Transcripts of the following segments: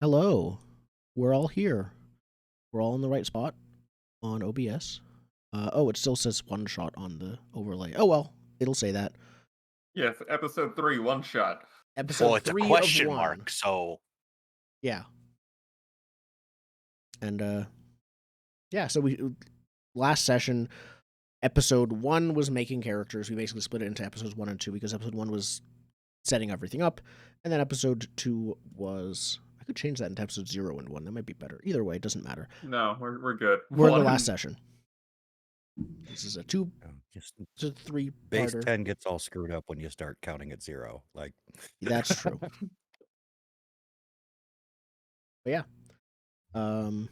Hello. We're all here. We're all in the right spot on OBS. It still says one shot on the overlay. Oh well, it'll say that. Yes, episode 3, one shot. Episode Well, it's a 3 question of 1. mark, so Yeah. And so we last session, episode 1 was making characters. We basically split it into episodes 1 and 2 because episode 1 was setting everything up, and then episode 2 was, I could change that into episode 0 and 1. That might be better. Either way, it doesn't matter. No, we're good. We're in the last session. This is a 2 to 3 Base 10 gets all screwed up when you start counting at 0. Like that's true. But yeah. Not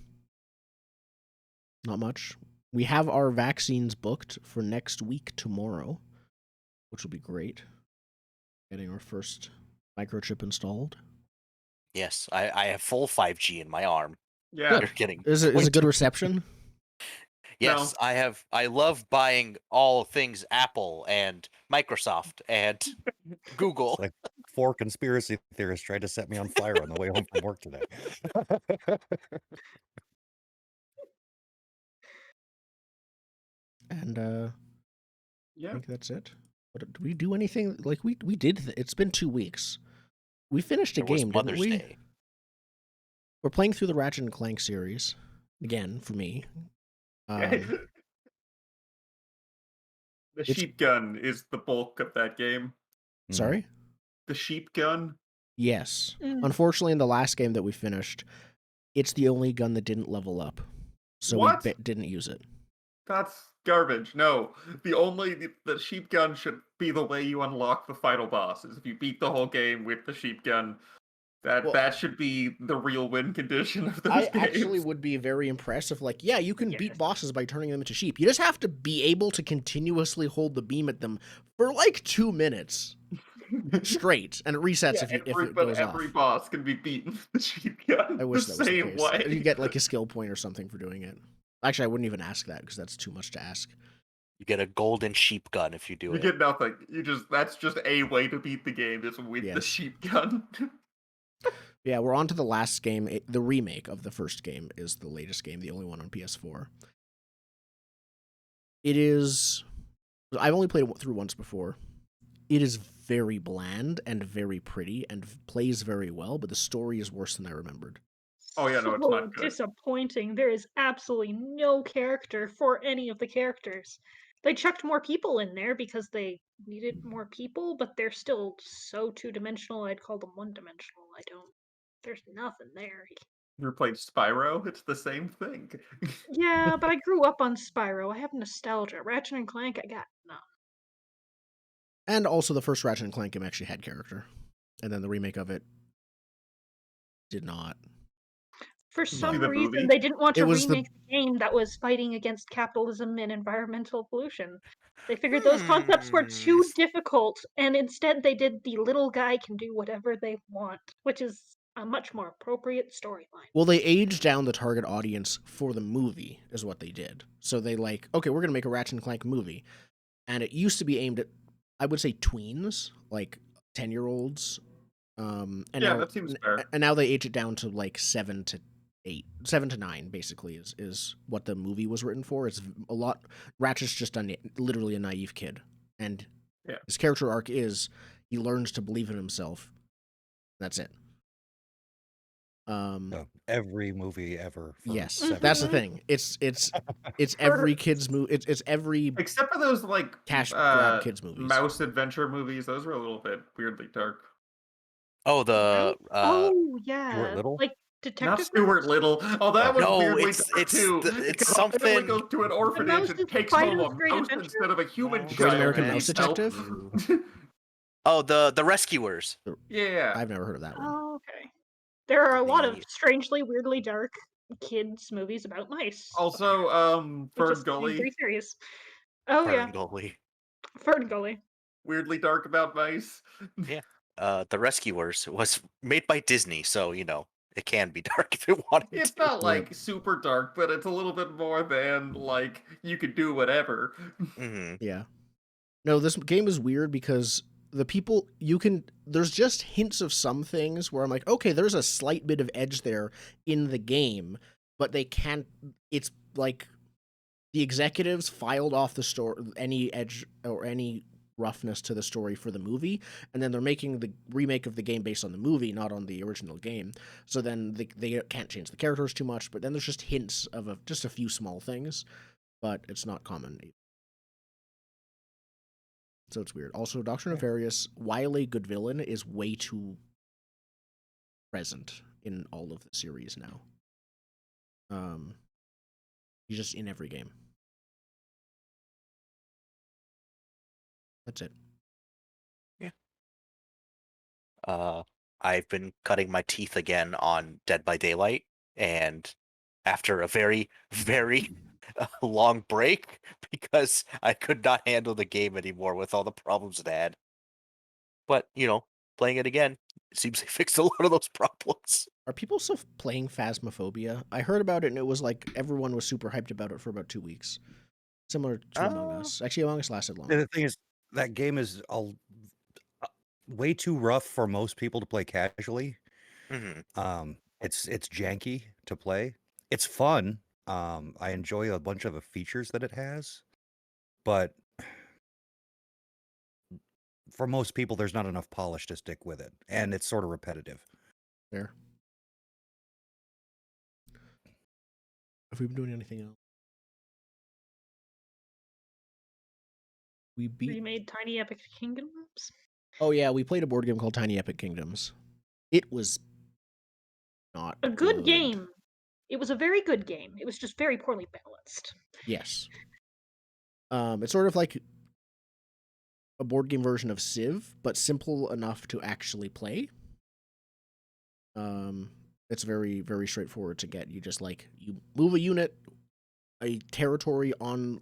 much. We have our vaccines booked for next week tomorrow, which will be great. Getting our first microchip installed. yes, I have full 5G in my arm. Yeah. You're getting Is it a good reception? Yes, No. I love buying all things Apple and Microsoft and Google. It's like 4 conspiracy theorists tried to set me on fire on the way home from work today. And Yeah. I think that's it. What, did we do anything? Like we did. It's been 2 weeks. We finished a There was game, didn't Mother's we? Day. We're playing through the Ratchet and Clank series again for me. The sheep gun is the bulk of that game. Sorry? The sheep gun? Yes. Unfortunately, in the last game that we finished, it's the only gun that didn't level up. So What? we didn't use it. That's garbage. No. The sheep gun should be the way you unlock the final bosses. If you beat the whole game with the sheep gun, that should be the real win condition of those I games. actually would be very impressed if, like, yeah, you can beat bosses by turning them into sheep. You just have to be able to continuously hold the beam at them for like 2 minutes straight, and it resets if it goes off. Every boss can be beaten with the sheep gun. I wish the that was the same case. way. You get like a skill point or something for doing it. Actually, I wouldn't even ask that because that's too much to ask. You get a golden sheep gun if you do You it. get nothing. That's just a way to beat the game is with the sheep gun. Yeah, we're on to the last game. The remake of the first game is the latest game, the only one on PS4. It is... I've only played it through once before. It is very bland and very pretty and plays very well, but the story is worse than I remembered. Oh yeah, no, it's not good. Disappointing. There is absolutely no character for any of the characters. They chucked more people in there because they needed more people, but they're still so two-dimensional, I'd call them one-dimensional. There's nothing there. You ever played Spyro? It's the same thing. Yeah, but I grew up on Spyro. I have nostalgia. Ratchet and Clank, I got none. And also the first Ratchet and Clank game actually had character. And then the remake of it did not. For some reason, they didn't want to remake the game that was fighting against capitalism and environmental pollution. They figured those concepts were too difficult, and instead they did the little guy can do whatever they want, which is a much more appropriate storyline. Well, they aged down the target audience for the movie, is what they did. So they okay, we're going to make a Ratchet and Clank movie. And it used to be aimed at, I would say, tweens, like 10-year-olds. That seems fair. And now they age it down to like 7 to 9, basically, is what the movie was written for. It's a lot. Ratchet's just literally a naive kid. And his character arc is he learns to believe in himself. That's it. Every movie ever. Yes, that's the thing. It's every kid's movie. It's every except for those like cash grab kids movies. Mouse adventure movies. Those were a little bit weirdly dark. Oh, the yeah, Stuart Little? like Detective. Not Stuart Little. Oh, that was weirdly dark too. It's something. Goes to an orphanage and takes home a mouse instead of a human child. Great American Mouse Detective. Oh, the Rescuers. Yeah, I've never heard of that one. Oh, okay. There are a lot of strangely, weirdly dark kids movies about mice. Also, Fern Gully. Oh Fern yeah, Gully. Fern Gully. Weirdly dark about mice. Yeah. The Rescuers was made by Disney, so it can be dark if it wanted to. It's not like super dark, but it's a little bit more than like you could do whatever. Mm-hmm. Yeah. No, this game is weird because the people you can. There's just hints of some things where I'm like, okay, there's a slight bit of edge there in the game, but they can't. It's like the executives filed off the story any edge or any roughness to the story for the movie, and then they're making the remake of the game based on the movie, not on the original game. So then they can't change the characters too much, but then there's just hints of just a few small things, but it's not common. So it's weird. Also, Doctor Nefarious, while a good villain, is way too present in all of the series now. He's just in every game. That's it. I've been cutting my teeth again on Dead by Daylight, and after a very, very long break because I could not handle the game anymore with all the problems it had. But, playing it again, it seems they fixed a lot of those problems. Are people still playing Phasmophobia? I heard about it, and it was like everyone was super hyped about it for about 2 weeks. Similar to Among Us. Actually, Among Us lasted longer. The thing is, that game is way too rough for most people to play casually. Mm-hmm. It's janky to play. It's fun. I enjoy a bunch of the features that it has, but for most people, there's not enough polish to stick with it, and it's sort of repetitive. There. Have we been doing anything else? We remade Tiny Epic Kingdoms. Oh yeah, we played a board game called Tiny Epic Kingdoms. It was not a good game. It was a very good game. It was just very poorly balanced. Yes. It's sort of like a board game version of Civ, but simple enough to actually play. It's very, very straightforward to get. You just you move a unit, a territory on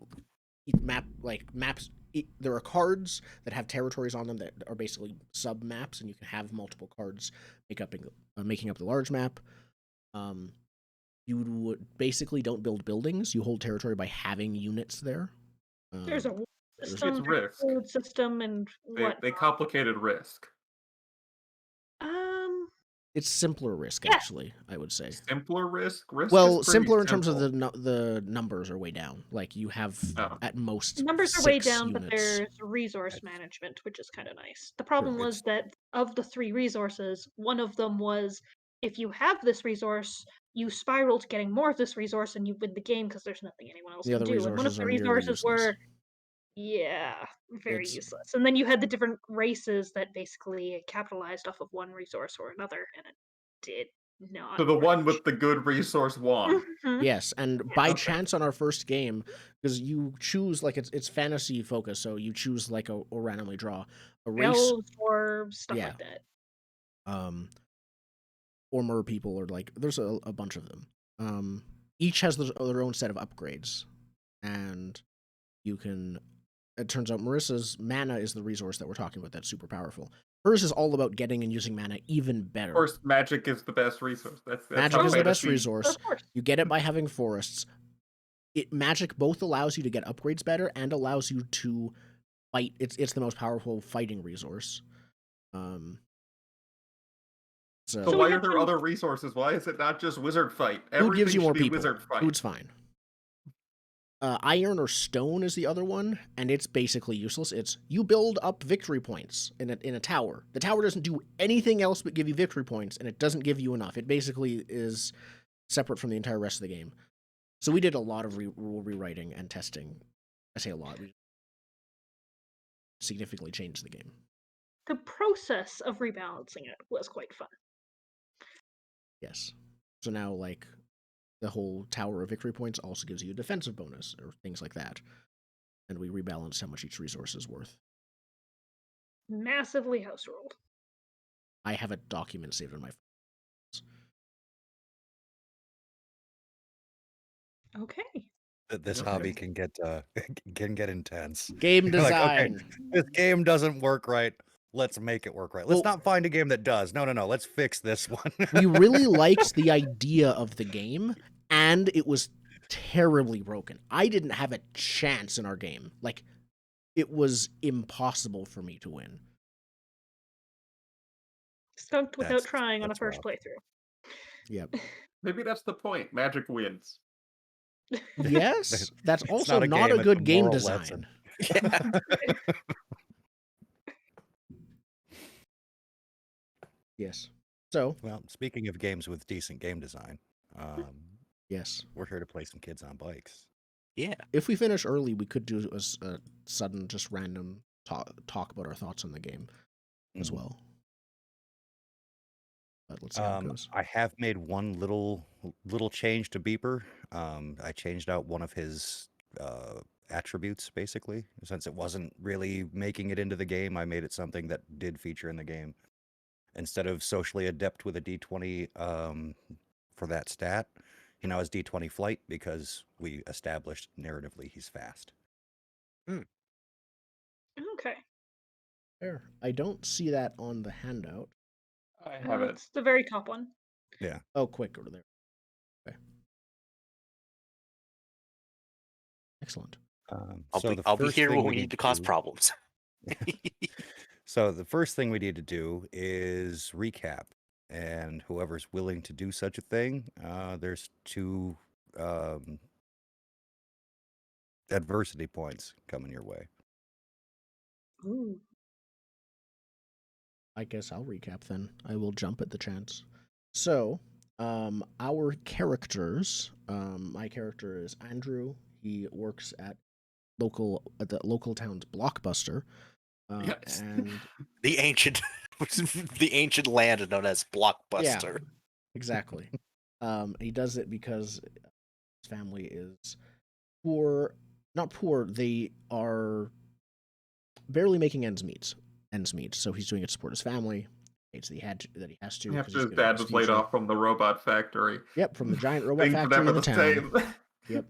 maps. There are cards that have territories on them that are basically sub maps, and you can have multiple cards making up the large map. You basically don't build buildings. You hold territory by having units there. There's a system, It's Risk. food system, and what They complicated Risk. It's simpler Risk, actually, I would say. Simpler Risk? Risk well, is pretty simpler in simple. terms of the numbers are way down. Like, you have, at most, numbers are way down, units. but there's resource management, which is kind of nice. The problem was that of the 3 resources, one of them was, if you have this resource, you spiral to getting more of this resource, and you win the game because there's nothing anyone else can do. And one of the resources were... very useless. And then you had the different races that basically capitalized off of one resource or another, and it did not. So the one with the good resource won. Yes, and by chance on our first game, because you choose it's fantasy focused, so you choose or randomly draw a race or stuff like that. Or mer people, or there's a bunch of them. Each has their own set of upgrades, and you can. It turns out Marissa's mana is the resource that we're talking about that's super powerful. Hers is all about getting and using mana even better. Of course, magic is the best resource. That's magic is the best resource. You get it by having forests. Magic both allows you to get upgrades better and allows you to fight. It's the most powerful fighting resource. So why are there other resources? Why is it not just wizard fight? Food gives you more people. Wizard fight. Food's fine. Iron or stone is the other one, and it's basically useless. It's you build up victory points in a tower. The tower doesn't do anything else but give you victory points, and it doesn't give you enough. It basically is separate from the entire rest of the game. So we did a lot of rule rewriting and testing. I say a lot. We significantly changed the game. The process of rebalancing it was quite fun. Yes. So now, the whole tower of victory points also gives you a defensive bonus or things like that. And we rebalance how much each resource is worth. Massively house ruled. I have a document saved on my phone. Okay. This hobby can get intense. Game design. Okay, this game doesn't work right. Let's make it work right. Let's not find a game that does. No. Let's fix this one. We really liked the idea of the game, and it was terribly broken. I didn't have a chance in our game. It was impossible for me to win. skunked without trying on a That's first rough. playthrough. Yep. Maybe that's the point. Magic wins. Yes, that's It's also not a not game, a it's a good game moral design. lesson. Yes. So, Well, speaking of games with decent game design, yes. we're here to play some kids on bikes. Yeah. If we finish early, we could do a sudden, just random talk about our thoughts on the game as well. But let's see how it goes. I have made one little change to Beeper. I changed out one of his attributes, basically. Since it wasn't really making it into the game, I made it something that did feature in the game. Instead of socially adept with a D20 for that stat, he now has D20 flight because we established narratively he's fast. Okay. There. I don't see that on the handout. I have it. It's the very top one. Yeah. Oh, quick, go to there. Okay. Excellent. I'll be here when we need to cause problems. So the first thing we need to do is recap, and whoever's willing to do such a thing, there's 2 adversity points coming your way. Ooh. I guess I'll recap then. I will jump at the chance. So, our characters. My character is Andrew. He works at the local town's Blockbuster. Yes. And The ancient land known as Blockbuster. Yeah, exactly. He does it because his family is poor. Not poor. They are barely making ends meet. So he's doing it to support his family. That he has to. After he's his gonna dad go was laid future. off from the robot factory. Yep, from the giant robot Things were factory never in the the town. same.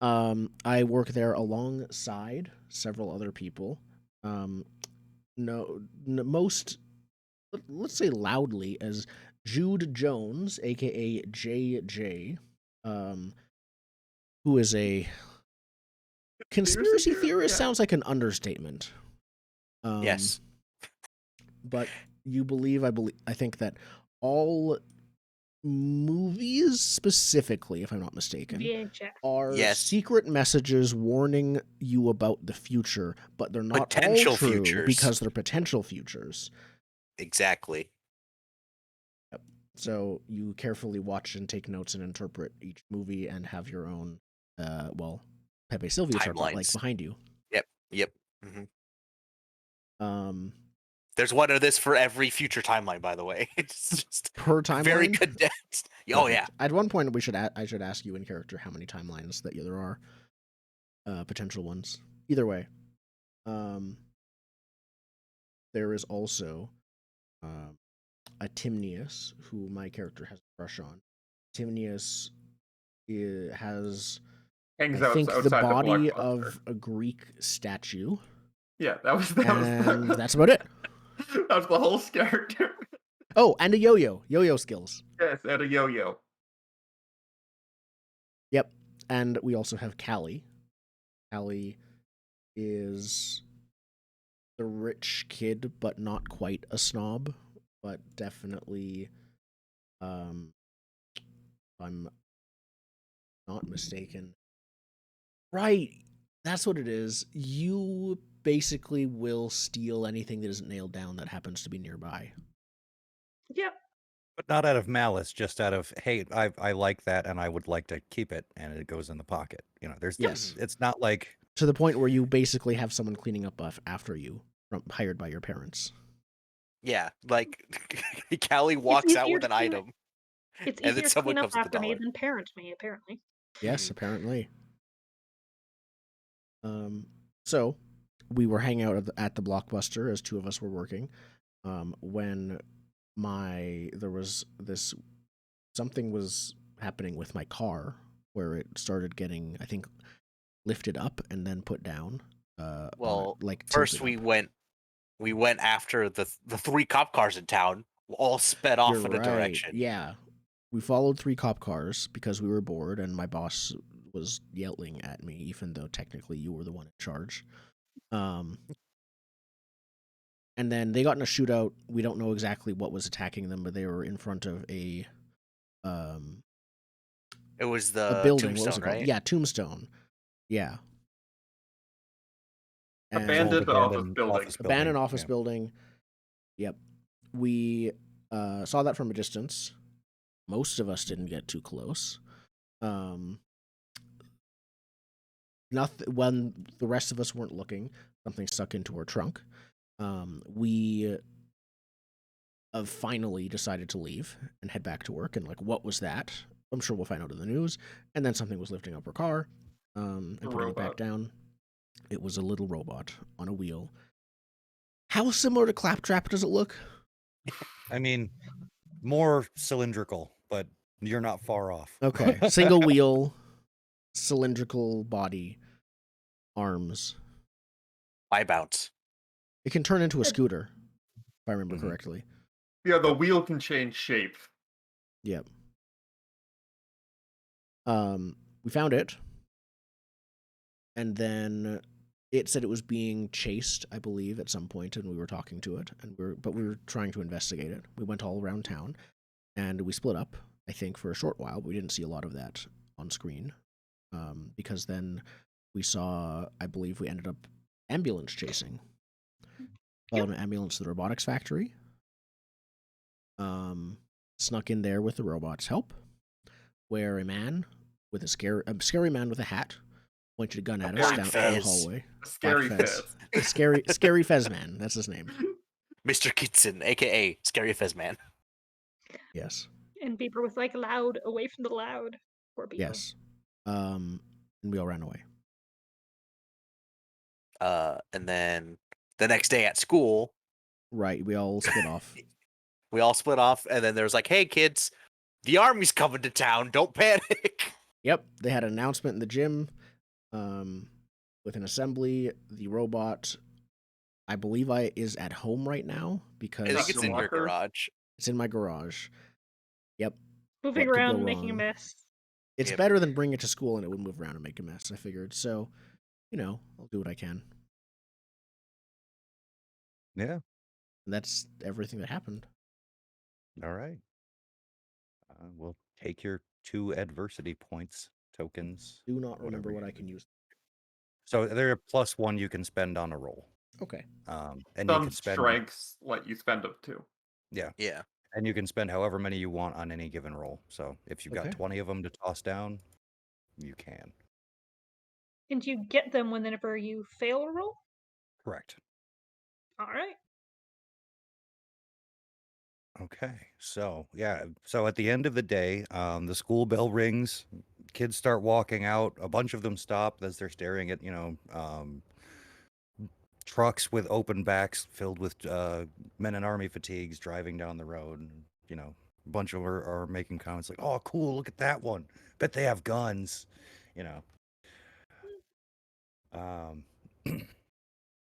Yep. I work there alongside several other people. Most, let's say loudly, as Jude Jones, aka JJ, who is a conspiracy theorist. Yeah. Sounds like an understatement. Yes. But I think that all movies, specifically, if I'm not mistaken, VHS. are Yes. secret messages warning you about the future, but they're not Potential all true futures. because they're potential futures. Exactly. So you carefully watch and take notes and interpret each movie and have your own, Pepe Sylvia's are like Timelines. behind you. Yep. Mm-hmm. There's one of this for every future timeline, by the way. It's just per timeline. very condensed. Oh yeah. At one point, I should ask you in character how many timelines that there are, potential ones. Either way, there is also a Timnius who my character has a crush on. Timnius has, Hangs I out think, the outside body Blockbuster. of a Greek statue. Yeah, that was And that's about it. That was the whole character. Oh, and a yo-yo skills. Yes, and a yo-yo. Yep. And we also have Callie. Callie is the rich kid, but not quite a snob, but definitely, if I'm not mistaken. Right. That's what it is. You basically will steal anything that isn't nailed down that happens to be nearby. Yep. But not out of malice, just out of, hey, I like that and I would like to keep it, and it goes in the pocket. Yes. It's not like, To the point where you basically have someone cleaning up after you, hired by your parents. Yeah, like Callie walks out easier with an to clean item. It's And then easier to someone clean up comes with the after me dollar. than parent me, apparently. Yes, Mhm. apparently. So we were hanging out at the Blockbuster as 2 of us were working. When there was something was happening with my car where it started getting, I think, lifted up and then put down. Well, like first tilted we went after the 3 cop cars in town, all sped off You're in a right. direction. Yeah. We followed 3 cop cars because we were bored and my boss was yelling at me, even though technically you were the one in charge. And then they got in a shootout. We don't know exactly what was attacking them, but they were in front of a It was the building. What was it Tombstone, called? right? Yeah, Tombstone. Yeah. And Abandoned office building. Abandoned office yeah. building. Yep. We saw that from a distance. Most of us didn't get too close. Nothing. When the rest of us weren't looking, something stuck into our trunk. We finally decided to leave and head back to work. And like, what was that? I'm sure we'll find out in the news. And then something was lifting up her car and putting it back down. It was a little robot on a wheel. How similar to Claptrap does it look? I mean, more cylindrical, but you're not far off. Okay. Single wheel, cylindrical body, arms. I bounce. It can turn into a scooter, if I remember correctly. Yeah, the wheel can change shape. Yep. We found it. And then it said it was being chased, I believe, at some point, and we were talking to it, but we were trying to investigate it. We went all around town, and we split up, I think, for a short while, but we didn't see a lot of that on screen. Because then we saw, I believe we ended up ambulance chasing. Followed an ambulance to the robotics factory. Snuck in there with the robot's help, where a man with a scary man with a hat pointed a gun at us down the hallway. Scary Fez. Scary Fez man. That's his name. Mr. Kitson, aka Scary Fez Man. Yes. And Beeper was like, loud, away from the loud. Poor Beeper. Yes. And we all ran away. And then the next day at school, right, we all split off. We all split off, and then there was like, hey kids, the army's coming to town, don't panic. Yep, they had an announcement in the gym with an assembly. The robot, I believe is at home right now because I think it's in your garage. It's in my garage. Yep. Moving around and making a mess. It's better than bring it to school and it would move around and make a mess, I figured. So, I'll do what I can. Yeah. And that's everything that happened. All right. We'll take your 2 adversity points tokens. Do not remember what I can use. So they're +1 you can spend on a roll. Okay. And some you can spend strengths let you spend them too. Yeah. Yeah. And you can spend however many you want on any given roll. So if you've got 20 of them to toss down, you can. And you get them whenever you fail a roll? Correct. All right. Okay. So, yeah. So at the end of the day, the school bell rings. Kids start walking out. A bunch of them stop as they're staring at, trucks with open backs filled with men in army fatigues driving down the road. A bunch of them are making comments like, oh, cool, look at that one. Bet they have guns,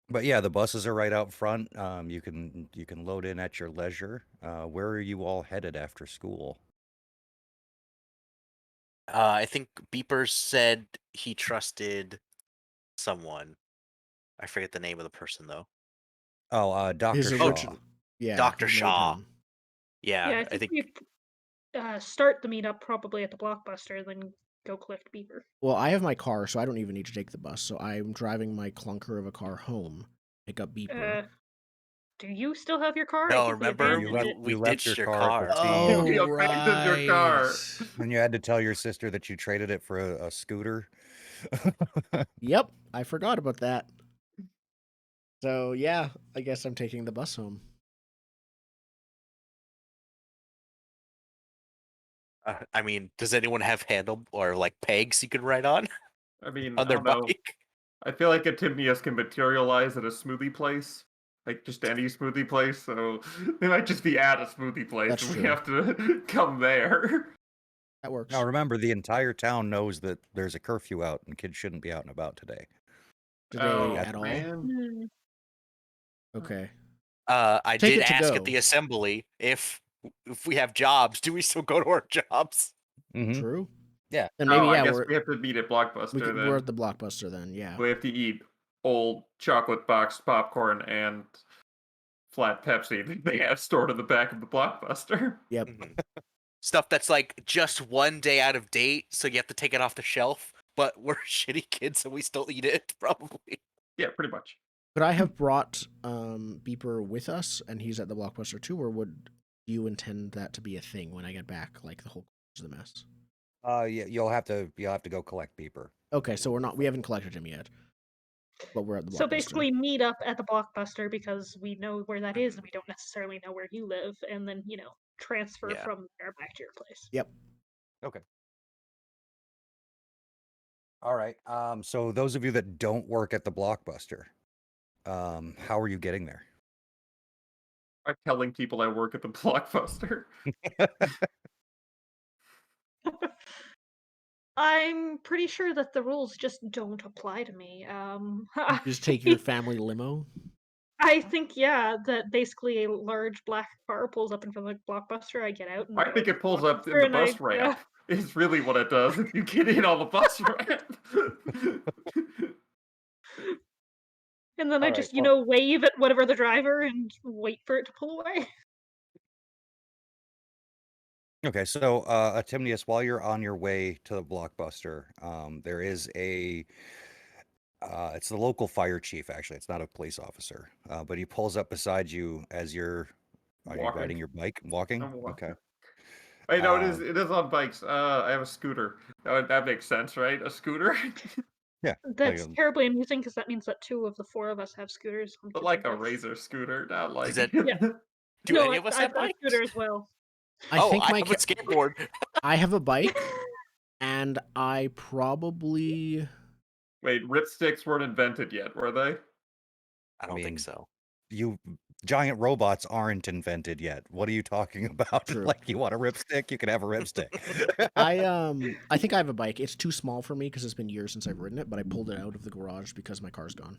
But yeah, the buses are right out front. You can load in at your leisure. Where are you all headed after school? I think Beeper said he trusted someone. I forget the name of the person though. Oh, Dr. Shaw. Yeah, Dr. Shaw. Yeah, I think we start the meetup probably at the Blockbuster, then go collect Beeper. Well, I have my car, so I don't even need to take the bus. So I'm driving my clunker of a car home, pick up Beeper. Do you still have your car? No, remember we ditched your car. Oh, we abandoned your car. And you had to tell your sister that you traded it for a scooter. Yep, I forgot about that. So yeah, I guess I'm taking the bus home. I mean, does anyone have handle or like pegs you can ride on? I mean, on their bike? I feel like a Timius can materialize at a smoothie place. Like just any smoothie place, so they might just be at a smoothie place. That's and true. We have to come there. That works. Now remember, the entire town knows that there's a curfew out and kids shouldn't be out and about today. Today at all? Man. Okay. I did ask at the assembly if we have jobs, do we still go to our jobs? Mm-hmm. True. Yeah. And maybe I guess we have to meet at Blockbuster then. We're at the Blockbuster then, yeah. We have to eat old chocolate box popcorn and flat Pepsi that they have stored in the back of the Blockbuster. Yep. Stuff that's like just one day out of date, so you have to take it off the shelf. But we're shitty kids, and we still eat it. Probably. Yeah, pretty much. Could I have brought Beeper with us, and he's at the Blockbuster too, or would you intend that to be a thing when I get back, like the whole is the mess? Yeah, you'll have to go collect Beeper. Okay, so we haven't collected him yet, but we're at the Blockbuster. So basically, meet up at the Blockbuster because we know where that is, and we don't necessarily know where you live, and then transfer from there back to your place. Yep. Okay. All right. So those of you that don't work at the Blockbuster, how are you getting there? I'm telling people I work at the Blockbuster. I'm pretty sure that the rules just don't apply to me. You just take your family limo. I think that basically a large black car pulls up in front of the Blockbuster. I get out. And I think it pulls up in the bus ramp. Is really what it does if you get in on the bus ramp. And then I just, wave at whatever the driver and wait for it to pull away. Okay, so Timnius, while you're on your way to the Blockbuster, there is it's the local fire chief, actually. It's not a police officer, but he pulls up beside you as are you riding your bike, walking? I'm walking. Okay. Wait, no, it is on bikes. I have a scooter. That makes sense, right? A scooter? Yeah. That's terribly amusing because that means that 2 of the 4 of us have scooters. But like a Razor scooter, not like... Is that... Yeah. Do any of us have I've got a bikes? scooter as well. I think I have a skateboard. I have a bike, and I probably... Wait, ripsticks weren't invented yet, were they? I don't think so. Giant robots aren't invented yet. What are you talking about? True. Like, you want a ripstick? You can have a ripstick. I think I have a bike. It's too small for me because it's been years since I've ridden it, but I pulled it out of the garage because my car's gone.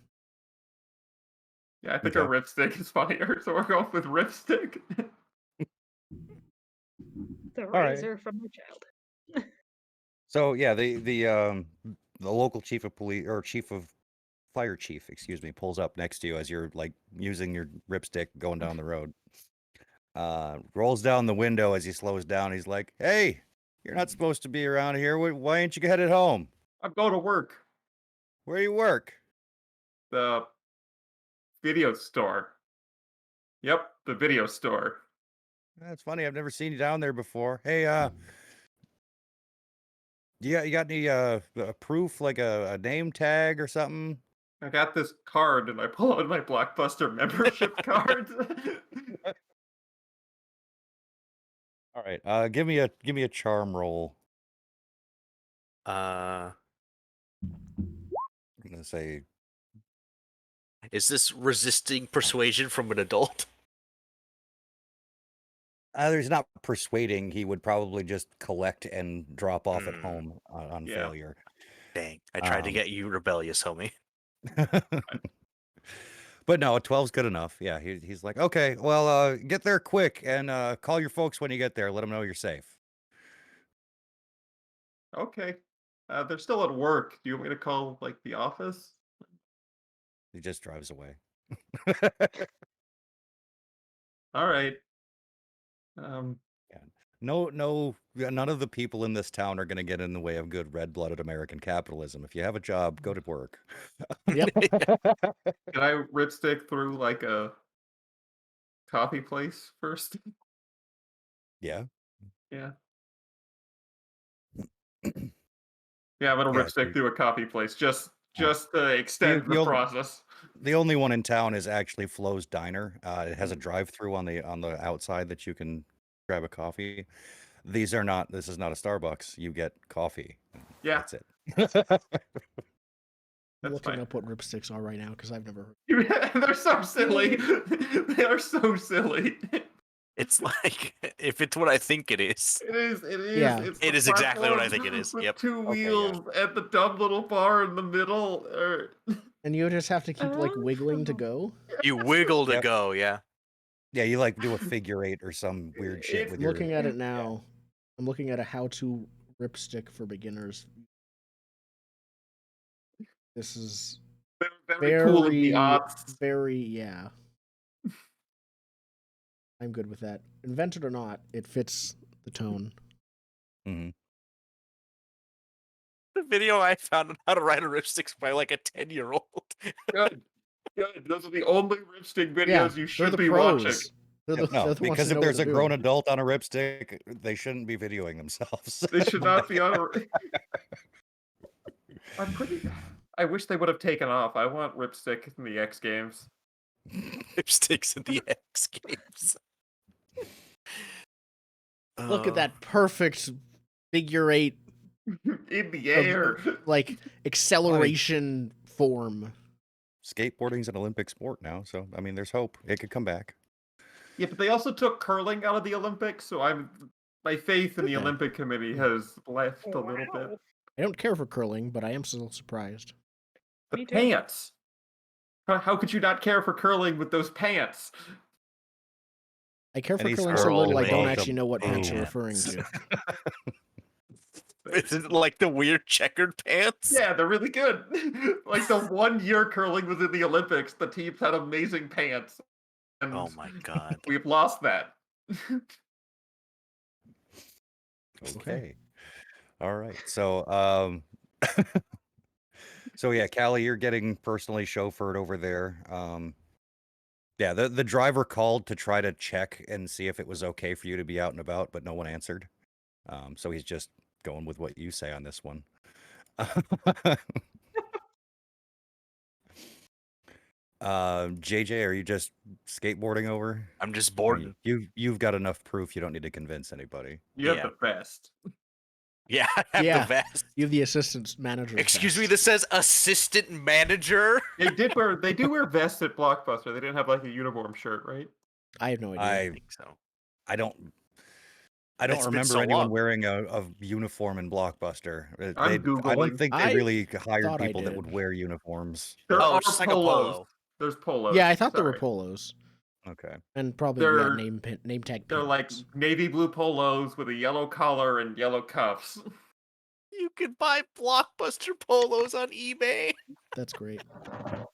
Yeah, I think a ripstick is funnier, so we're going with ripstick. The razor from my child. So yeah, the local chief of police or fire chief, excuse me, pulls up next to you as you're like using your ripstick going down the road. Rolls down the window as he slows down. He's like, "Hey, you're not supposed to be around here. Why ain't you headed home?" I'm going to work. Where do you work? The video store. Yep, the video store. That's funny. I've never seen you down there before. Hey, you got any proof, like a name tag or something? I got this card, and I pull out my Blockbuster membership card. All right. Give me a charm roll. I'm gonna say, is this resisting persuasion from an adult? There's not persuading. He would probably just collect and drop off at home on failure. Dang, I tried to get you rebellious, homie. But no, 12's good enough. Yeah, he's like, okay, well, get there quick and call your folks when you get there. Let them know you're safe. Okay. They're still at work. Do you want me to call, like, the office? He just drives away. All right. Yeah. No, none of the people in this town are going to get in the way of good red-blooded American capitalism. If you have a job, go to work. Yep. Can I ripstick through like a coffee place first? Yeah. Yeah. Yeah, I'm gonna ripstick through a coffee place just to extend the process. The only one in town is actually Flo's Diner. It has a drive-through on the outside that you can grab a coffee. This is not a Starbucks. You get coffee. Yeah. That's it. I'm looking up what ripsticks are right now because I've never heard. They're so silly. They are so silly. It's like, if it's what I think it is. It is. Yeah. It is exactly what I think it is. With Yep. 2 wheels and the dumb little bar in the middle. And you just have to keep like wiggling to go. You wiggle to go, yeah. Yeah, you like do a figure 8 or some weird shit with I'm looking at it now. I'm looking at a how-to ripstick for beginners. This is very cool in the very, yeah. I'm good with that. Invented or not, it fits the tone. Mm-hmm. The video I found on how to ride a ripstick by like a 10-year-old. Good. Good. Those are the only ripstick videos you they're should the be pros. watching. They're Yeah, the, no, they're the ones because who if know what there's a they're grown doing. adult on a ripstick, they shouldn't be videoing themselves. They should not be on a. I wish they would have taken off. I want Ripstick in the X Games. Lipsticks in the X Games. Look at that perfect figure 8 In the air. like acceleration form. Skateboarding's an Olympic sport now, so I mean, there's hope. It could come back. Yeah, but they also took curling out of the Olympics, so my faith in the Okay. Olympic Committee has left a little bit. Wow. I don't care for curling, but I am still surprised. The Me too. pants. How could you not care for curling with those pants? I care for And he's curling so little I don't scrolling. actually know what pants you're Boom. referring to. Is it like the weird checkered pants? Yeah, they're really good. Like the 1 year curling was in the Olympics, the teams had amazing pants. And Oh my god. we've lost that. Okay. All right. So, so yeah, Callie, you're getting personally chauffeured over there. Yeah, the driver called to try to check and see if it was okay for you to be out and about, but no one answered. So he's just going with what you say on this one. JJ, are you just skateboarding over? I'm just I bored. mean, you've got enough proof. You don't need to convince anybody. You have Yeah. the best. Yeah, I have Yeah. the vest. You have the assistant manager. Excuse me, vest. this says assistant manager. They do wear vests at Blockbuster. They didn't have like a uniform shirt, right? I have no idea. I think so. I don't It's been remember so anyone long. wearing a uniform in Blockbuster. I'm I Googling. don't think they I really hired thought I people that would did. wear uniforms. There Oh, are it's just like a polos. polo. There's polos. Yeah, I thought there were sorry. polos. Okay. And probably They're- name tag They're like pins. navy blue polos with a yellow collar and yellow cuffs. You can buy Blockbuster polos on eBay. That's great. How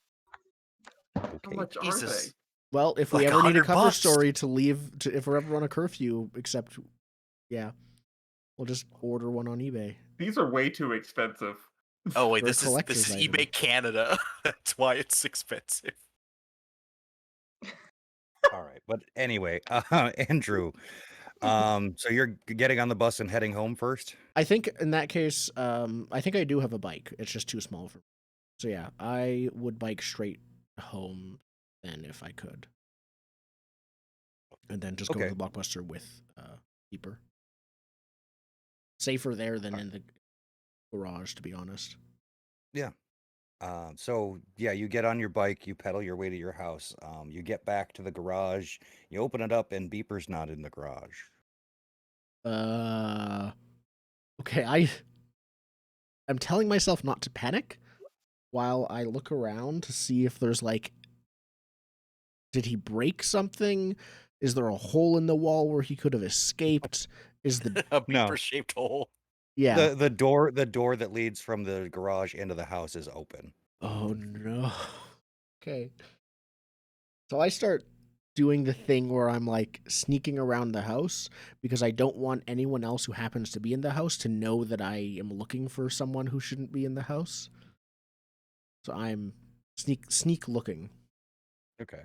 Okay. much are Jesus. they? Well, if we Like ever need a $100 cover bucks. story to leave, if we're ever on a curfew, except, yeah, we'll just order one on eBay. These are way too expensive. Oh wait, For a this is collector's item. eBay Canada. That's why it's expensive. All right. But anyway, Andrew, so you're getting on the bus and heading home first? I think in that case, I think I do have a bike. It's just too small for me. So yeah, I would bike straight home then if I could. And then just go to Okay. the Blockbuster with Keeper. Safer there than in the garage, to be honest. So yeah, you get on your bike, you pedal your way to your house. You get back to the garage, you open it up, and Beeper's not in the garage. Okay, I'm telling myself not to panic while I look around to see if there's like, did he break something? Is there a hole in the wall where he could have escaped? Is the A No. beaver-shaped hole. yeah? The door that leads from the garage into the house is open. Oh no. Okay. So I start doing the thing where I'm like sneaking around the house because I don't want anyone else who happens to be in the house to know that I am looking for someone who shouldn't be in the house. So I'm sneak looking. Okay.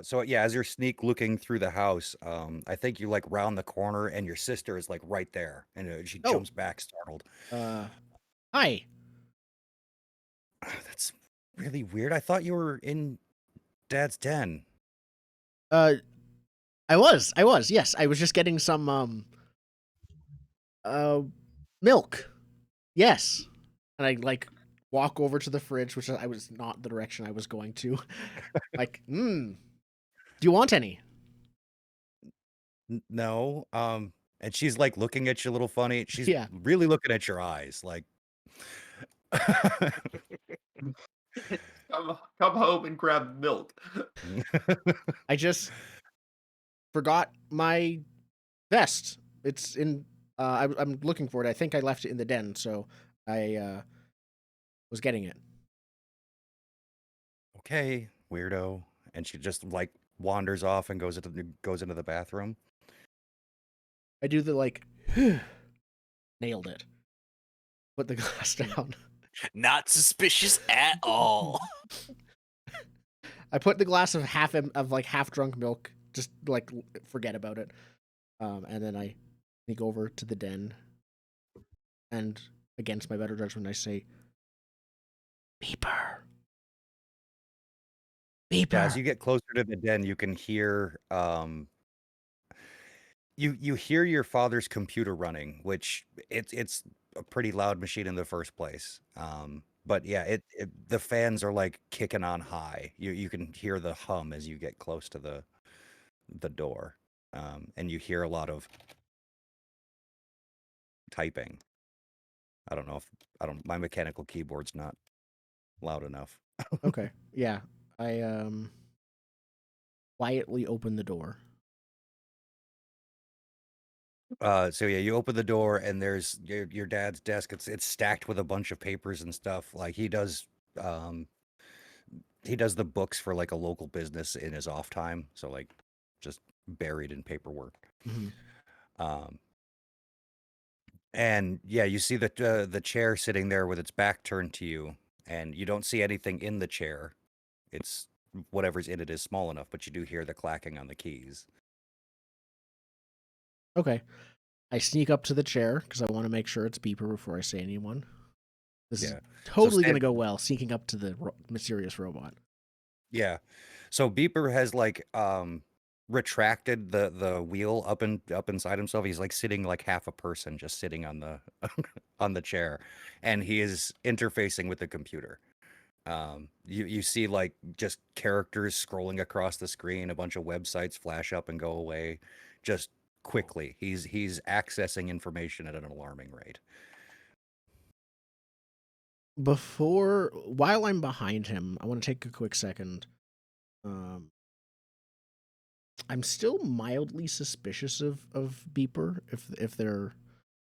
So yeah, as you're sneak looking through the house, I think you like round the corner and your sister is like right there, and she Oh. jumps back startled. Hi. That's really weird. I thought you were in Dad's den. I was. Yes, I was just getting some milk. Yes. And I like walk over to the fridge, which I was not the direction I was going to. Like, do you want any? No. And she's like looking at you a little funny. She's Yeah. really looking at your eyes, like. Come home and grab milk. I just forgot my vest. It's in. I'm looking for it. I think I left it in the den, so I was getting it. Okay, weirdo. And she just like wanders off and goes into the bathroom. I do the like, nailed it. Put the glass down. Not suspicious at all. I put the glass of half drunk milk, just like forget about it, and then I sneak over to the den, and against my better judgment, I say, "Beeper, beeper." Yeah, as you get closer to the den, you can hear you hear your father's computer running, which it's a pretty loud machine in the first place. But yeah, the fans are like kicking on high. You can hear the hum as you get close to the door, and you hear a lot of typing. My mechanical keyboard's not loud enough. Okay, yeah, I quietly open the door. So yeah, you open the door and there's your dad's desk. It's stacked with a bunch of papers and stuff. Like um he does the books for like a local business in his off time. So like just buried in paperwork. Mm-hmm. Um and yeah, you see the chair sitting there with its back turned to you, and you don't see anything in the chair. It's whatever's in it is small enough, but you do hear the clacking on the keys. Okay, I sneak up to the chair because I want to make sure it's Beeper before I say anyone. This is Yeah. totally going to go well, sneaking up to the mysterious robot. Yeah. So Beeper has like retracted the wheel up inside himself. He's like sitting like half a person just sitting on the on the chair, and he is interfacing with the computer. You see like just characters scrolling across the screen, a bunch of websites flash up and go away just quickly. He's accessing information at an alarming rate. While I'm behind him, I want to take a quick second. I'm still mildly suspicious of Beeper. If they're,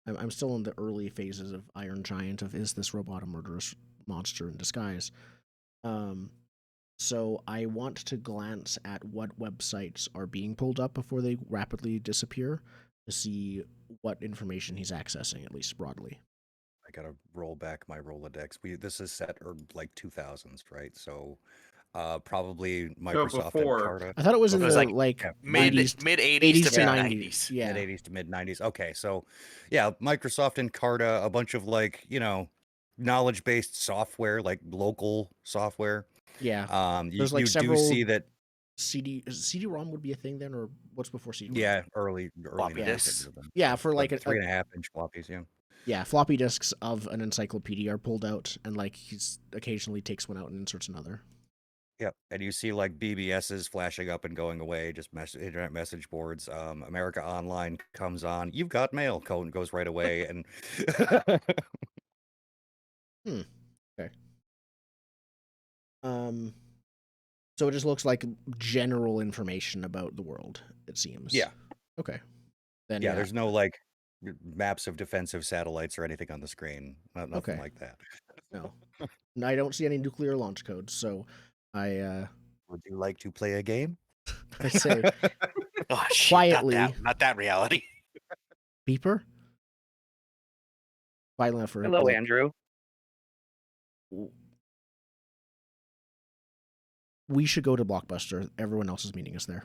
I'm still in the early phases of Iron Giant. Of is this robot a murderous monster in disguise? So I want to glance at what websites are being pulled up before they rapidly disappear to see what information he's accessing, at least broadly. I gotta roll back my Rolodex. This is set or like 2000s, right? So probably Microsoft before. Encarta. I thought it was in was the like like Yeah, mid 90s, 80s to to mid 90s. 90s. Yeah. mid 80s to mid 90s. Okay, so yeah, Microsoft Encarta, a bunch of like, knowledge based software, like local software. Yeah. You, There's like you do several see that, CD-ROM would be a thing then, or what's before CD-ROM? yeah, early Floppy 90s. disks. Yeah, for like a 3.5-inch floppies, yeah. yeah, floppy disks of an encyclopedia are pulled out, and like he's occasionally takes one out and inserts another. Yep, and you see like BBSs flashing up and going away, just internet message boards. America Online comes on. You've got mail. Code goes right away, and Okay. So it just looks like general information about the world. It seems. yeah, Okay. Then yeah. There's no like maps of defensive satellites or anything on the screen. Nothing Okay. like that. No. And I don't see any nuclear launch codes, so I Would you like to play a game? I say Oh shit! quietly, Not that reality. Beeper. Quietly enough for Hello, like, Andrew. we should go to Blockbuster. Everyone else is meeting us there.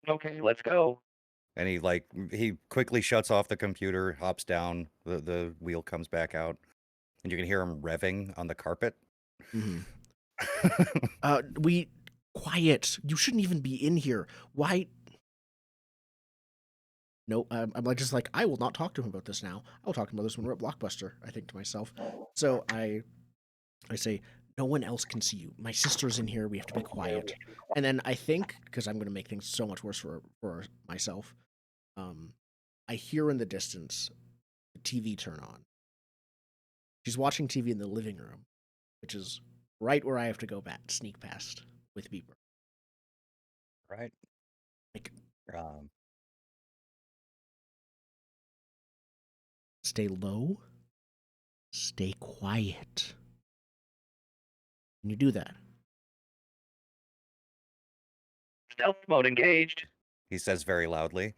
Okay, let's go. And he quickly shuts off the computer, hops down, the wheel comes back out, and you can hear him revving on the carpet. Mm-hmm. Quiet. You shouldn't even be in here. Why? No, I'm like just like I will not talk to him about this now. I will talk to him about this when we're at Blockbuster. I think to myself. So I say, no one else can see you. My sister's in here. We have to be quiet. And then I think, because I'm going to make things so much worse for myself, I hear in the distance the TV turn on. She's watching TV in the living room, which is right where I have to go sneak past with Beeper. Right. Like, stay low, stay quiet. Can you do that? Stealth mode engaged. He says very loudly.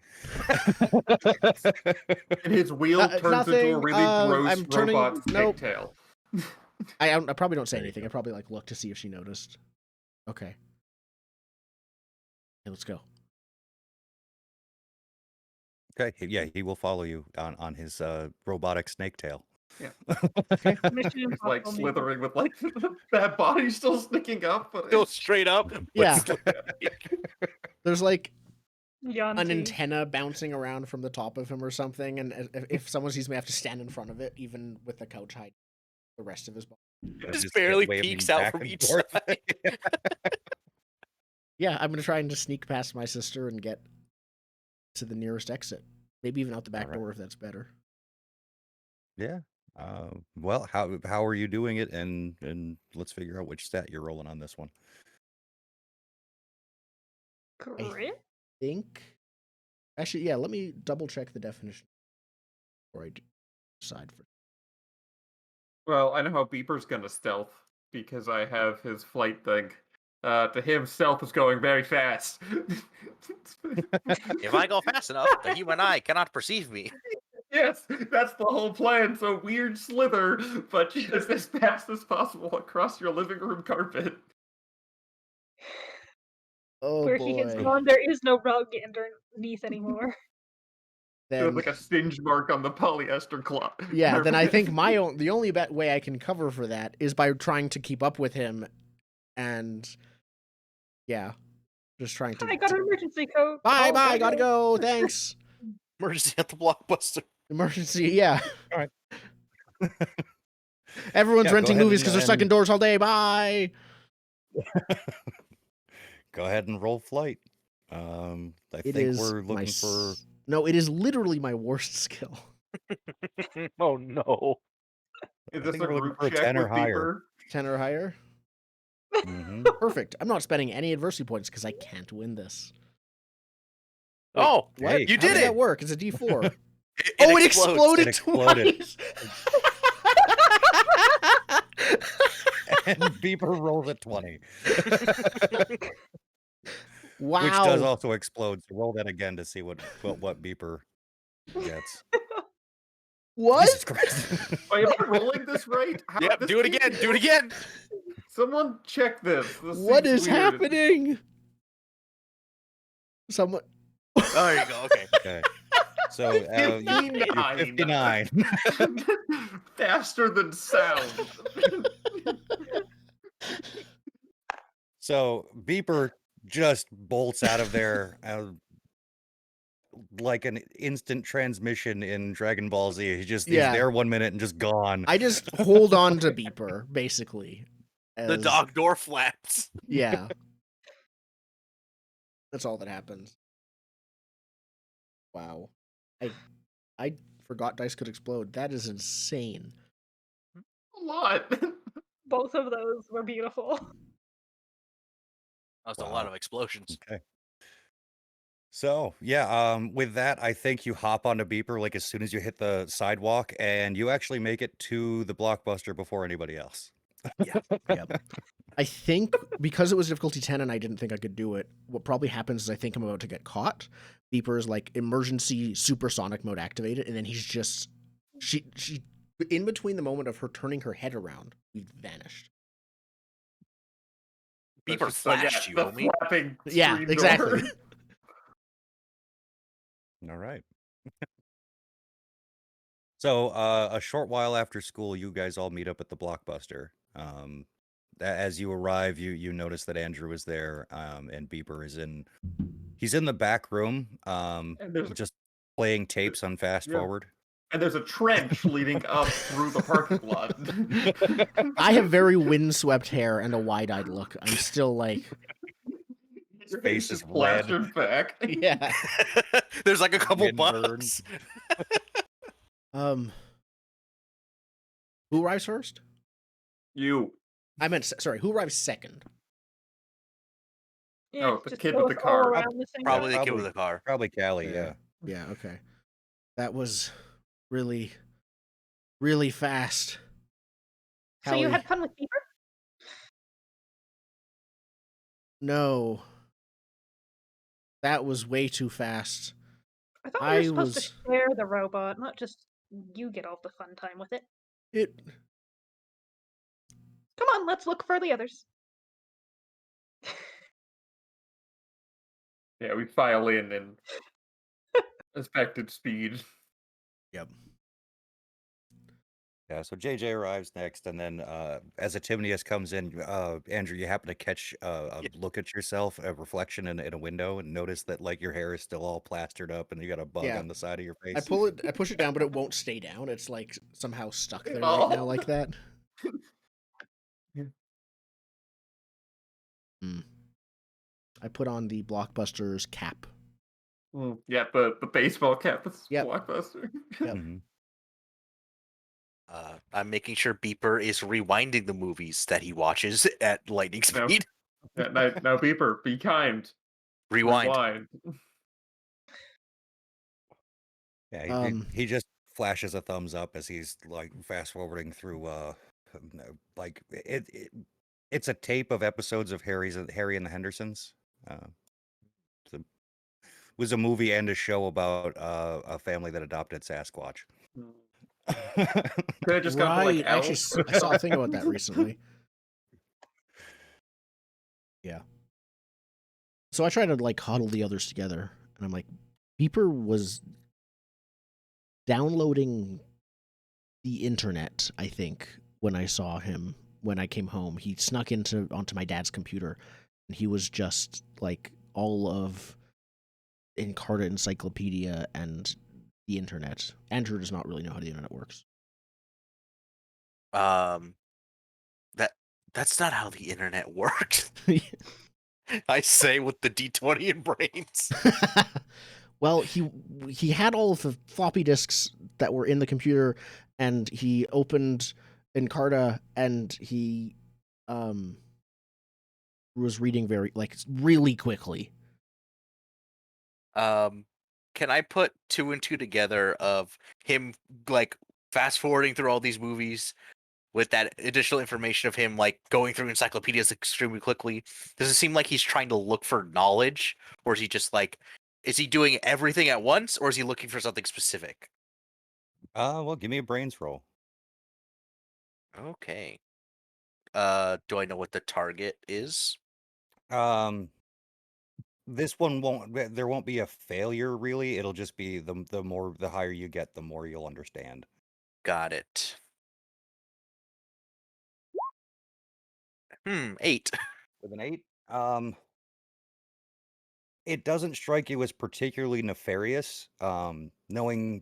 And his wheel turns into a nothing. really gross I'm turning. robot's Nope. pigtail. I probably don't say There you anything. go. I probably like look to see if she noticed. Okay. Okay, let's go. Okay, yeah, he will follow you on his robotic snake tail. Yeah. Okay. Mission He's like Impossible. maybe. slithering with like that body still sticking up, but Still it's straight up. but Yeah. slithering. There's like Yanti. an antenna bouncing around from the top of him or something, and if someone sees me, I have to stand in front of it, even with the couch height. The rest of his body. Just barely waving peeks out back from and each forth. side. Yeah, I'm gonna try and just sneak past my sister and get to the nearest exit. Maybe even out the back Alright. door if that's better. Yeah. Well, how are you doing it? And let's figure out which stat you're rolling on this one. Grit? Think. Actually, yeah. Let me double check the definition before I decide for. well, I know how Beeper's gonna stealth because I have his flight thing. To him, stealth is going very fast. If I go fast enough, the human eye cannot perceive me. Yes, that's the whole plan. So weird slither, but just as fast as possible across your living room carpet. Oh Where he has boy. gone, there is no rug underneath anymore. With Then like a singe mark on the polyester cloth. yeah. Then I think the only way I can cover for that is by trying to keep up with him, and yeah, just trying to. I got an emergency code. Bye Oh, bye. Gotta go. Thanks. Emergency at the Blockbuster. Emergency. Yeah. All right. Everyone's Yeah, go renting ahead movies because they're stuck and- indoors all day. Bye. Go ahead and roll flight. I It think is we're my looking for. No, it is literally my worst skill. Oh no. Is I this think a we're looking group for a check 10 or with higher. Beeper? 10 or higher. Mhm. Perfect. I'm not spending any adversity points because I can't win this. Wait, Oh, what? hey. You How did does it. that work? It's a D4. It Oh, it explodes. exploded It exploded. twice. And Beeper rolls a 20. Wow. Which does also explode. So roll that again to see what Beeper gets. What? Jesus Christ. Wait, am I rolling this right? Yep, this do it seems again. Do it again. Someone check this. This What seems is weird. happening? Someone. Oh, there you go. Okay. Okay. So you're 59. Faster than sound. So Beeper just bolts out of there like an instant transmission in Dragon Ball Z. He's Yeah. there 1 minute and just gone. I just hold on to Beeper, basically. The as- dog door flaps. Yeah. That's all that happens. Wow. I forgot dice could explode. That is insane. A lot. Both of those were beautiful. That's a Wow. lot of explosions. Okay. So yeah, with that, I think you hop onto Beeper like as soon as you hit the sidewalk, and you actually make it to the Blockbuster before anybody else. Yep. I think because it was difficulty 10 and I didn't think I could do it, what probably happens is I think I'm about to get caught. Beeper is like emergency supersonic mode activated, and then he's just she in between the moment of her turning her head around, we've vanished. Beeper Just like, flashed you, the homie. flapping Yeah, screen exactly. door. All right. So a short while after school, you guys all meet up at the Blockbuster. As you arrive, you notice that Andrew is there, and Beeper is he's in the back room, And there's just playing tapes on fast Yeah. forward. And there's a trench leading up through the parking lot. I have very windswept hair and a wide-eyed look. I'm still like, Your face is just red. plastered back. yeah. There's like a couple Skin burned. bugs. Who arrives first? You. I meant sorry. Who arrives second? Yeah, Oh, the just kid go with the us all car. around the same Probably time. the kid with the car. Probably Callie, yeah. Yeah. Okay. That was really, really fast. So you Hallie- had fun with Beaver? No. That was way too fast. I thought we were supposed to share the robot, not just you get all the fun time with it. Come on, let's look for the others. Yeah, we file in expected speed. Yep. Yeah, so JJ arrives next, and then as Etimnius comes in, Andrew, you happen to catch a look at yourself, a reflection in a window, and notice that like your hair is still all plastered up, and you got a bug on the side of your face. I push it down, but it won't stay down. It's like somehow stuck there right now, like that. I put on the Blockbuster's cap. Yeah, the baseball cap is Yep. Blockbuster. Yep. I'm making sure Beeper is rewinding the movies that he watches at lightning speed. Now, Beeper, be kind. Rewind. Yeah, he just flashes a thumbs up as he's like fast forwarding through like it's a tape of episodes of Harry and the Hendersons. It was a movie and a show about a family that adopted Sasquatch. Could have just gone for like Actually, I saw a thing about that recently. Yeah. So I try to like huddle the others together, and I'm like, Beeper was downloading the internet, I think, when I saw him when I came home. He snuck onto my dad's computer, and he was just like all of Encarta Encyclopedia and the internet. Andrew does not really know how the internet works. That's not how the internet works. I say with the D20 in brains. Well, he had all of the floppy disks that were in the computer, and he opened Encarta, and he was reading really quickly. Can I put 2 and 2 together of him like fast forwarding through all these movies with that additional information of him like going through encyclopedias extremely quickly? Does it seem like he's trying to look for knowledge, or is he just like, is he doing everything at once, or is he looking for something specific? Well, give me a brains roll. Okay. Do I know what the target is? This one there won't be a failure really. It'll just be the higher you get, the more you'll understand. Got it. 8. With an 8, it doesn't strike you as particularly nefarious. Knowing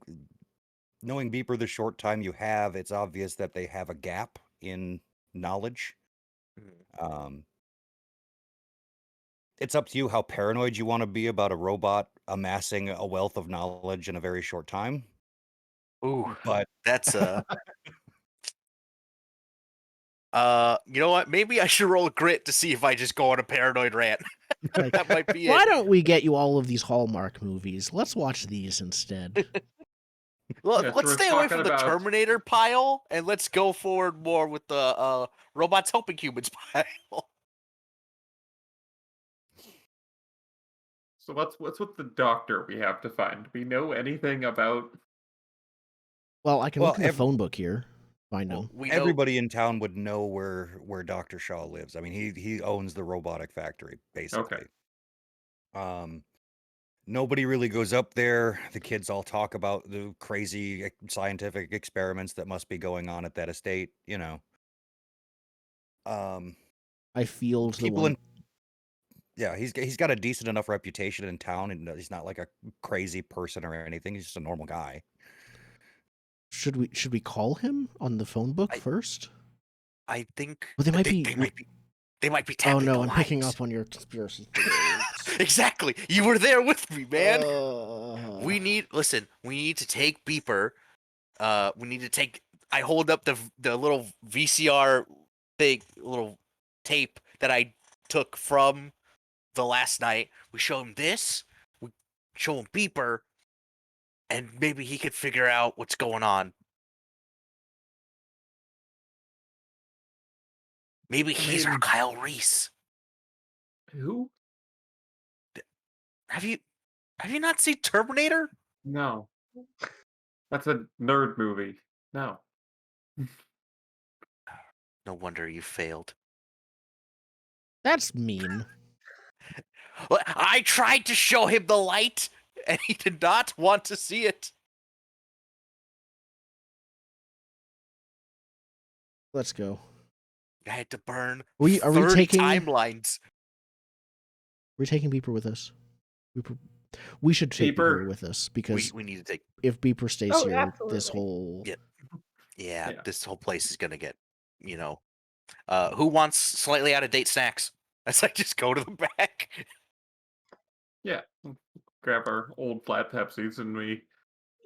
Beeper the short time you have, it's obvious that they have a gap in knowledge. It's up to you how paranoid you want to be about a robot amassing a wealth of knowledge in a very short time. Ooh, but that's you know what? Maybe I should roll a grit to see if I just go on a paranoid rant. Like, that might be why it. don't we get you all of these Hallmark movies? Let's watch these instead. Let's stay away from the Terminator pile, and let's go forward more with the robots helping humans pile. So what's with the doctor we have to find? Do we know anything about? Well, I can look in the phone book here. Find him. Everybody in town would know where Dr. Shaw lives. I mean, he owns the robotic factory, basically. Okay. Nobody really goes up there. The kids all talk about the crazy scientific experiments that must be going on at that estate, you know. I field the one. Yeah, he's got a decent enough reputation in town, and he's not like a crazy person or anything. He's just a normal guy. Should we call him on the phone book first? I think they might be tapping. Oh no, the I'm lines. Picking up on your conspiracy theories. Exactly. You were there with me, man. We need to take Beeper. We need to take. I hold up the little VCR thing, little tape that I took from the last night. We show him this. We show him Beeper, and maybe he could figure out what's going on. Maybe he's our Kyle Reese. Who? Have you not seen Terminator? No. That's a nerd movie. No. No wonder you failed. That's mean. Well, I tried to show him the light, and he did not want to see it. Let's go. I had to burn Are we 30 taking timelines. We're taking Beeper with us. We should take Beeper Beeper. with us because We need to take. if Beeper stays Oh, here, absolutely. this whole Yeah, Yeah. this whole place is gonna get, who wants slightly out of date snacks? As I just go to the back. Yeah. Grab our old flat Pepsis and we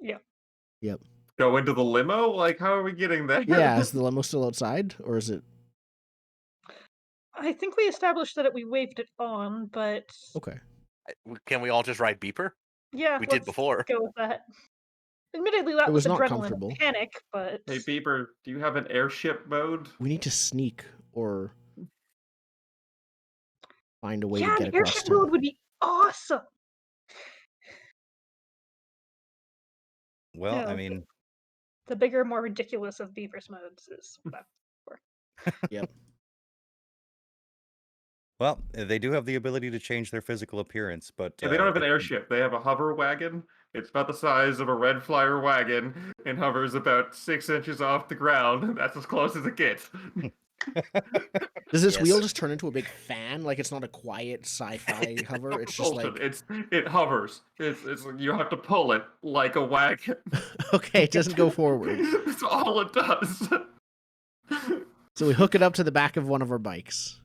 Yep. go into the limo? Like, how are we getting there? yeah. Is the limo still outside, or is it I think we established that we waved it on, but okay? Can we all just ride Beeper? yeah, We did let's before. go with that. Admittedly, that It was not adrenaline comfortable. and panic, but Hey, Beeper, do you have an airship mode? We need to sneak or find a way to yeah, get an across airship town. mode would be awesome. Well, Yeah, I mean, the bigger, more ridiculous of Beaver's modes is what I'm for. Yep. well, they do have the ability to change their physical appearance, but Yeah, they don't have an it- airship. They have a hover wagon. It's about the size of a red flyer wagon and hovers about 6 inches off the ground. That's as close as it gets. Does this wheel Yes. just turn into a big fan? Like it's not a quiet sci-fi hover. It's just Propulsion. like It hovers. It's you have to pull it like a wagon. okay, it doesn't go forward. That's all it does. So we hook it up to the back of one of our bikes.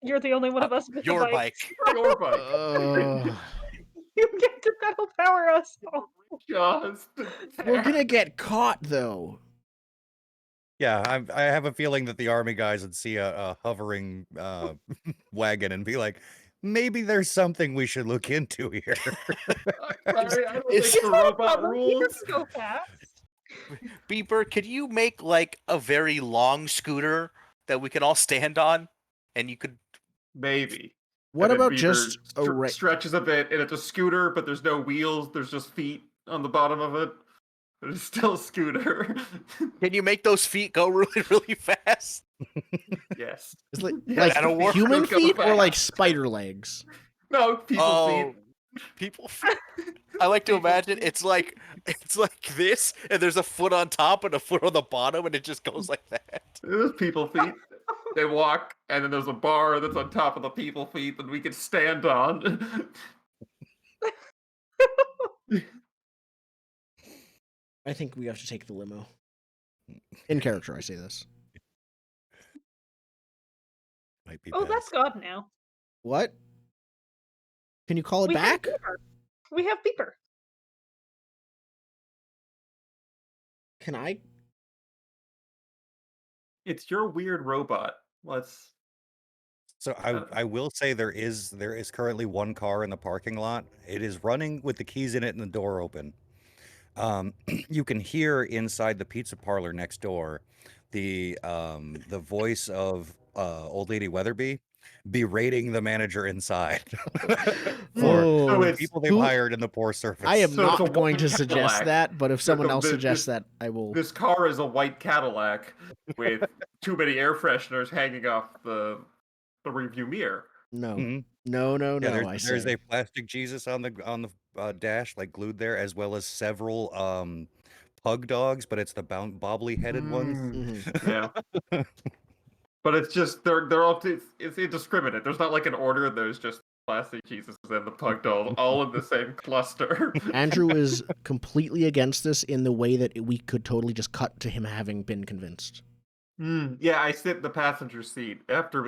You're the only one of us with Your a bike. Your bike. You get to pedal power us all. Just We're gonna get caught though. yeah, I have a feeling that the army guys would see a hovering wagon and be like, maybe there's something we should look into here. Sorry, I don't It's- think the robot Problem, you rules. can go fast. Beeper, could you make like a very long scooter that we can all stand on, and you could? Maybe. What And then about Beaver just a stretches a bit, and it's a scooter, but there's no wheels. There's just feet on the bottom of it. But it's still a scooter. Can you make those feet go really, really fast? Yes. It's like, Yes, like that'll work. human Go feet or like fast. spider legs? No, people feet. People feet. I like to imagine it's like this, and there's a foot on top and a foot on the bottom, and it just goes like that. There's people feet. They walk, and then there's a bar that's on top of the people feet that we can stand on. I think we have to take the limo. In character, I say this. Might be Oh, best. that's gone now. What? Can you call it We back? have Beeper. We have Beeper. Can I? It's your weird robot. Let's. So I will say there is currently one car in the parking lot. It is running with the keys in it and the door open. You can hear inside the pizza parlor next door the voice of Old Lady Weatherby berating the manager inside for Oh, the it's- people they've who- hired in the poor service. I am So it's a not going to white suggest Cadillac. that, but if someone no, else this- suggests that, I will. This car is a white Cadillac with too many air fresheners hanging off the review mirror. No, Mhm. no, no, Yeah, no. there's a plastic Jesus on the dash, like glued there, as well as several pug dogs, but it's the bobbly headed ones. Yeah. But it's just they're all it's indiscriminate. There's not like an order. There's just plastic Jesus and the pug doll all in the same cluster. Andrew is completely against this in the way that we could totally just cut to him having been convinced. Yeah, I sit in the passenger seat after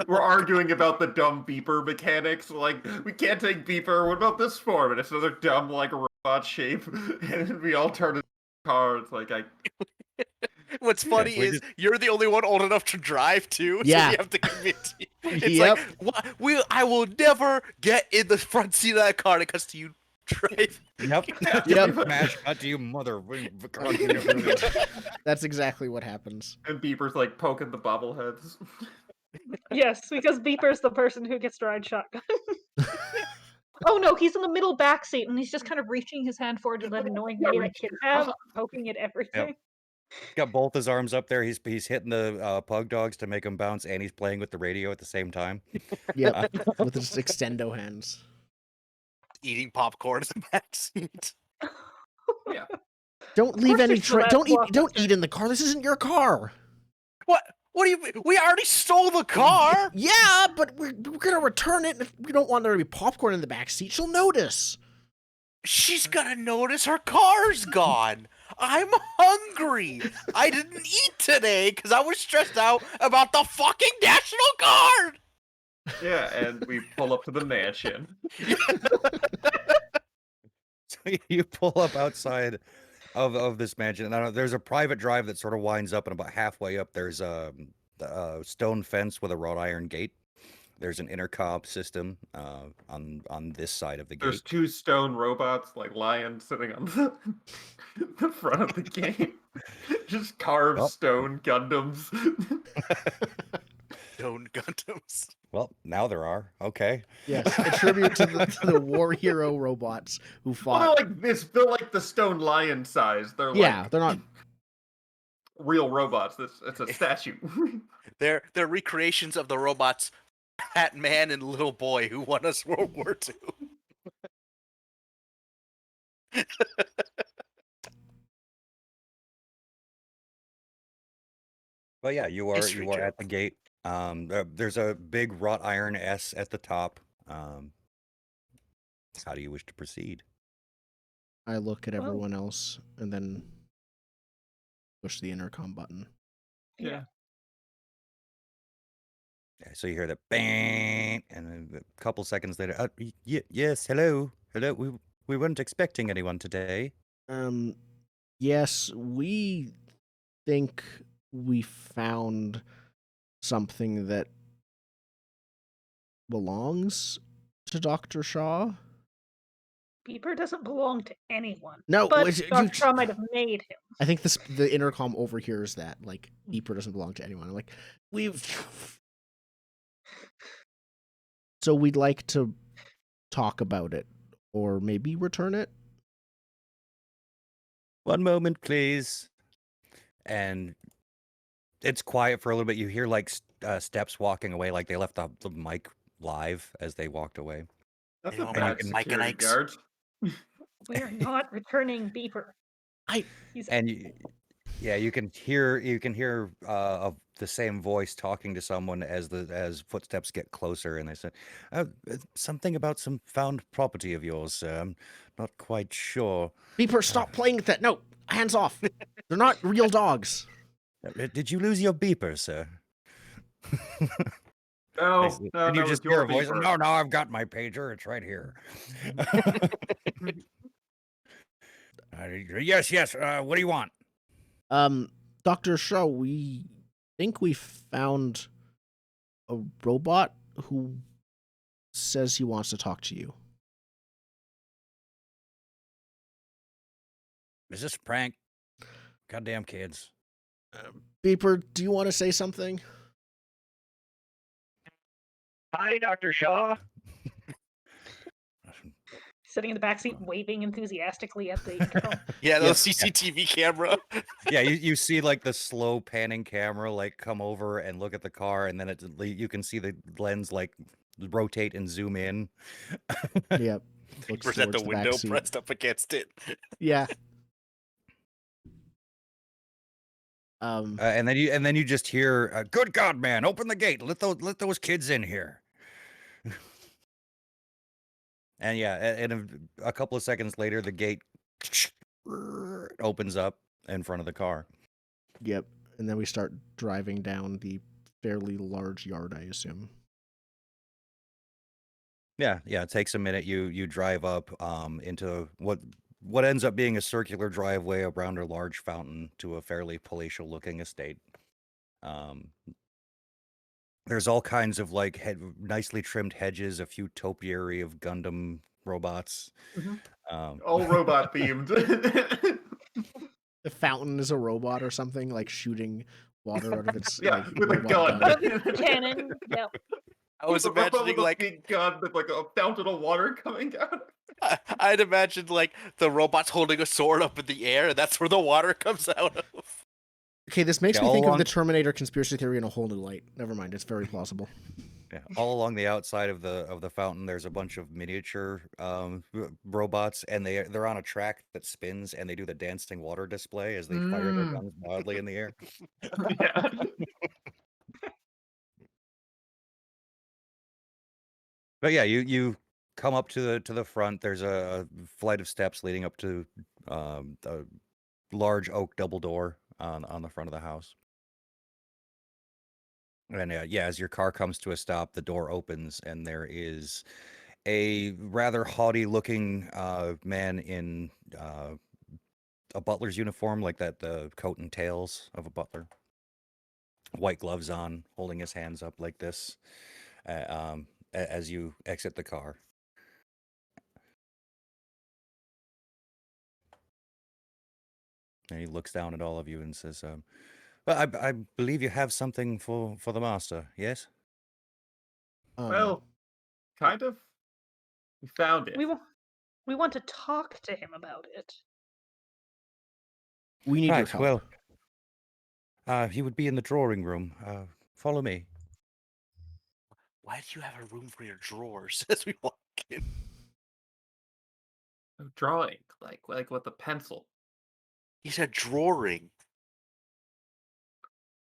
we're arguing about the dumb beeper mechanics. Like, we can't take beeper. What about this form? And it's another dumb like robot shape, and we all turn into the car. It's like What's funny we is you're the only one old enough to drive too, Yeah. so you have to convince you. It's Yep. like I will never get in the front seat of that car because to you drive. Yep. Yep. Smash cut to you, mother. That's exactly what happens. and beeper's like poking the bobbleheads. Yes, because Beeper's the person who gets to ride shotgun. Oh no, he's in the middle back seat and he's just kind of reaching his hand forward to that annoying way that kids have, poking at everything. Got both his arms up there. He's hitting the pug dogs to make them bounce, and he's playing with the radio at the same time. Yep, with his extendo hands. Eating popcorn in the backseat. Yeah. Don't leave any there's don't Blockbuster. eat in the car. This isn't your car. What? What do you? We already stole the car. Yeah, but we're gonna return it. And if we don't want there to be popcorn in the back seat, she'll notice. She's gonna notice her car's gone. I'm hungry. I didn't eat today because I was stressed out about the fucking National Guard. Yeah, and we pull up to the mansion. So you pull up outside of this mansion, and I don't know, there's a private drive that sort of winds up, and about halfway up, there's a stone fence with a wrought iron gate. There's an intercom system on this side of the There's gate. 2 stone robots, like lions, sitting on the front of the game. Just carved stone Gundams. Stone Gundams. Well, now there are. Okay. Yes, a tribute to the war hero robots who fought. Well, they're like this. They're like the stone lion size. They're like They're not real robots. It's a statue. They're recreations of the robots, Fat Man and Little Boy, who won us World War II. But yeah, you are History at joke. the gate. There's a big wrought iron S at the top. How do you wish to proceed? I look at everyone else and then push the intercom button. Yeah. So you hear the bang, and then a couple seconds later, yes, hello. We weren't expecting anyone today. Yes, we think we found something that belongs to Dr. Shaw. Beeper doesn't belong to anyone. No, but Dr. Shaw might have made him. I think the intercom overhears that. Like, Beeper doesn't belong to anyone. I'm like, so we'd like to talk about it, or maybe return it. One moment, please. And it's quiet for a little bit. You hear like steps walking away, like they left the mic live as they walked away. That's You a know, bad Mike and security Ike's. guard. We're not returning Beeper. You can hear of the same voice talking to someone as footsteps get closer, and they say, something about some found property of yours, sir. I'm not quite sure. Beeper, stop playing with that. No, hands off. They're not real dogs. Did you lose your beeper, sir? No, and you that just was your hear a voice. beeper. No, I've got my pager. It's right here. Yes. What do you want? Dr. Shaw, we think we found a robot who says he wants to talk to you. Is this a prank? Goddamn kids. Beeper, do you want to say something? Hi, Dr. Shaw. Sitting in the backseat, waving enthusiastically at the intercom. Yeah, those CCTV camera. Yeah, you see like the slow panning camera like come over and look at the car, and then you can see the lens like rotate and zoom in. Yep. Looks at the window pressed up against it. Yeah. And then you just hear, "Good God, man, open the gate! Let those kids in here!" And yeah, and a couple of seconds later, the gate opens up in front of the car. Yep. And then we start driving down the fairly large yard, I assume. Yeah. It takes a minute. You drive up into what ends up being a circular driveway around a large fountain to a fairly palatial looking estate. There's all kinds of like nicely trimmed hedges, a few topiary of Gundam robots. All robot themed. The fountain is a robot or something, like shooting water out of its with a gun. Cannon. Yep. I was With a robot imagining with a like big gun with like a fountain of water coming out. I'd imagined like the robot's holding a sword up in the air, and that's where the water comes out of. Okay, this makes Yeah, me all think of along- the Terminator conspiracy theory in a whole new light. Never mind, it's very plausible. Yeah, all along the outside of the fountain, there's a bunch of miniature robots, and they're on a track that spins, and they do the dancing water display as they fire their guns wildly in the air. Yeah. But yeah, you come up to the front. There's a flight of steps leading up to a large oak double door on the front of the house. And yeah, as your car comes to a stop, the door opens, and there is a rather haughty-looking man in a butler's uniform, like that the coat and tails of a butler. White gloves on, holding his hands up like this as you exit the car. And he looks down at all of you and says, well, I believe you have something for the master, yes? Well, kind of. We found it. We want to talk to him about it. we need your Right, help. well, he would be in the drawing room. Follow me. Why do you have a room for your drawers as we walk in? Drawing, like with a pencil. He said drawing.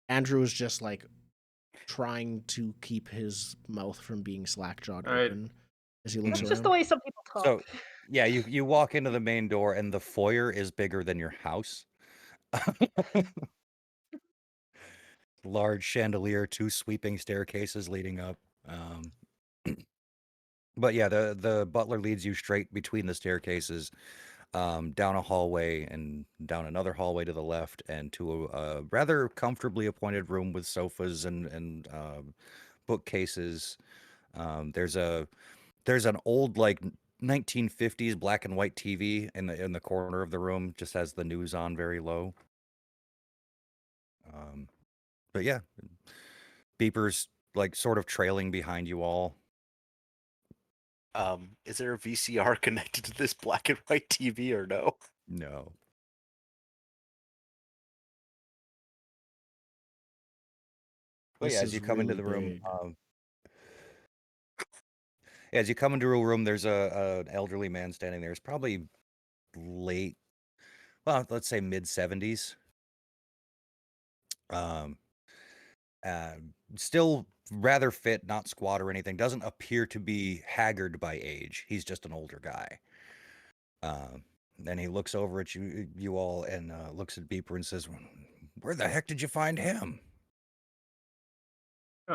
Andrew is just like trying to keep his mouth from being slack-jawed All right. open as he looks That's around. just the way some people talk. So, yeah, you walk into the main door, and the foyer is bigger than your house. Large chandelier, 2 sweeping staircases leading up. But yeah, the butler leads you straight between the staircases, down a hallway and down another hallway to the left, and to a rather comfortably appointed room with sofas and bookcases. There's an old like 1950s black and white TV in the corner of the room, just has the news on very low. But yeah, beepers like sort of trailing behind you all. Is there a VCR connected to this black and white TV or no? No. But This yeah, as is you come into really the room, big. as you come into a room, there's an elderly man standing there. It's probably late, well, let's say mid-70s. Still rather fit, not squat or anything. Doesn't appear to be haggard by age. He's just an older guy. Then he looks over at you all and looks at Beeper and says, "Where the heck did you find him?" He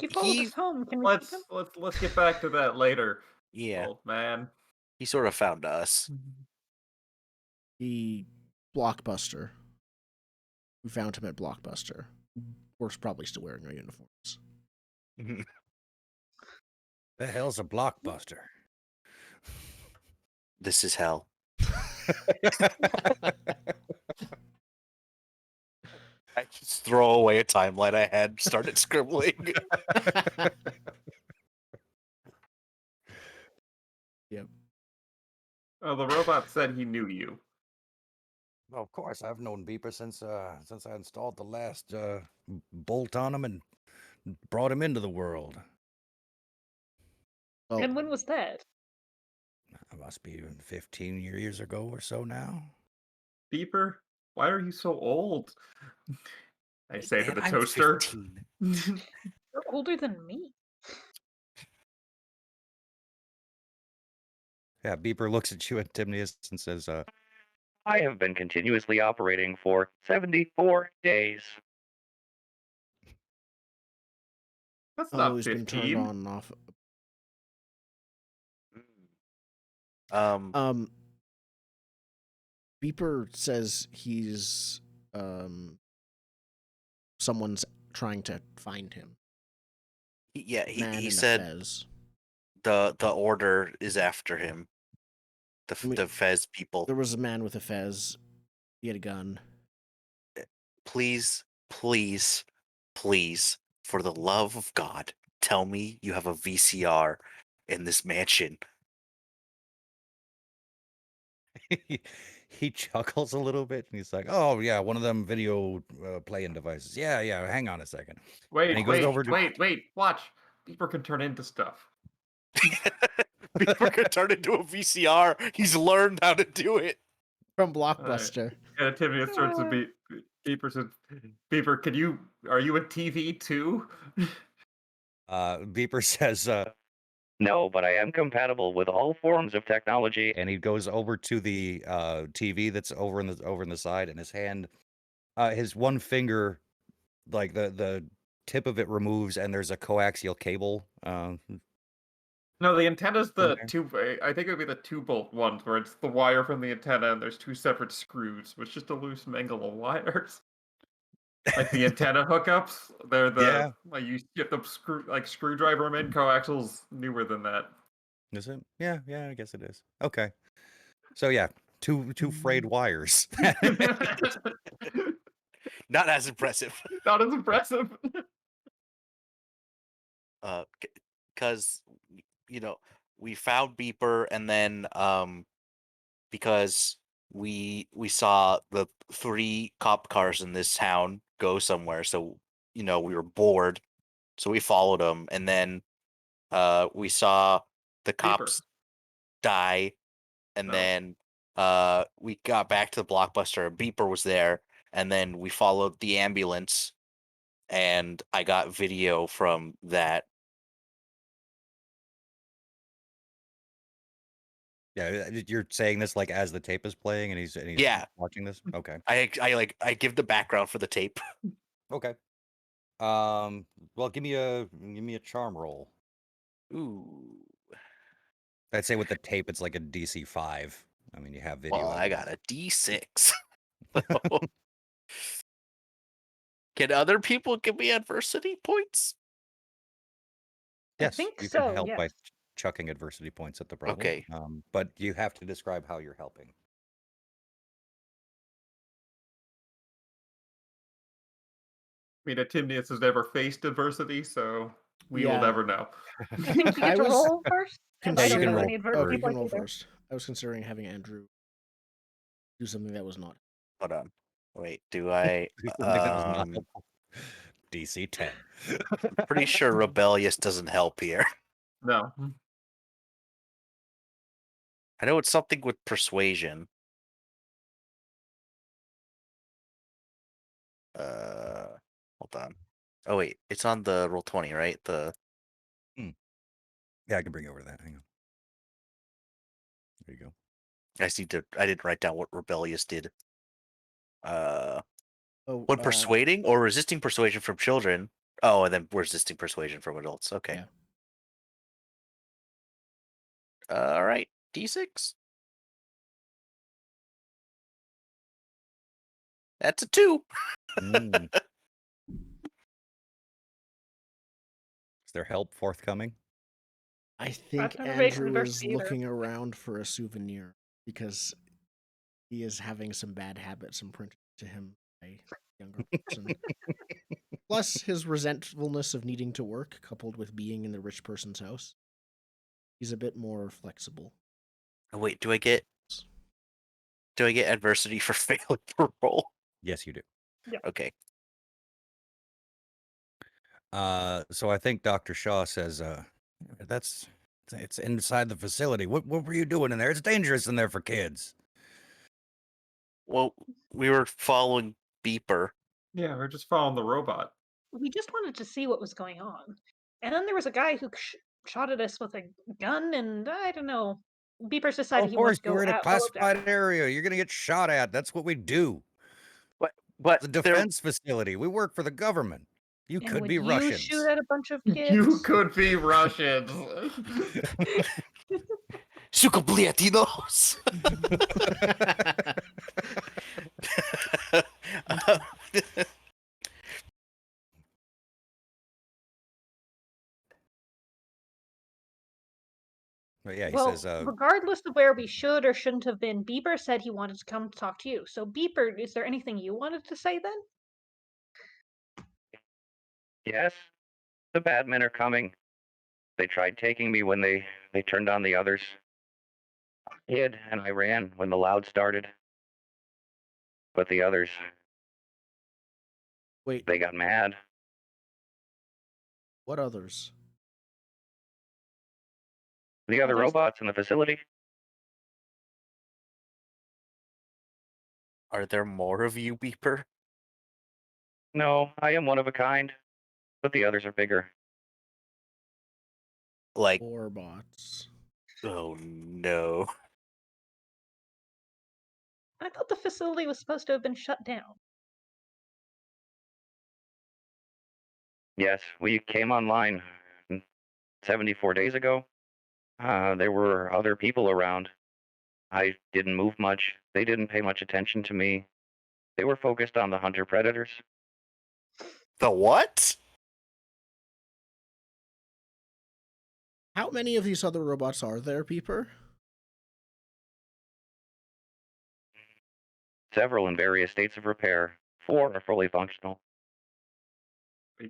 followed us home. Can we keep him? Let's get back to that later. Yeah, Old man. he sort of found us. The Blockbuster. We found him at Blockbuster. We're probably still wearing our uniforms. The hell's a blockbuster? This is hell. I just throw away a timeline I had, started scribbling. Yep. Oh, the robot said he knew you. Well, of course, I've known Beeper since I installed the last bolt on him and brought him into the world. Well, And when was that? It must be 15 years ago or so now. Beeper, why are you so old? I say to Man, the I'm toaster. 15. You're older than me. Yeah, Beeper looks at you intimidated and says, I have been continuously operating for 74 days. That's oh, not he's been turned 15. on and off. Beeper says he's someone's trying to find him. Yeah, Man he in a said fez. the order is after him. I mean, The Fez people. There was a man with a fez. He had a gun. Please, please, please For the love of God, tell me you have a VCR in this mansion. He chuckles a little bit and he's like, "Oh yeah, one of them video playing devices. Yeah, hang on a second." And he Wait, goes over to wait, watch. Beeper can turn into stuff. Beeper could turn into a VCR. He's learned how to do it. From Blockbuster. And Tiffany starts to be Beeper says, "Beeper, are you a TV too?" Beeper says, No, but I am compatible with all forms of technology. and he goes over to the TV that's over in the side, and his hand, his one finger, like the tip of it removes, and there's a coaxial cable. No, the antenna's the there. two. I think it would be the 2-bolt ones where it's the wire from the antenna and there's 2 separate screws. It's just a loose mangle of wires. Like the antenna hookups, they're Yeah. like you get the screwdriver them in. Coaxial's newer than that. Is it? Yeah, I guess it is. Okay. So yeah, two frayed wires. Not as impressive. Not as impressive. Because we found Beeper, and then because we saw the 3 cop cars in this town go somewhere, so we were bored, so we followed them, and then we saw the cops die, and then we got back to the Blockbuster. Beeper was there, and then we followed the ambulance, and I got video from that. Yeah, you're saying this like as the tape is playing, and he's Yeah. watching this. Okay. I give the background for the tape. Okay. Well, give me a charm roll. Ooh. I'd say with the tape, it's like a DC 5. I mean, you have video. Well, I got a D6. Can other people give me adversity points? Yes, I think you so, can help by yes. chucking adversity points at the problem. Okay. But you have to describe how you're helping. I mean, Timnius has never faced adversity, so we will Yeah. never know. I think you I get to was roll first. And I you don't can know roll any Oh, adversity you can points roll either. first. I was considering having Andrew do something that was not. Hold on. Wait, do I? Something that was not helpful. DC 10. Pretty sure rebellious doesn't help here. No. I know it's something with persuasion. Hold on. Oh wait, it's on the Roll20, right? Yeah, I can bring you over to that. Hang on. There you go. I didn't write down what rebellious did. Oh, When persuading or resisting persuasion from children. Oh, and then resisting persuasion from adults. Okay. Yeah. All right, D6. That's a 2. Is there help forthcoming? I think Not innovation Andrew is adversity either. looking around for a souvenir because he is having some bad habits imprinted to him by a younger person. Plus his resentfulness of needing to work, coupled with being in the rich person's house. He's a bit more flexible. Oh, wait, do I get adversity for failing to roll? Yes, you do. Yeah. Okay. So I think Dr. Shaw says, it's inside the facility. What were you doing in there? It's dangerous in there for kids. Well, we were following Beeper. Yeah, we're just following the robot. We just wanted to see what was going on. And then there was a guy who shot at us with a gun, and I don't know. Beeper's decided he wants to go You're in a out. classified area. You're gonna get shot at. That's what we do. But It's a defense facility. We work for the government. You And could would be you Russians. shoot at a bunch of kids? You could be Russians. Sukubliatinos. But yeah, he Well, says, regardless of where we should or shouldn't have been, Beeper said he wanted to come talk to you. So, Beeper, is there anything you wanted to say then? Yes, The bad men are coming. They tried taking me when they turned on the others. I hid and I ran when the loud started. But the others, Wait, they got mad. what others? The other Others? robots in the facility. Are there more of you, Beeper? No, I am one of a kind. But the others are bigger. Like, Or bots. oh no. I thought the facility was supposed to have been shut down. Yes, we came online 74 days ago. There were other people around. I didn't move much. They didn't pay much attention to me. They were focused on the hunter predators. The what? How many of these other robots are there, Peeper? Several in various states of repair. 4 are fully functional.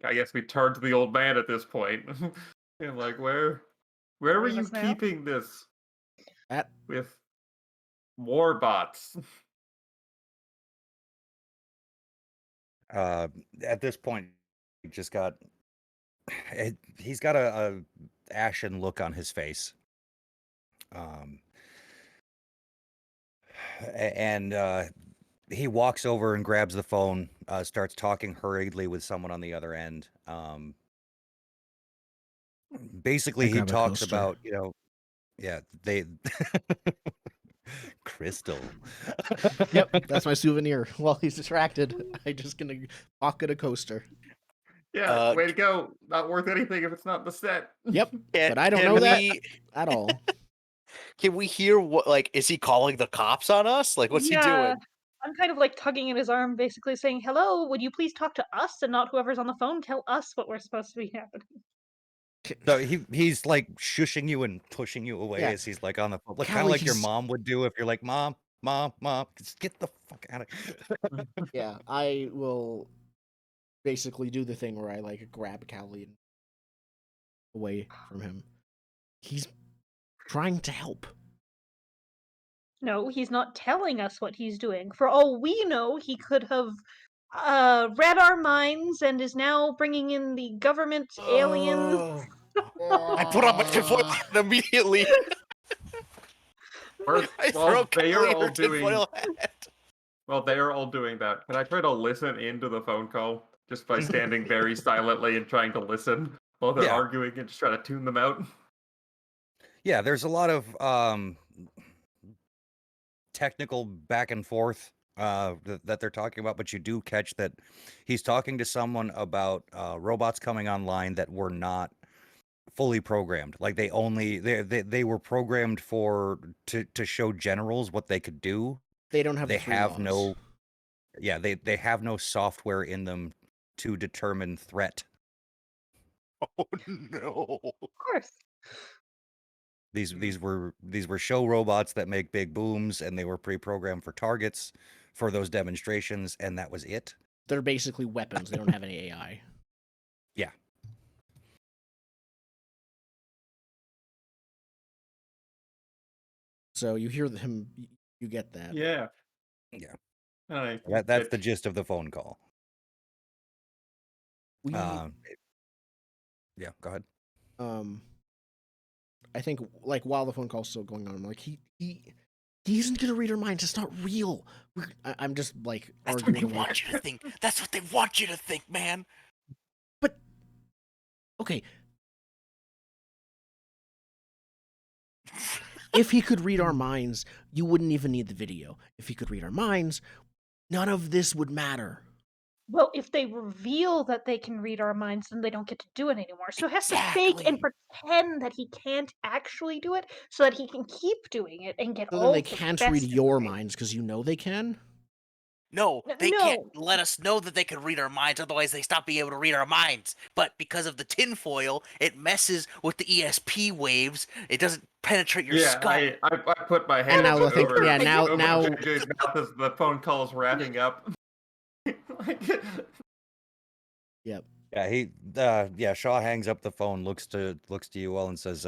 I guess we turned to the old man at this point. And like, where were Leave you us now? keeping this At with war bots? At this point, he just got. He's got a ashen look on his face. And he walks over and grabs the phone, starts talking hurriedly with someone on the other end. Basically, I he grab a talks coaster. about, yeah, they Crystal. Yep, that's my souvenir. While he's distracted, I just gonna pocket a coaster. Yeah, way to go. Not worth anything if it's not in the set. Yep, Can- but I don't can know that we- at all. Can we hear what, like, is he calling the cops on us? Like, what's he doing? I'm kind of like tugging at his arm, basically saying, "Hello, would you please talk to us and not whoever's on the phone? Tell us what we're supposed to be happening." So he's like shushing you and pushing you away Yeah. as he's like on the phone, like kind Callie, of like your he's- mom would do if you're like, mom, just get the fuck out of. Yeah, I will basically do the thing where I like grab Callie away from him. He's trying to help. No, he's not telling us what he's doing. For all we know, he could have read our minds and is now bringing in the government aliens. I put on my tinfoil hat immediately. First, I while throw they are Kelly all her doing tinfoil hat. while they are all doing that, can I try to listen into the phone call just by standing very silently and trying to listen while they're Yeah. arguing and just try to tune them out? Yeah, there's a lot of technical back and forth that they're talking about, but you do catch that he's talking to someone about robots coming online that were not fully programmed. Like they were programmed to show generals what they could do. They don't have They the three have laws. no they have no software in them to determine threat. Oh no. Of course. These were show robots that make big booms, and they were pre-programmed for targets for those demonstrations, and that was it. They're basically weapons. They don't have any AI. Yeah. So you hear him, you get that. Yeah. Yeah. I That's the gist of the phone call. We, Yeah, go ahead. I think like while the phone call's still going on, I'm like he isn't gonna read our minds. It's not real. I'm just like That's what they arguing. want you to think. That's what they want you to think, man. But okay, if he could read our minds, you wouldn't even need the video. If he could read our minds, none of this would matter. Well, if they reveal that they can read our minds, then they don't get to do it anymore. So he has to fake and pretend that he can't actually do it so that he can keep doing it and get So all then they the can't best read your information. minds because you know they can. No, they No. can't let us know that they can read our minds, otherwise they stop being able to read our minds. But because of the tinfoil, it messes with the ESP waves. It doesn't penetrate your skull. I put my hand now I think- over, yeah, now- over now- JJ's mouth as the phone call is wrapping up. Like, Yep. Yeah, Shaw hangs up the phone, looks to you all, and says,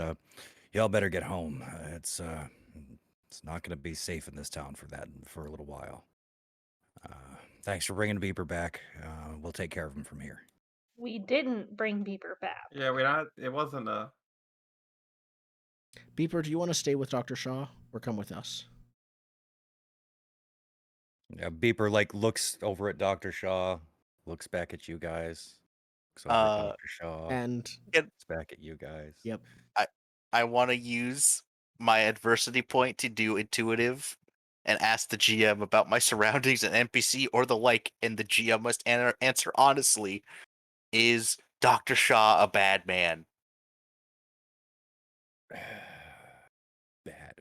"Y'all better get home. It's not going to be safe in this town for a little while. Thanks for bringing Beeper back. We'll take care of him from here." We didn't bring Beeper back. Yeah, it wasn't a. Beeper, do you want to stay with Dr. Shaw or come with us? Yeah, Beeper looks over at Dr. Shaw, looks back at you guys, looks over at Dr. Shaw, And looks back at you guys. Yep. I want to use my adversity point to do intuitive and ask the GM about my surroundings and NPC or the like, and the GM must answer honestly. Is Dr. Shaw a bad man? Bad.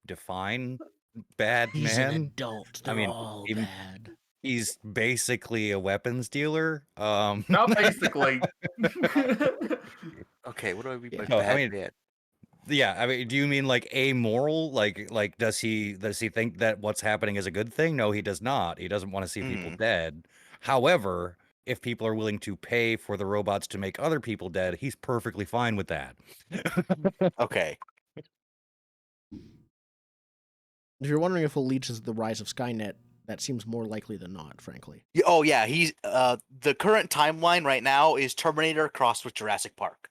Define bad he's man. an adult. They're all he- bad. He's basically a weapons dealer. Not basically. Okay, what do I mean by Yeah. No, bad man? Yeah, I mean, do you mean amoral? Like does he think that what's happening is a good thing? No, he does not. He doesn't want to see people dead. However, if people are willing to pay for the robots to make other people dead, he's perfectly fine with that. Okay. If you're wondering if he'll lead to the rise of Skynet, that seems more likely than not, frankly. Oh yeah, he's the current timeline right now is Terminator crossed with Jurassic Park.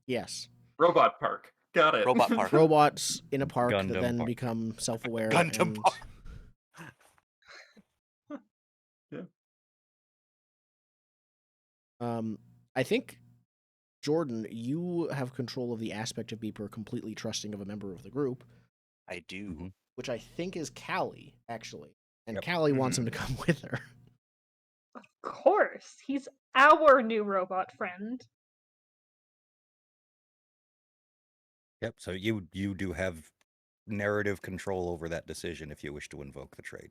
Yes. Robot Park. Got it. Robot Park. Robots in a park that Gundam then Park. become self-aware. Gundam Park. I think, Jordan, you have control of the aspect of Beeper completely trusting of a member of the group. I do. Which I think is Callie, actually. And Yep. Callie wants him to come with her. Of course. He's our new robot friend. Yep. So you do have narrative control over that decision if you wish to invoke the trait.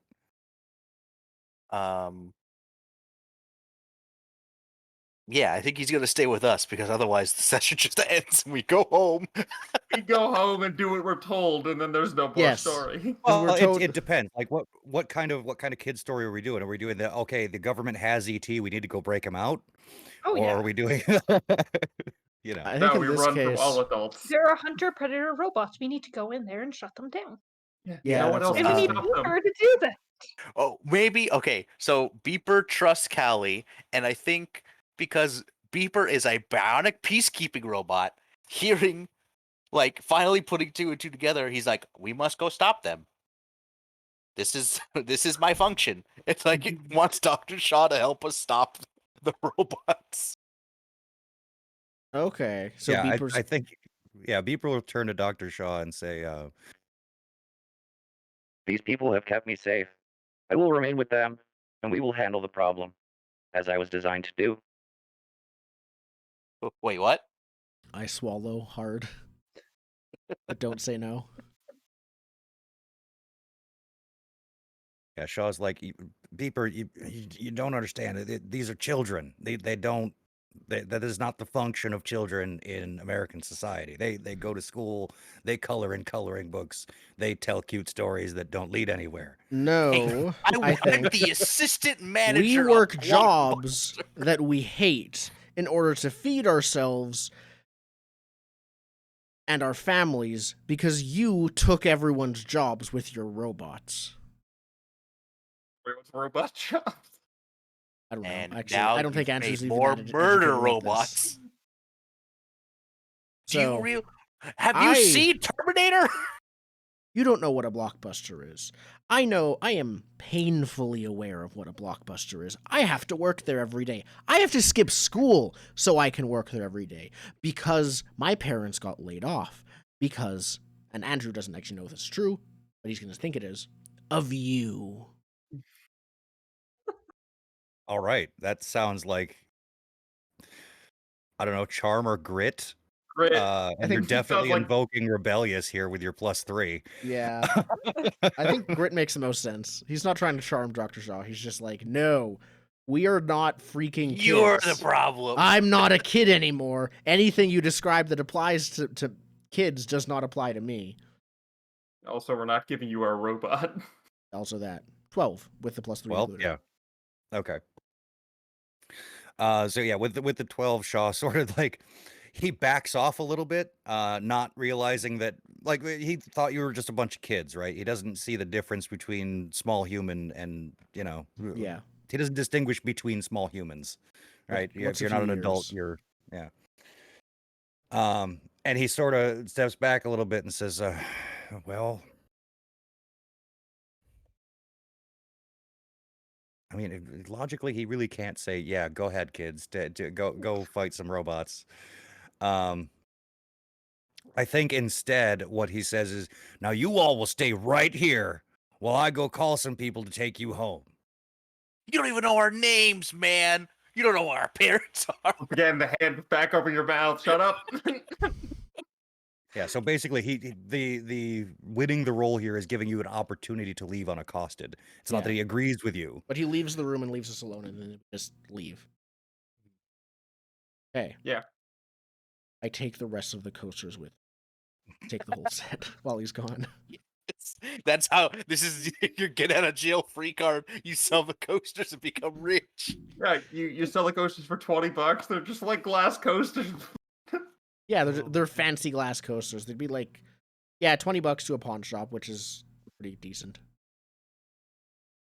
Yeah, I think he's gonna stay with us because otherwise the session just ends and we go home. We go home and do what we're told, and then there's no more Yes. story. Well, Well, it depends. Like what kind of kid story are we doing? Are we doing the government has ET, we need to go break him out? Oh, Or yeah. are we doing I think No, in we this run case, from all adults. There are hunter-predator robots. We need to go in there and shut them down. Yeah, no one that's else And can we need stop them. Beeper to do that. Oh, maybe okay. So Beeper trusts Callie, and I think because Beeper is a bionic peacekeeping robot, hearing finally putting two and two together, he's like, we must go stop them. This is my function. It's like it wants Dr. Shaw to help us stop the robots. Okay, so yeah, Beeper's... I think Beeper will turn to Dr. Shaw and say, These people have kept me safe. I will remain with them, and we will handle the problem, as I was designed to do. Wait, what? I swallow hard, but don't say no. yeah, Shaw's like, Beeper, you don't understand. These are children. They don't. That is not the function of children in American society. They go to school, they color in coloring books, they tell cute stories that don't lead anywhere. No, I think the assistant we manager. work of jobs that we hate in order to feed ourselves and our families because you took everyone's jobs with your robots. Where was robot jobs? I don't know. And Actually, now I don't think you've Andrew's made even more that murder educated about this. robots. So, Have you seen Terminator? You don't know what a blockbuster is. I know. I am painfully aware of what a blockbuster is. I have to work there every day. I have to skip school so I can work there every day because my parents got laid off because, and Andrew doesn't actually know if it's true, but he's going to think it is, of you. All right, that sounds like, I don't know, charm or grit. Grit. And you're definitely invoking rebellious here with your +3. Yeah. I think grit makes the most sense. He's not trying to charm Dr. Shaw. He's just like, no, we are not freaking kids. You're the problem. I'm not a kid anymore. Anything you describe that applies to kids does not apply to me. Also, we're not giving you our robot. Also that. 12 with the +3 Well, included. yeah. Okay. So yeah, with the 12, Shaw sort of like he backs off a little bit, not realizing that like he thought you were just a bunch of kids, right? He doesn't see the difference between small human and Yeah. he doesn't distinguish between small humans, right? What's If a you're not few an adult, years? you're yeah. And he sort of steps back a little bit and says, well, I mean, logically, he really can't say, yeah, go ahead, kids, go fight some robots. I think instead what he says is, now you all will stay right here while I go call some people to take you home. You don't even know our names, man. You don't know what our parents are. Again, the hand back over your mouth. Shut up. Yeah, so basically, the winning the role here is giving you an opportunity to leave unaccosted. It's not that Yeah. he agrees with you. But he leaves the room and leaves us alone, and then just leave. Okay. Yeah. I take the rest of the coasters with. Take the whole set while he's gone. That's how this is. Your get out of jail free card. You sell the coasters and become rich. Yeah, you sell the coasters for $20. They're just like glass coasters. Yeah, they're fancy glass coasters. They'd be like, yeah, $20 to a pawn shop, which is pretty decent.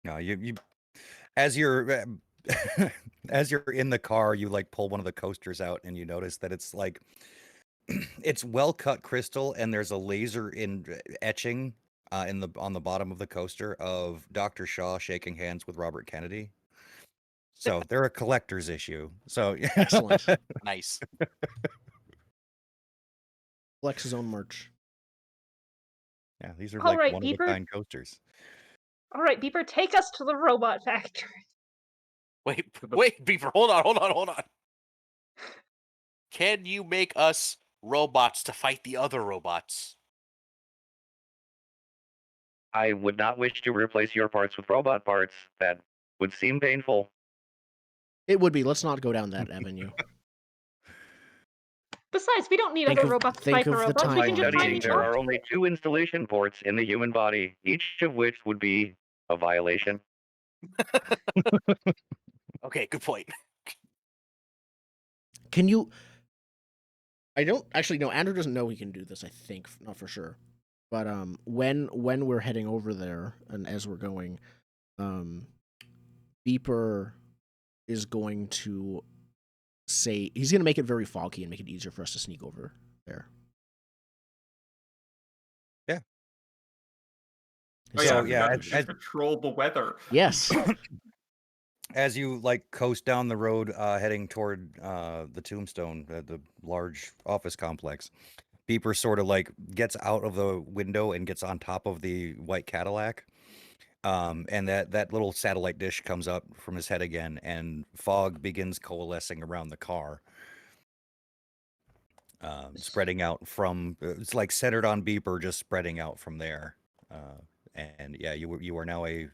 No, you as you're as you're in the car, you like pull one of the coasters out and you notice that it's like it's well cut crystal and there's a laser etching on the bottom of the coaster of Dr. Shaw shaking hands with Robert Kennedy. So they're a collector's issue. So Excellent. Nice. Flex his own merch. Yeah, these are All like right, one of a Beeper. kind coasters. All right, Beeper, take us to the robot factory. Wait, Beaver, hold on. Can you make us robots to fight the other robots? I would not wish to replace your parts with robot parts. That would seem painful. It would be. Let's not go down that avenue. Besides, we don't need Think other of- robots to think fight the of the robots. We By can just find studying, these there robots. are only 2 installation ports in the human body, each of which would be a violation. Okay, good point. Can you? I don't actually know. Andrew doesn't know he can do this. I think not for sure. But when we're heading over there and as we're going, Beeper is going to say he's going to make it very foggy and make it easier for us to sneak over there. Yeah. Oh, So, yeah, yeah, to control the weather. Yes. as you like coast down the road heading toward the Tombstone, the large office complex, Beeper sort of like gets out of the window and gets on top of the white Cadillac. And that little satellite dish comes up from his head again, and fog begins coalescing around the car, spreading out from it's like centered on Beeper, just spreading out from there. And yeah, you are now a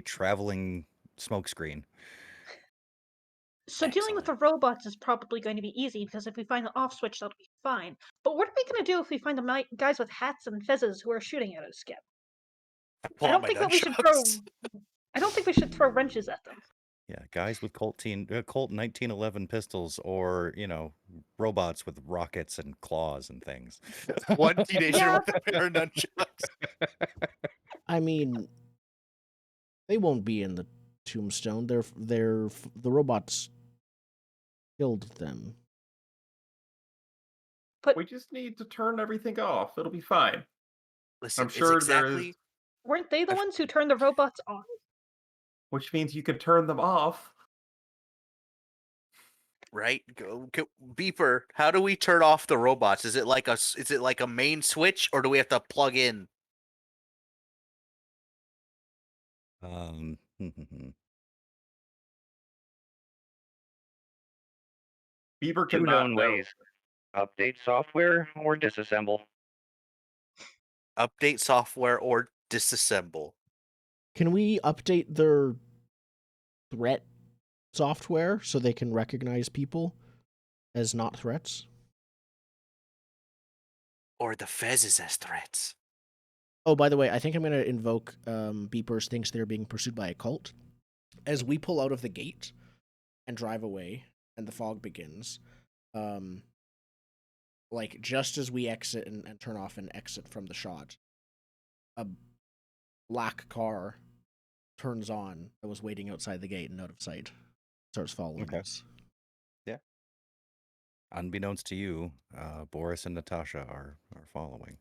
traveling smokescreen. So dealing with the robots is probably going to be easy because if we find the off switch, that'll be fine. But what are we going to do if we find the guys with hats and fezzes who are shooting at us again? I don't think that we should throw. I don't think we should throw wrenches at them. Yeah, guys with Colt 1911 pistols, or robots with rockets and claws and things. One teenager with a pair of nunchucks. I mean, they won't be in the Tombstone. They're the robots killed them. But we just need to turn everything off. It'll be fine. Listen, I'm sure exactly... there is. Weren't they the ones who turned the robots on? Which means you can turn them off. Right? Beeper, how do we turn off the robots? Is it like a main switch, or do we have to plug in? Beaver 2 cannot known know. ways. Update software or disassemble. Update software or disassemble. Can we update their threat software so they can recognize people as not threats? Or the fezzes as threats. Oh, by the way, I think I'm going to invoke Beepers thinks they're being pursued by a cult. As we pull out of the gate, and drive away, and the fog begins. Like, just as we exit and turn off and exit from the shot, a black car turns on that was waiting outside the gate and out of sight, starts following us. Yeah. Unbeknownst to you, Boris and Natasha are following.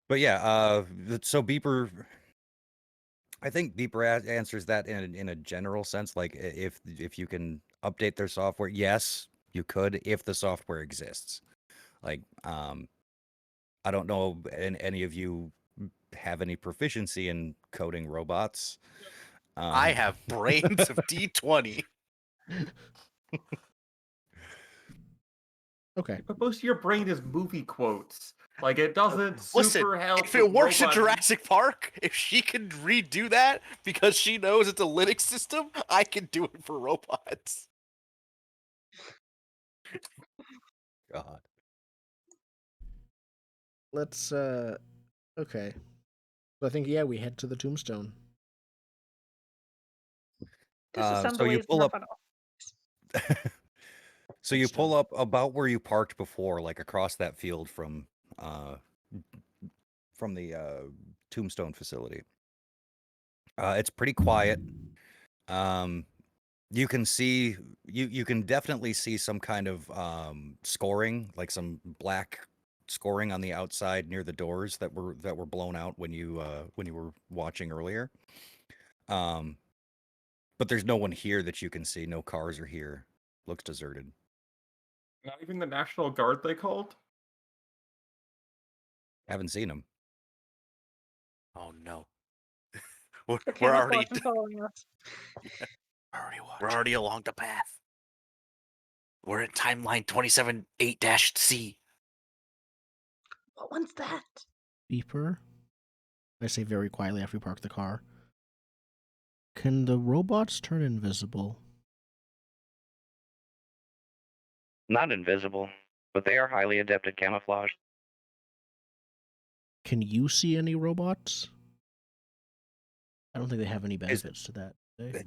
But yeah, so Beeper, I think Beeper answers that in a general sense. Like, if you can update their software, yes, you could, if the software exists. Like, I don't know, any of you have any proficiency in coding robots? I have brains of D20. Okay. But most of your brain is movie quotes. Like, it doesn't Listen, super help. if it works in robot- Jurassic Park, if she can redo that because she knows it's a Linux system, I can do it for robots. God. Let's, okay. So I think, yeah, we head to the tombstone. Disassembly So you is pull more up. fun. So you pull up about where you parked before, like across that field from the tombstone facility. It's pretty quiet. You can see you can definitely see some kind of scoring, like some black scoring on the outside near the doors that were blown out when you were watching earlier. But there's no one here that you can see. No cars are here. Looks deserted. Not even the National Guard they called? Haven't seen them. Oh no. They're We're already camouflaged and following us. we're already along the path. We're in timeline 27-8-C. What one's that? Beeper, I say very quietly after we park the car. Can the robots turn invisible? Not invisible, but they are highly adept at camouflage. Can you see any robots? I don't think they have any benefits to that. do they?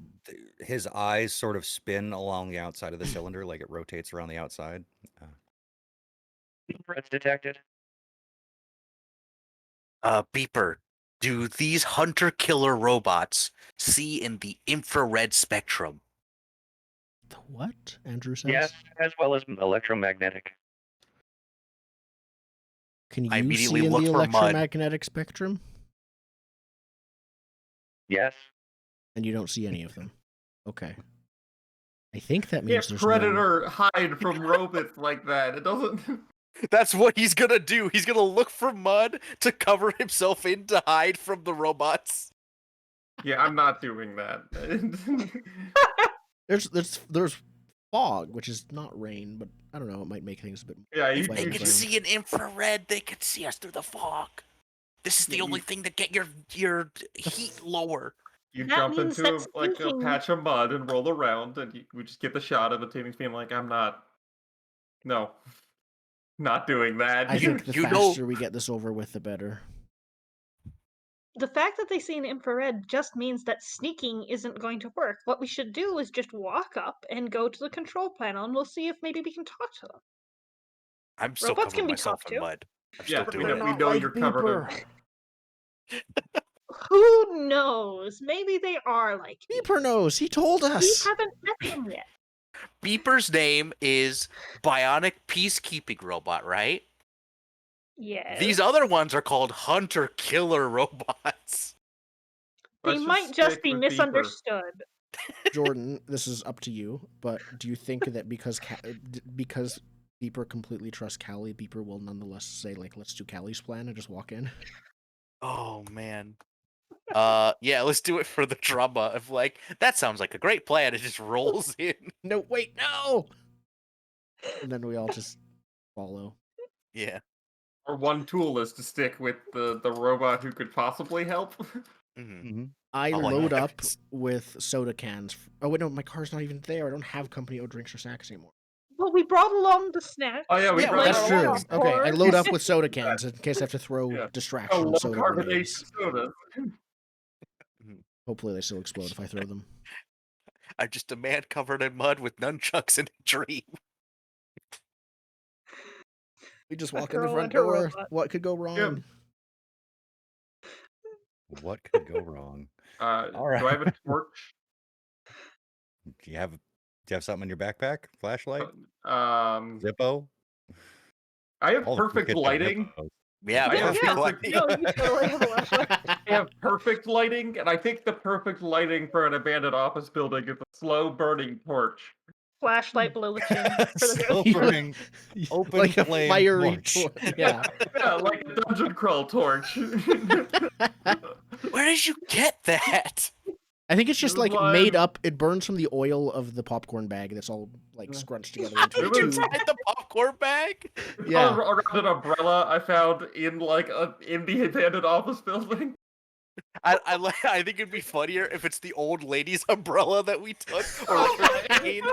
His eyes sort of spin along the outside of the cylinder, like it rotates around the outside. Threats detected. Beeper, do these hunter-killer robots see in the infrared spectrum? The what? Andrew says? Yes, as well as electromagnetic. Can I you immediately see in the look for mud. electromagnetic spectrum? Yes. And you don't see any of them. Okay. I think that Yeah, means there's Predator hide from robots like that. It doesn't. That's what he's gonna do. He's gonna look for mud to cover himself in to hide from the robots. Yeah, I'm not doing that. There's fog, which is not rain, but I don't know. It might make things a bit. Yeah, If you they can can see in infrared, they can see us through the fog. This is the Yeah, only thing to get your heat lower. You That jump means into that like a sneaking- patch of mud and roll around, and we just get the shot of it. Tammy's being like, "I'm not. No, not doing that." I think the you know- faster we get this over with, the better. The fact that they see in infrared just means that sneaking isn't going to work. What we should do is just walk up and go to the control panel, and we'll see if maybe we can talk to them. I'm still Robots covering can be myself talked in to. mud. I'm Yeah, still even doing if it. we Not know like you're covered Beeper. Who knows? Maybe they are like me. Beeper knows. He told We us. haven't met them yet. Beeper's name is Bionic Peacekeeping Robot, right? Yes. These other ones are called Hunter Killer Robots. They Let's might just stick be with Beeper. misunderstood. Jordan, this is up to you, but do you think that because Beeper completely trusts Callie, Beeper will nonetheless say, like, let's do Callie's plan and just walk in? Oh man. Yeah, let's do it for the drama of like, that sounds like a great plan. It just rolls in. No, wait, no! And then we all just follow. Yeah. Our one tool is to stick with the robot who could possibly help. Mm-hmm. I Oh, I load know. up with soda cans. Oh, wait, no, my car's not even there. I don't have company drinks or snacks anymore. Well, we brought along the snacks. Oh yeah, we Yeah, brought That's our true. own. Okay, I Or- load up with soda cans in case I have to throw Yeah. distraction Oh, low soda carbonation grenades. soda. Hopefully they still explode if I throw them. I'm just a man covered in mud with nunchucks in a dream. We just A walk in the girl front and her door. robot. What could go wrong? What could go wrong? All Do right. I have a torch? Do you have something in your backpack? Flashlight? Um, Zippo? I have All the perfect kids have lighting. Zippos. Yeah, I have Yeah, perfect. no, you totally have a flashlight. I have perfect lighting, and I think the perfect lighting for an abandoned office building is a slow burning torch. Flashlight below the chin for the Slow ghost. burning, open like a flame fiery torch. Yeah. Yeah, like a dungeon crawl torch. Where did you get that? I think it's just It was like made live. up. It burns from the oil of the popcorn bag that's all like scrunched together into a It was- tube. Inside the popcorn bag? Yeah. Around an umbrella I found in in the abandoned office building. I think it'd be funnier if it's the old lady's umbrella that we took, or like her cane.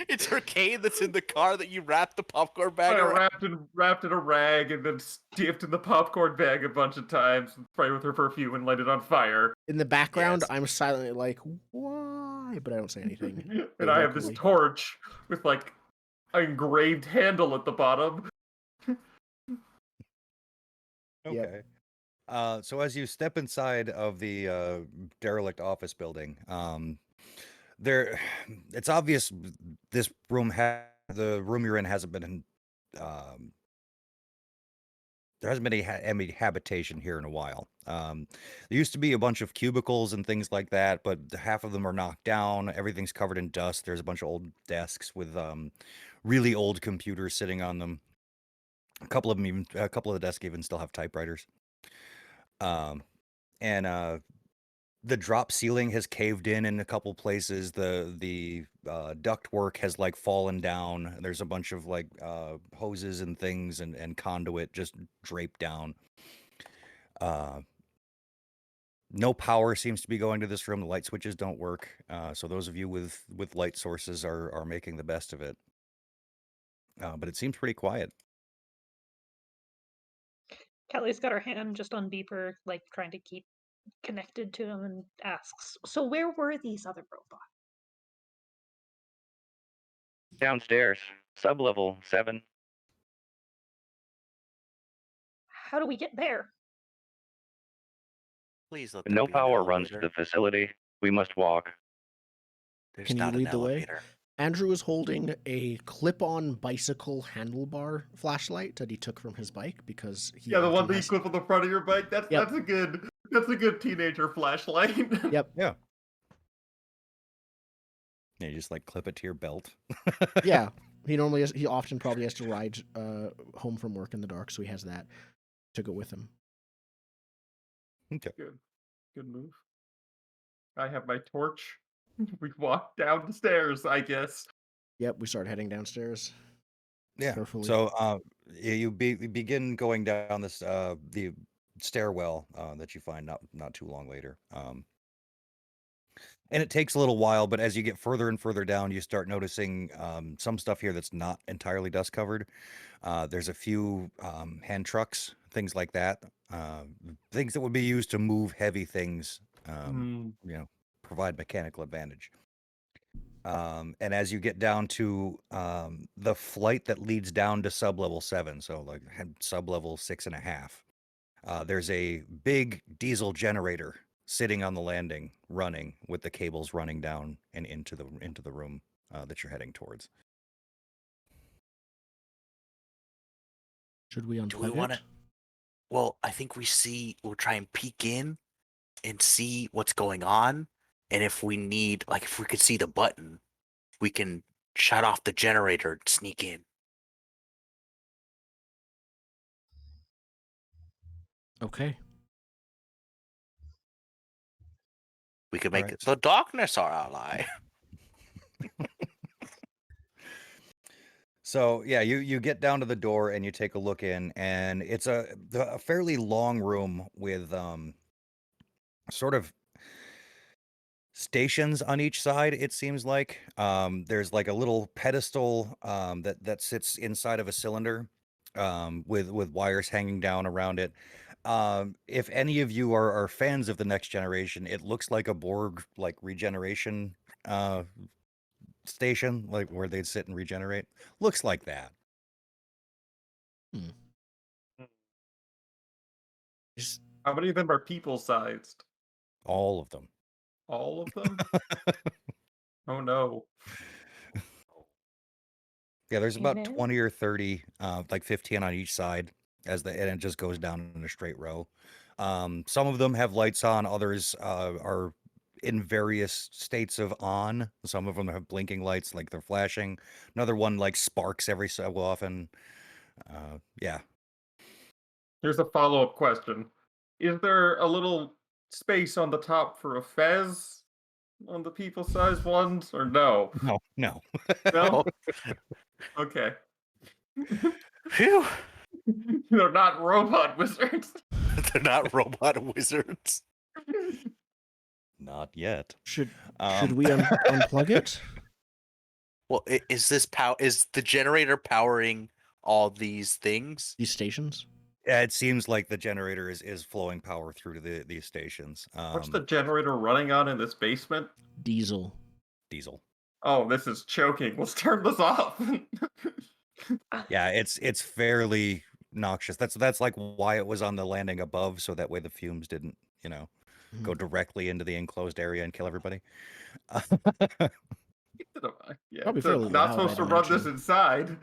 It's her cane that's in the car that you wrapped the popcorn bag I around. wrapped in a rag and then dipped in the popcorn bag a bunch of times, and sprayed with her perfume and light it on fire. In the background, Yes. I'm silently like, why? But I don't say anything. And I have this vocally. torch with like an engraved handle at the bottom. Okay. So as you step inside of the derelict office building, there, it's obvious this room the room you're in hasn't been there hasn't been any habitation here in a while. There used to be a bunch of cubicles and things like that, but half of them are knocked down. Everything's covered in dust. There's a bunch of old desks with really old computers sitting on them. A couple of the desks even still have typewriters. And the drop ceiling has caved in a couple places. The duct work has like fallen down. There's a bunch of like hoses and things and conduit just draped down. No power seems to be going to this room. The light switches don't work. So those of you with light sources are making the best of it. But it seems pretty quiet. Kelly's got her hand just on beeper, like trying to keep connected to him, and asks, "So where were these other robots?" Downstairs, sub-level 7. How do we get there? Please let there No be an power runs to elevator. the facility. We must walk. There's Can you not lead an the way? elevator. Andrew is holding a clip-on bicycle handlebar flashlight that he took from his bike because he Yeah, the one often that you has... clip on the front of your bike. Yep. That's a good teenager flashlight. Yep. Yeah. Yeah, you just like clip it to your belt. Yeah. He often probably has to ride home from work in the dark, so he has that to go with him. Okay. Good move. I have my torch. We walk down the stairs, I guess. Yep, we start heading downstairs. Yeah. Carefully. So you begin going down this the stairwell that you find not too long later. And it takes a little while, but as you get further and further down, you start noticing some stuff here that's not entirely dust covered. There's a few hand trucks, things like that, things that would be used to move heavy things, provide mechanical advantage. And as you get down to the flight that leads down to sub-level 7, so like sub-level 6.5, there's a big diesel generator sitting on the landing, running with the cables running down and into the room that you're heading towards. Should we unplug Do we want it? to? Well, I think we'll try and peek in and see what's going on. And if we could see the button, we can shut off the generator and sneak in. Okay. We could make Alright. the darkness our ally. So yeah, you get down to the door and you take a look in, and it's a fairly long room with sort of stations on each side. It seems like there's like a little pedestal that sits inside of a cylinder with wires hanging down around it. If any of you are fans of the Next Generation, it looks like a Borg like regeneration station, like where they'd sit and regenerate. Looks like that. Just How many of them are people-sized? All of them. All of them? Oh no. Yeah, there's about Amen. 20 or 30, like 15 on each side, and it just goes down in a straight row. Some of them have lights on, others are in various states of on. Some of them have blinking lights, like they're flashing. Another one like sparks every so often. Yeah. Here's a follow-up question. Is there a little space on the top for a fez on the people-sized ones, or no? No. No? Okay. Phew. They're not robot wizards. They're not robot wizards. Not yet. should we unplug it? Well, is the generator powering all these things? These stations? Yeah, it seems like the generator is flowing power through to these stations. What's the generator running on in this basement? Diesel. Diesel. Oh, this is choking. Let's turn this off. Yeah, it's fairly noxious. That's like why it was on the landing above, so that way the fumes didn't, go directly into the enclosed area and kill everybody. Yeah, Probably so fairly not loud, supposed I'd to run this imagine. inside.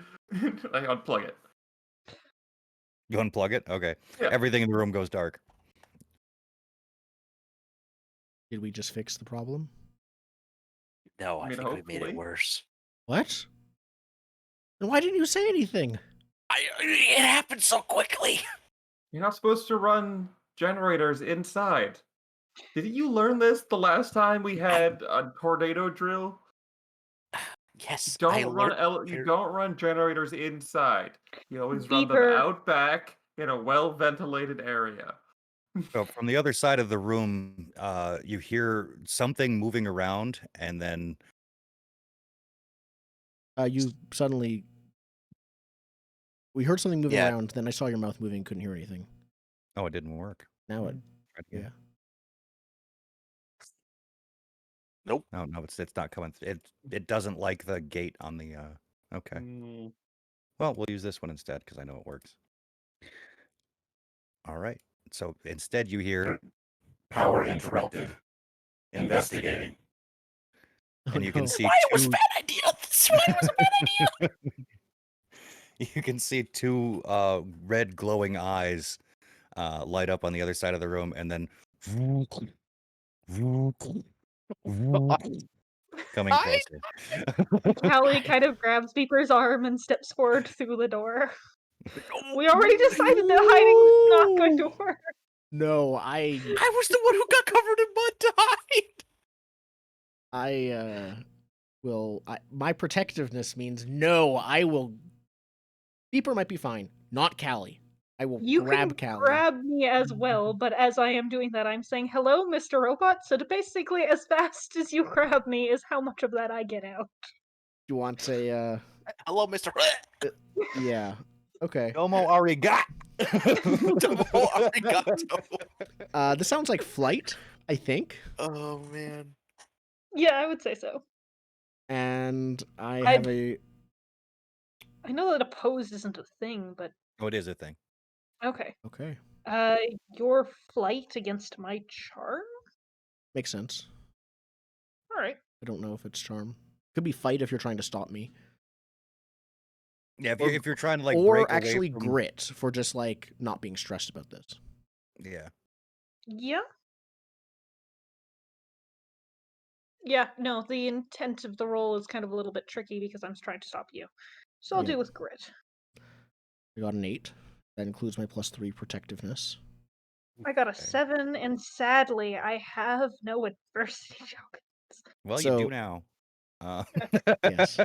I unplug it. You unplug it? Okay. Yeah. Everything in the room goes dark. Did we just fix the problem? No, I I mean, think we made hopefully. it worse. What? Then why didn't you say anything? It happened so quickly. You're not supposed to run generators inside. Didn't you learn this the last time we had a tornado drill? Yes, You I don't run learned. you don't run generators inside. You always run them Beeper. out back in a well-ventilated area. So from the other side of the room, you hear something moving around, and then You suddenly... We heard something moving Yeah. around, then I saw your mouth moving, couldn't hear anything. it didn't work. Now it... Try it again. Yeah. Nope. No, it's not coming. It doesn't like the gate on the. Okay. Mm. Well, we'll use this one instead because I know it works. All right. So instead, you hear Power interrupted. Investigating. and you can no. see Why it was a bad idea. That's why it was a bad idea. you can see two red glowing eyes light up on the other side of the room, and then coming closer. Callie kind of grabs Beeper's arm and steps forward through the door. We already decided that hiding was not going to work. No, I was the one who got covered in mud to hide. my protectiveness means no, I will... Beeper might be fine, not Callie. I will You grab can Callie. grab me as well, but as I am doing that, I'm saying, hello, Mr. Robot, so basically as fast as you grab me is how much of that I get out. Do you want a, Hello, Mr. yeah. Okay. Domo arigato. Domo arigato. This sounds like flight, I think. Oh man. Yeah, I would say so. And I have a... I know that opposed isn't a thing, but Oh, it is a thing. okay. Okay. Your flight against my charm? Makes sense. Alright. I don't know if it's charm. Could be fight if you're trying to stop me. Yeah, Or- if you're trying to like or break away actually from... grit for just like not being stressed about this. Yeah. Yeah. Yeah, no, the intent of the roll is kind of a little bit tricky because I'm trying to stop you. So I'll Yeah. do with grit. I got an 8. That includes my +3 protectiveness. I got a 7, and sadly, I have no adversity tokens. Well, you So- do now. Yes.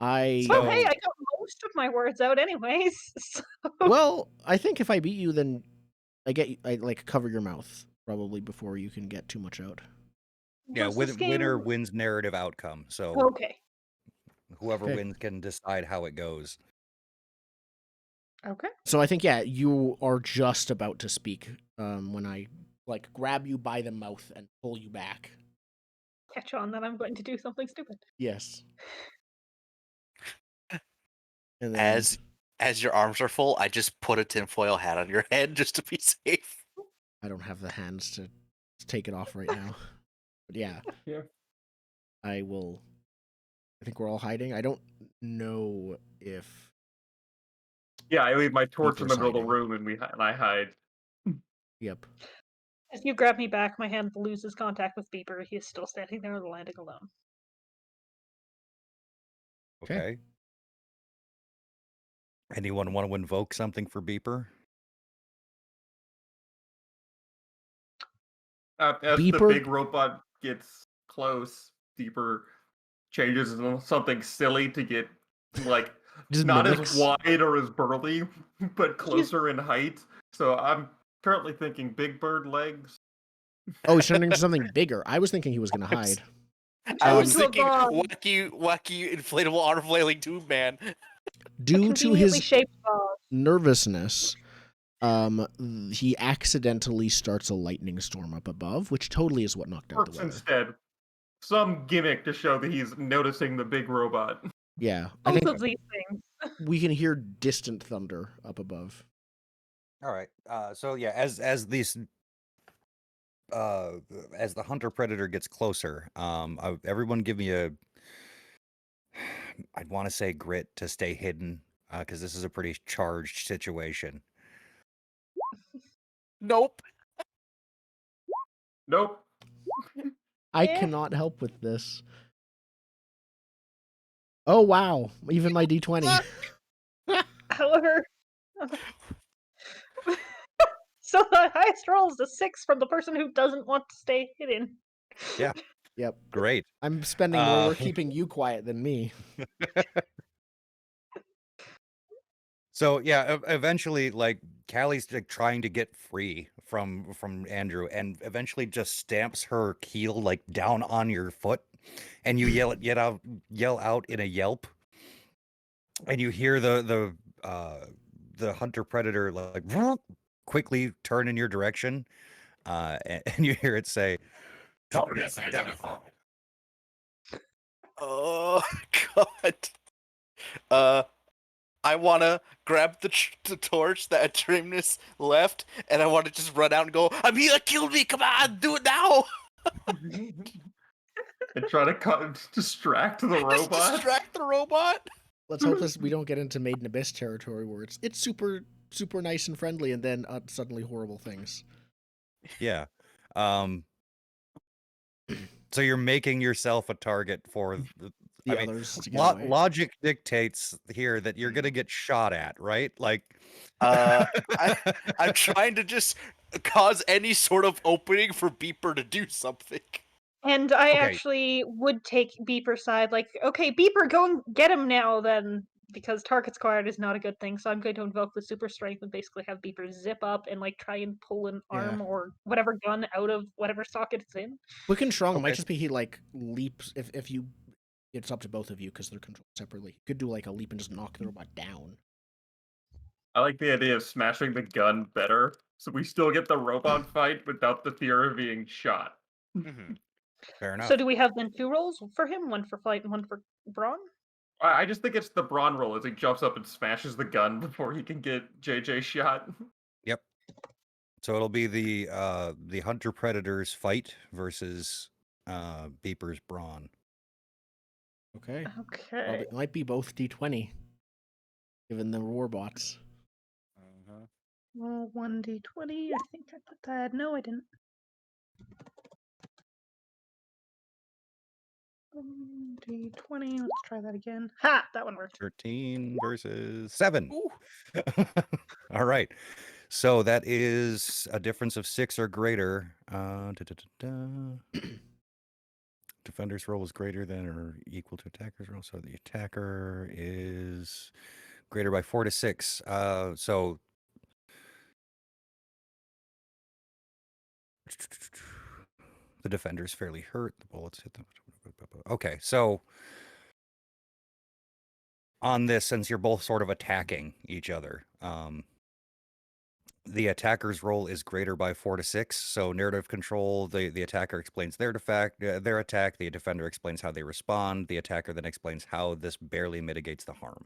I... Well, hey, I got most of my words out anyways. So... Well, I think if I beat you, then I like cover your mouth probably before you can get too much out. Yeah, Was this winner game- wins narrative outcome. So Okay. whoever Okay. wins can decide how it goes. Okay. So I think, yeah, you are just about to speak when I grab you by the mouth and pull you back. Catch on that I'm going to do something stupid. Yes. And then As your arms are full, I just put a tinfoil hat on your head just to be safe. I don't have the hands to take it off right now. But yeah. Yeah. I think we're all hiding. I don't know if... Yeah, I leave my torch in the middle of the hiding. room and I hide. Yep. As you grab me back, my hand loses contact with Beeper. He is still standing there on the landing alone. Okay. Anyone want to invoke something for Beeper? As the Beeper- big robot gets close, Deeper changes into something silly to get, like, Just not mimics. as wide or as burly, but closer in height. So I'm currently thinking big bird legs. Oh, he's turning into something bigger. I was thinking he was going to hide. I was into a thinking bomb. wacky inflatable arm flailing tube man. Due to Conveniently his shaped bomb. nervousness, he accidentally starts a lightning storm up above, which totally is what knocked out the Works weather. instead. Some gimmick to show that he's noticing the big robot. Yeah, I Both think of these things. we can hear distant thunder up above. All right. So yeah, as these as the hunter predator gets closer, everyone give me a I'd want to say grit to stay hidden, because this is a pretty charged situation. Nope. Nope. I cannot help with this. Oh wow! Even my D20. However, so the highest roll is a 6 from the person who doesn't want to stay hidden. Yeah. Yep. Great. I'm spending more work keeping you quiet than me. So yeah, eventually, like Callie's like trying to get free from Andrew, and eventually just stamps her heel like down on your foot, and you yell out in a yelp, and you hear the hunter predator like quickly turn in your direction, and you hear it say, Targets identified. Oh God. I wanna grab the torch that Dreamness left, and I want to just run out and go, Amila killed me! Come on, do it now! And try to distract the Just robot. distract the robot. Let's hope we don't get into Maiden Abyss territory where it's super nice and friendly, and then suddenly horrible things. yeah. So you're making yourself a target for The others to get away. logic dictates here that you're gonna get shot at, right? Like, I'm trying to just cause any sort of opening for Beeper to do something. And I Okay. actually would take Beeper's side. Like, okay, Beeper, go and get him now, then. Because target's quiet is not a good thing, so I'm going to invoke the super strength and basically have Beeper zip up and like try and pull an arm or whatever gun out of whatever socket it's in. Quick and strong. It might Okay. just be he like leaps if you. It's up to both of you because they're controlled separately. You could do like a leap and just knock the robot down. I like the idea of smashing the gun better, so we still get the robot fight without the fear of being shot. Fair enough. So do we have then 2 rolls for him? 1 for flight and 1 for brawn? I just think it's the brawn roll as he jumps up and smashes the gun before he can get JJ shot. Yep. So it'll be the hunter predator's fight versus Beeper's brawn. Okay. Okay. It might be both D20, given the war bots. Roll 1d20. I think I put that. No, I didn't. 1d20. Let's try that again. Ha! That one worked. 13 versus 7. All right. So that is a difference of 6 or greater. Defender's roll is greater than or equal to attacker's roll. So the attacker is greater by 4 to 6. So the defender's fairly hurt. The bullets hit them. Okay, so on this, since you're both sort of attacking each other, The attacker's role is greater by 4 to 6. So narrative control, the attacker explains their attack, the defender explains how they respond, the attacker then explains how this barely mitigates the harm.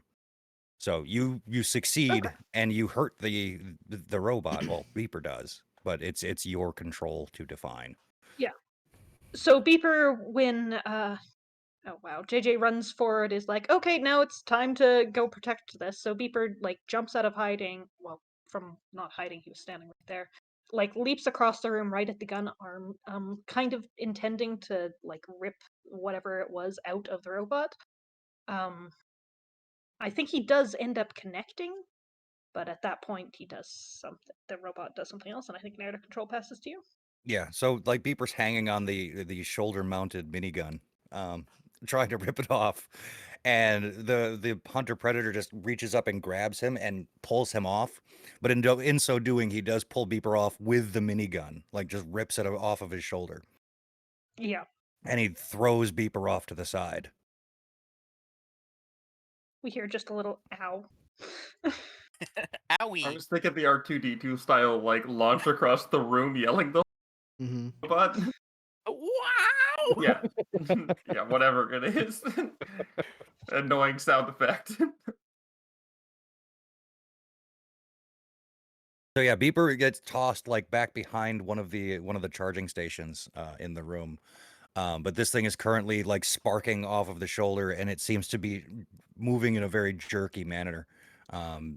So you succeed and you hurt the robot. Well, Beeper does, but it's your control to define. Yeah. So Beeper, when oh wow, JJ runs forward, is like, okay, now it's time to go protect this. So Beeper like jumps out of hiding. Well, from not hiding, he was standing right there. Like leaps across the room right at the gun arm, kind of intending to like rip whatever it was out of the robot. I think he does end up connecting, but at that point he does something. The robot does something else, and I think narrative control passes to you. Yeah, so like Beeper's hanging on the shoulder-mounted minigun, trying to rip it off, and the hunter predator just reaches up and grabs him and pulls him off. But in so doing, he does pull Beeper off with the minigun, like just rips it off of his shoulder. Yeah. And he throws Beeper off to the side. We hear just a little ow. Owie. I was thinking the R2D2 style, like launch across the room, yelling the robot. Wow! Yeah, yeah, whatever it is. Annoying sound effect. So yeah, Beeper gets tossed like back behind one of the charging stations in the room. But this thing is currently like sparking off of the shoulder, and it seems to be moving in a very jerky manner.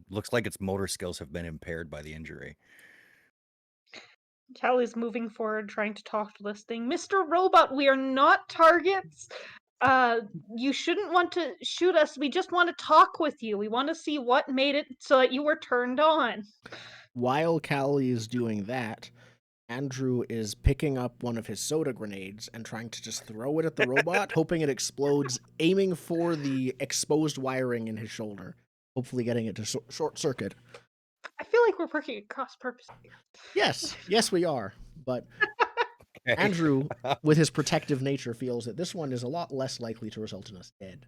Looks like its motor skills have been impaired by the injury. Callie's moving forward, trying to talk to this thing. Mr. Robot, we are not targets. You shouldn't want to shoot us. We just want to talk with you. We want to see what made it so that you were turned on. While Callie is doing that, Andrew is picking up one of his soda grenades and trying to just throw it at the robot, hoping it explodes, aiming for the exposed wiring in his shoulder, hopefully getting it to short circuit. I feel like we're working at cross purpose here. Yes, we are. But Andrew, with his protective nature, feels that this one is a lot less likely to result in us dead.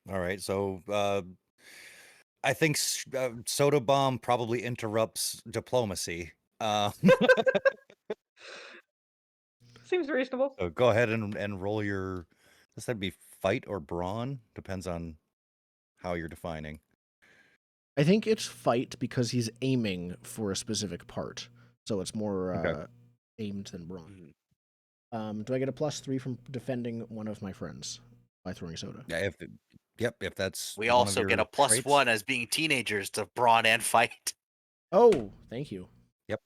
All right, so I think Soda Bomb probably interrupts diplomacy. Seems reasonable. So go ahead and roll your. This would be fight or brawn. Depends on how you're defining. I think it's fight because he's aiming for a specific part, so it's more aimed than brawn. Do I get a +3 from defending one of my friends by throwing soda? Yeah, if that's. We also get a +1 as being teenagers to brawn and fight. Oh, thank you. Yep.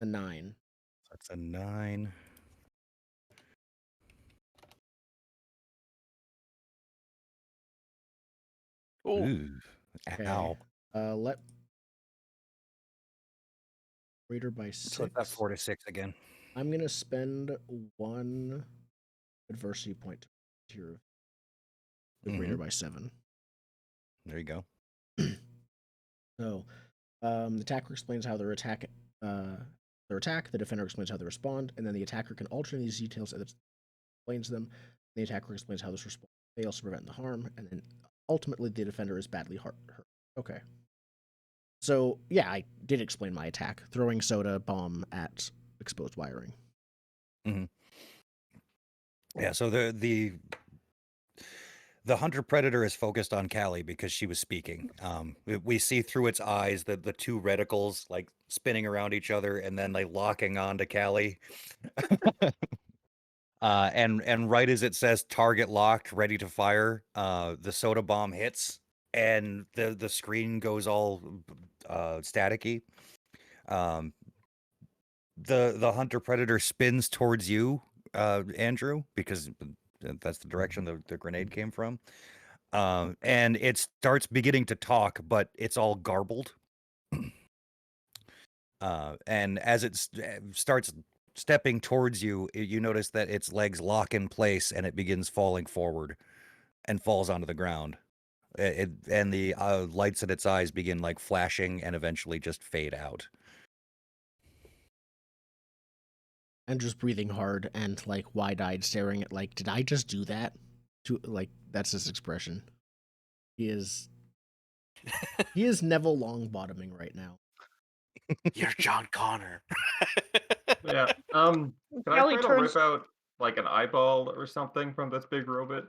A 9. That's a 9. Ooh. Okay. Ow. Let greater by 6. So that's 4 to 6 again. I'm gonna spend 1 adversity point to your greater by 7. There you go. So, the attacker explains how their attack. The defender explains how they respond, and then the attacker can alter these details as it explains them. The attacker explains how this response fails to prevent the harm, and then ultimately the defender is badly hurt. Okay. So, yeah, I did explain my attack. Throwing soda bomb at exposed wiring. Mm-hmm. Yeah, so the hunter predator is focused on Callie because she was speaking. We see through its eyes the two reticles like spinning around each other and then like locking onto Callie. And right as it says target locked, ready to fire, the soda bomb hits and the screen goes all staticky. The hunter predator spins towards you, Andrew, because that's the direction the grenade came from. And it starts beginning to talk, but it's all garbled. And as it starts stepping towards you, you notice that its legs lock in place and it begins falling forward and falls onto the ground. And the lights in its eyes begin like flashing and eventually just fade out. And just breathing hard and like wide-eyed staring at like, did I just do that? That's his expression. He is Neville Longbottoming right now. You're John Connor. Yeah. Can I Callie try to turns. rip out like an eyeball or something from this big robot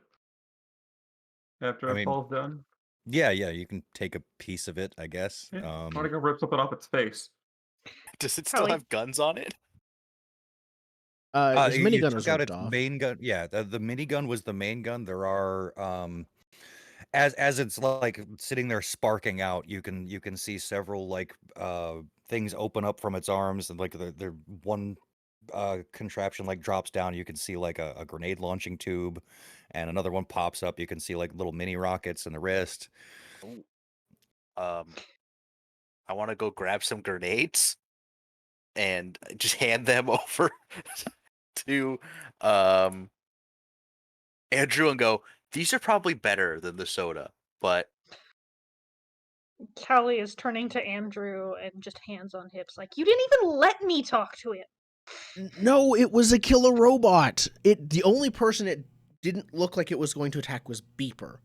after I it mean, falls down? yeah, you can take a piece of it, I guess. Yeah. I want to go rip something off its face. Does it still Callie. have guns on it? His You minigun took was out ripped its off. main gun. Yeah, the minigun was the main gun. There are as it's like sitting there sparking out, you can see several like things open up from its arms, and like the one contraption like drops down. You can see like a grenade launching tube, and another one pops up. You can see like little mini rockets in the wrist. Ooh. I want to go grab some grenades and just hand them over to Andrew and go, these are probably better than the soda, but Callie is turning to Andrew and just hands on hips, like, you didn't even let me talk to it. No, it was a killer robot. The only person it didn't look like it was going to attack was Beeper.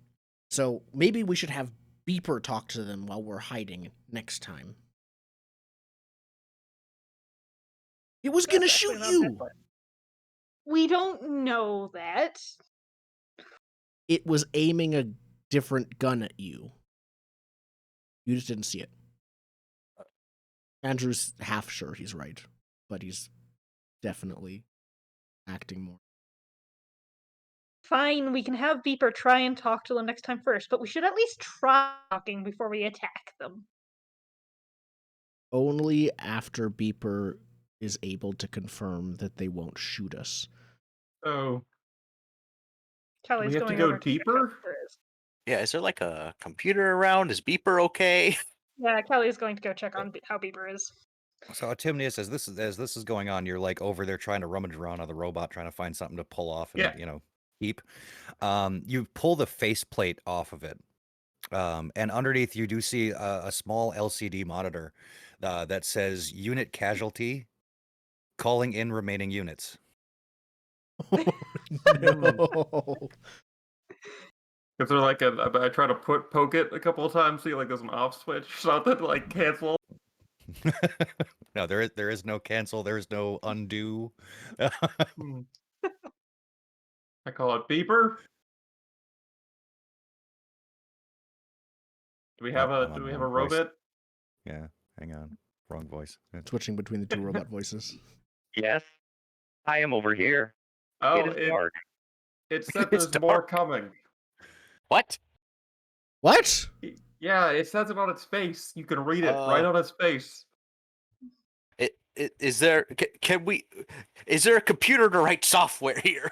So maybe we should have Beeper talk to them while we're hiding next time. It was gonna That's shoot actually not a bad you. plan. We don't know that. It was aiming a different gun at you. You just didn't see it. Andrew's half sure he's right, but he's definitely acting more. Fine, we can have Beeper try and talk to them next time first, but we should at least try talking before we attack them. Only after Beeper is able to confirm that they won't shoot us. So Callie's we have to going go over to check how deeper? Beeper is. yeah, is there like a computer around? Is Beeper okay? Yeah, Callie's going to go check on how Beeper is. So Timnia says as this is going on, you're like over there trying to rummage around on the robot, trying to find something to pull off and Yeah. keep. You pull the faceplate off of it, and underneath you do see a small LCD monitor that says "Unit Casualty, calling in remaining units." No. Is there like I try to poke it a couple of times, see like there's an off switch or something to like cancel? No, there is no cancel. There is no undo. Hmm. I call it Beeper. Do we have Oh, I'm on a wrong voice. robot? Yeah, hang on, wrong voice. Switching between the two robot voices. Yes, I am over here. Oh, It is dark. it said It's there's more dark. coming. What? What? Yeah, it says it on its face. You can read it right on its face. Is there is there a computer to write software here?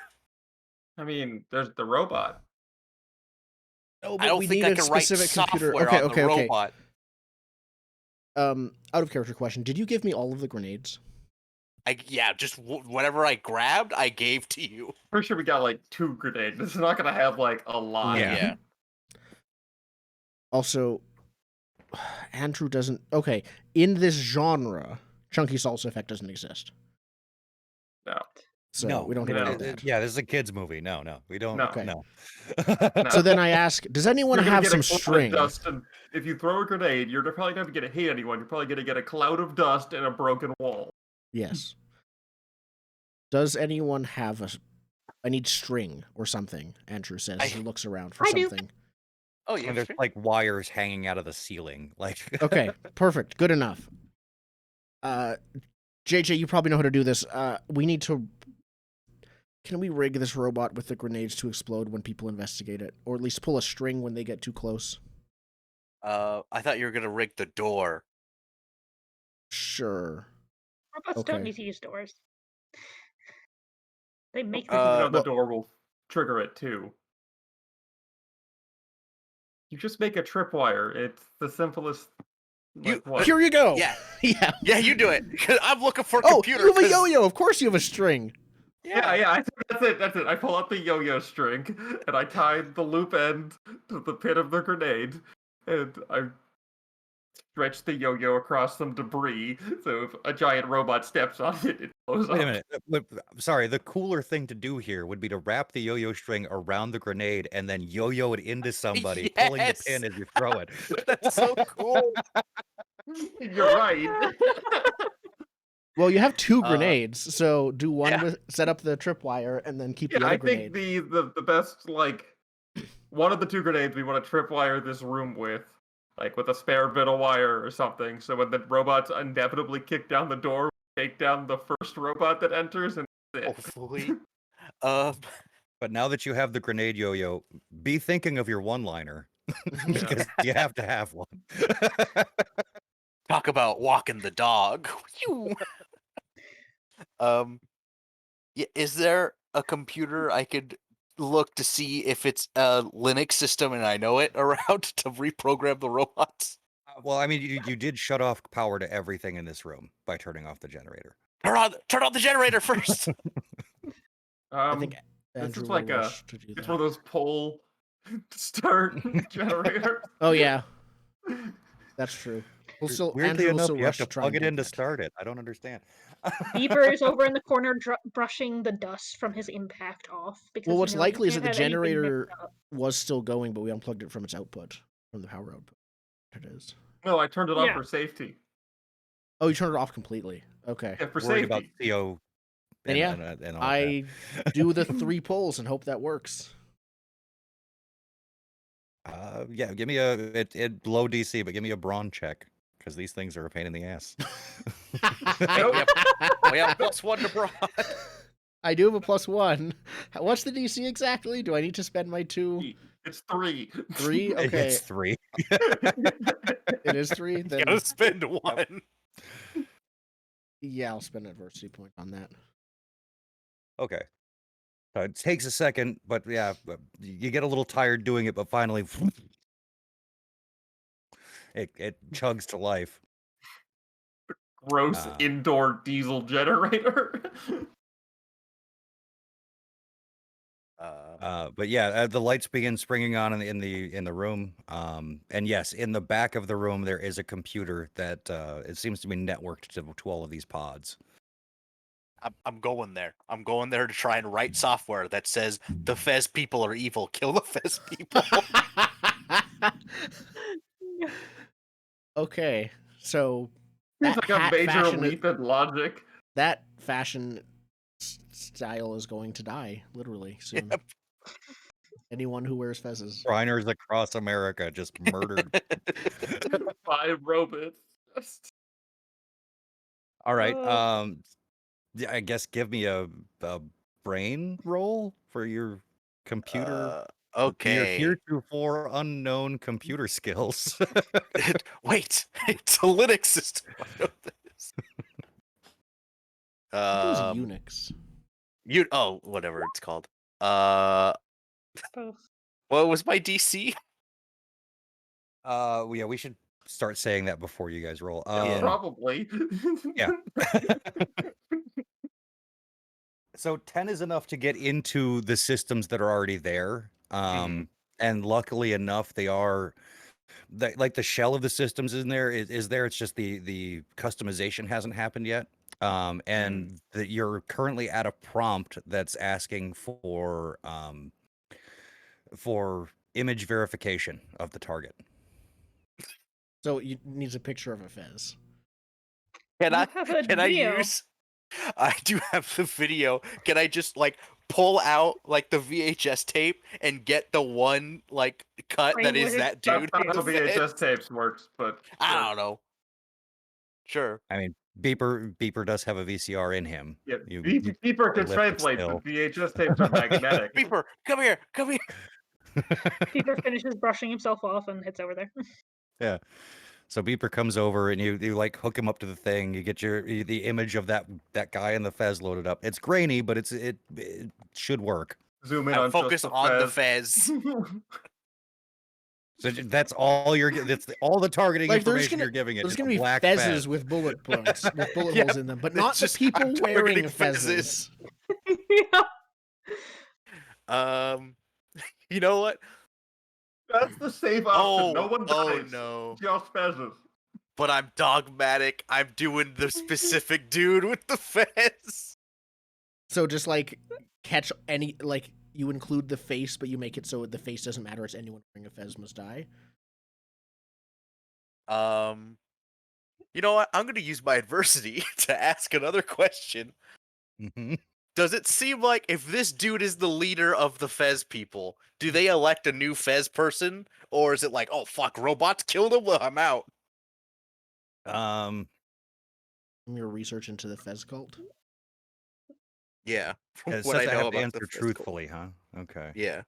I mean, there's the robot. No, I don't think I can write software on the robot. Out of character question. Did you give me all of the grenades? Just whatever I grabbed, I gave to you. Pretty sure we got like 2 grenades. It's not gonna have like a lot. Yeah. Also, Andrew doesn't. Okay, in this genre, Chunky Salsa Effect doesn't exist. No. So No, we don't get any of that. Yeah, this is a kids movie. No, we don't. No. Okay. No. So then I ask, does anyone You're gonna have get some a cloud of string? dust, and if you throw a grenade, you're probably not gonna hit anyone. You're probably gonna get a cloud of dust and a broken wall. Yes. Does anyone have I need string or something, Andrew says as he looks around for I do. something. Oh, yeah. And there's like wires hanging out of the ceiling. Like Okay, perfect. Good enough. JJ, you probably know how to do this. We need to... Can we rig this robot with the grenades to explode when people investigate it? Or at least pull a string when they get too close? I thought you were gonna rig the door. Sure. Robots Okay. don't need to use doors. They make I think them. the door will trigger it too. You just make a tripwire. It's the simplest. Like, what? Here you go. Yeah. Yeah. Yeah, you do it. 'Cause I'm looking for a Oh, computer. you have a 'cause- yo-yo. Of course you have a string. Yeah. That's it. I pull out the yo-yo string and I tie the loop end to the pin of the grenade, and I stretch the yo-yo across some debris, so if a giant robot steps on it, it blows Wait a up. minute. Sorry, the cooler thing to do here would be to wrap the yo-yo string around the grenade and then yo-yo it into somebody, pulling the Yes! pin as you throw it. That's so cool. You're right. Well, you have 2 grenades, so do one yeah. with set up the tripwire and then keep the Yeah, other I grenade. think the best, like, one of the 2 grenades we want to tripwire this room with, like with a spare bit of wire or something, so when the robots inevitably kick down the door, we take down the first robot that enters, and that's it. Hopefully. But now that you have the grenade yo-yo, be thinking of your one-liner because you have to have one. Talk about walking the dog. Yeah, is there a computer I could look to see if it's a Linux system and I know it around to reprogram the robots? Well, I mean, you did shut off power to everything in this room by turning off the generator. Turn on the generator first. I think this Andrew is like will a rush to do it's that. one of those pull start generators. Oh yeah, that's true. We'll still Weirdly Andrew will enough, still you have rush to to try plug and it do in to that. start it. I don't understand. Beeper is over in the corner brushing the dust from his impact off. Because, Well, what's you likely is that can't the have anything mixed generator up. was still going, but we unplugged it from its output, from the power output. It is. No, I turned it off Yeah. for safety. Oh, you turned it off completely. Okay. Yeah, for Worried safety. about CO Then yeah, and all I do the 3 pulls and hope that works. that. Yeah, give me it low DC, but give me a brawn check because these things are a pain in the ass. We have +1 to brawn. I do have a +1. What's the DC exactly? Do I need to spend my 2? It's 3. 3? Okay. It's 3. It is 3? You Then gotta spend 1. yeah, I'll spend an adversity point on that. Okay. It takes a second, but yeah, you get a little tired doing it, but finally it chugs to life. Gross indoor diesel generator. But yeah, the lights begin springing on in the room. And yes, in the back of the room there is a computer that it seems to be networked to all of these pods. I'm going there. I'm going there to try and write software that says the Fez people are evil. Kill the Fez people. Okay, so It's that like a major fashion, leap in logic. that fashion style is going to die literally soon. Yep. Anyone who wears fezzes. Shriners across America just murdered. 5 robots. All right. Yeah, I guess give me a brain roll for your computer. Okay. Your heretofore unknown computer skills. Wait, it's a Linux system. I know this. It was Unix. Whatever it's called. Both. What was my DC? Yeah, we should start saying that before you guys roll. Probably. Yeah. So 10 is enough to get into the systems that are already there. And luckily enough, they are like the shell of the systems is there. It's just the customization hasn't happened yet. And that you're currently at a prompt that's asking for image verification of the target. So it needs a picture of a fez. Can I video. use? I do have the video. Can I just like pull out like the VHS tape and get the one like cut that is that dude? That's how VHS tapes works, but I don't know. Sure. I mean, Beeper does have a VCR in him. Yeah, You Beeper can lift it translate, still. but VHS tapes are magnetic. Beeper, come here. Beeper finishes brushing himself off and heads over there. Yeah. So Beeper comes over and you like hook him up to the thing. You get the image of that guy in the fez loaded up. It's grainy, but it should work. Zoom in I'll on focus just on the fez. So that's all that's all the targeting Like information you're giving it. There's is gonna a be black fezzes fez. with bullet points, with bullet holes in them, but not the just- people I'm wearing targeting fezzes. Yeah. You know what? That's the safe option. No one dies. Oh no. Just fezzes. but I'm dogmatic. I'm doing the specific dude with the fez. So just like catch any like you include the face, but you make it so the face doesn't matter. It's anyone wearing a fez must die. You know what? I'm going to use my adversity to ask another question. Mm-hmm. Does it seem like if this dude is the leader of the Fez people, do they elect a new Fez person? Or is it like, oh, fuck, robots killed him? Well, I'm out. Your research into the fez cult. Yeah. From It's what stuff I I know have to about the answer Fez cult. truthfully, huh? Okay. Yeah.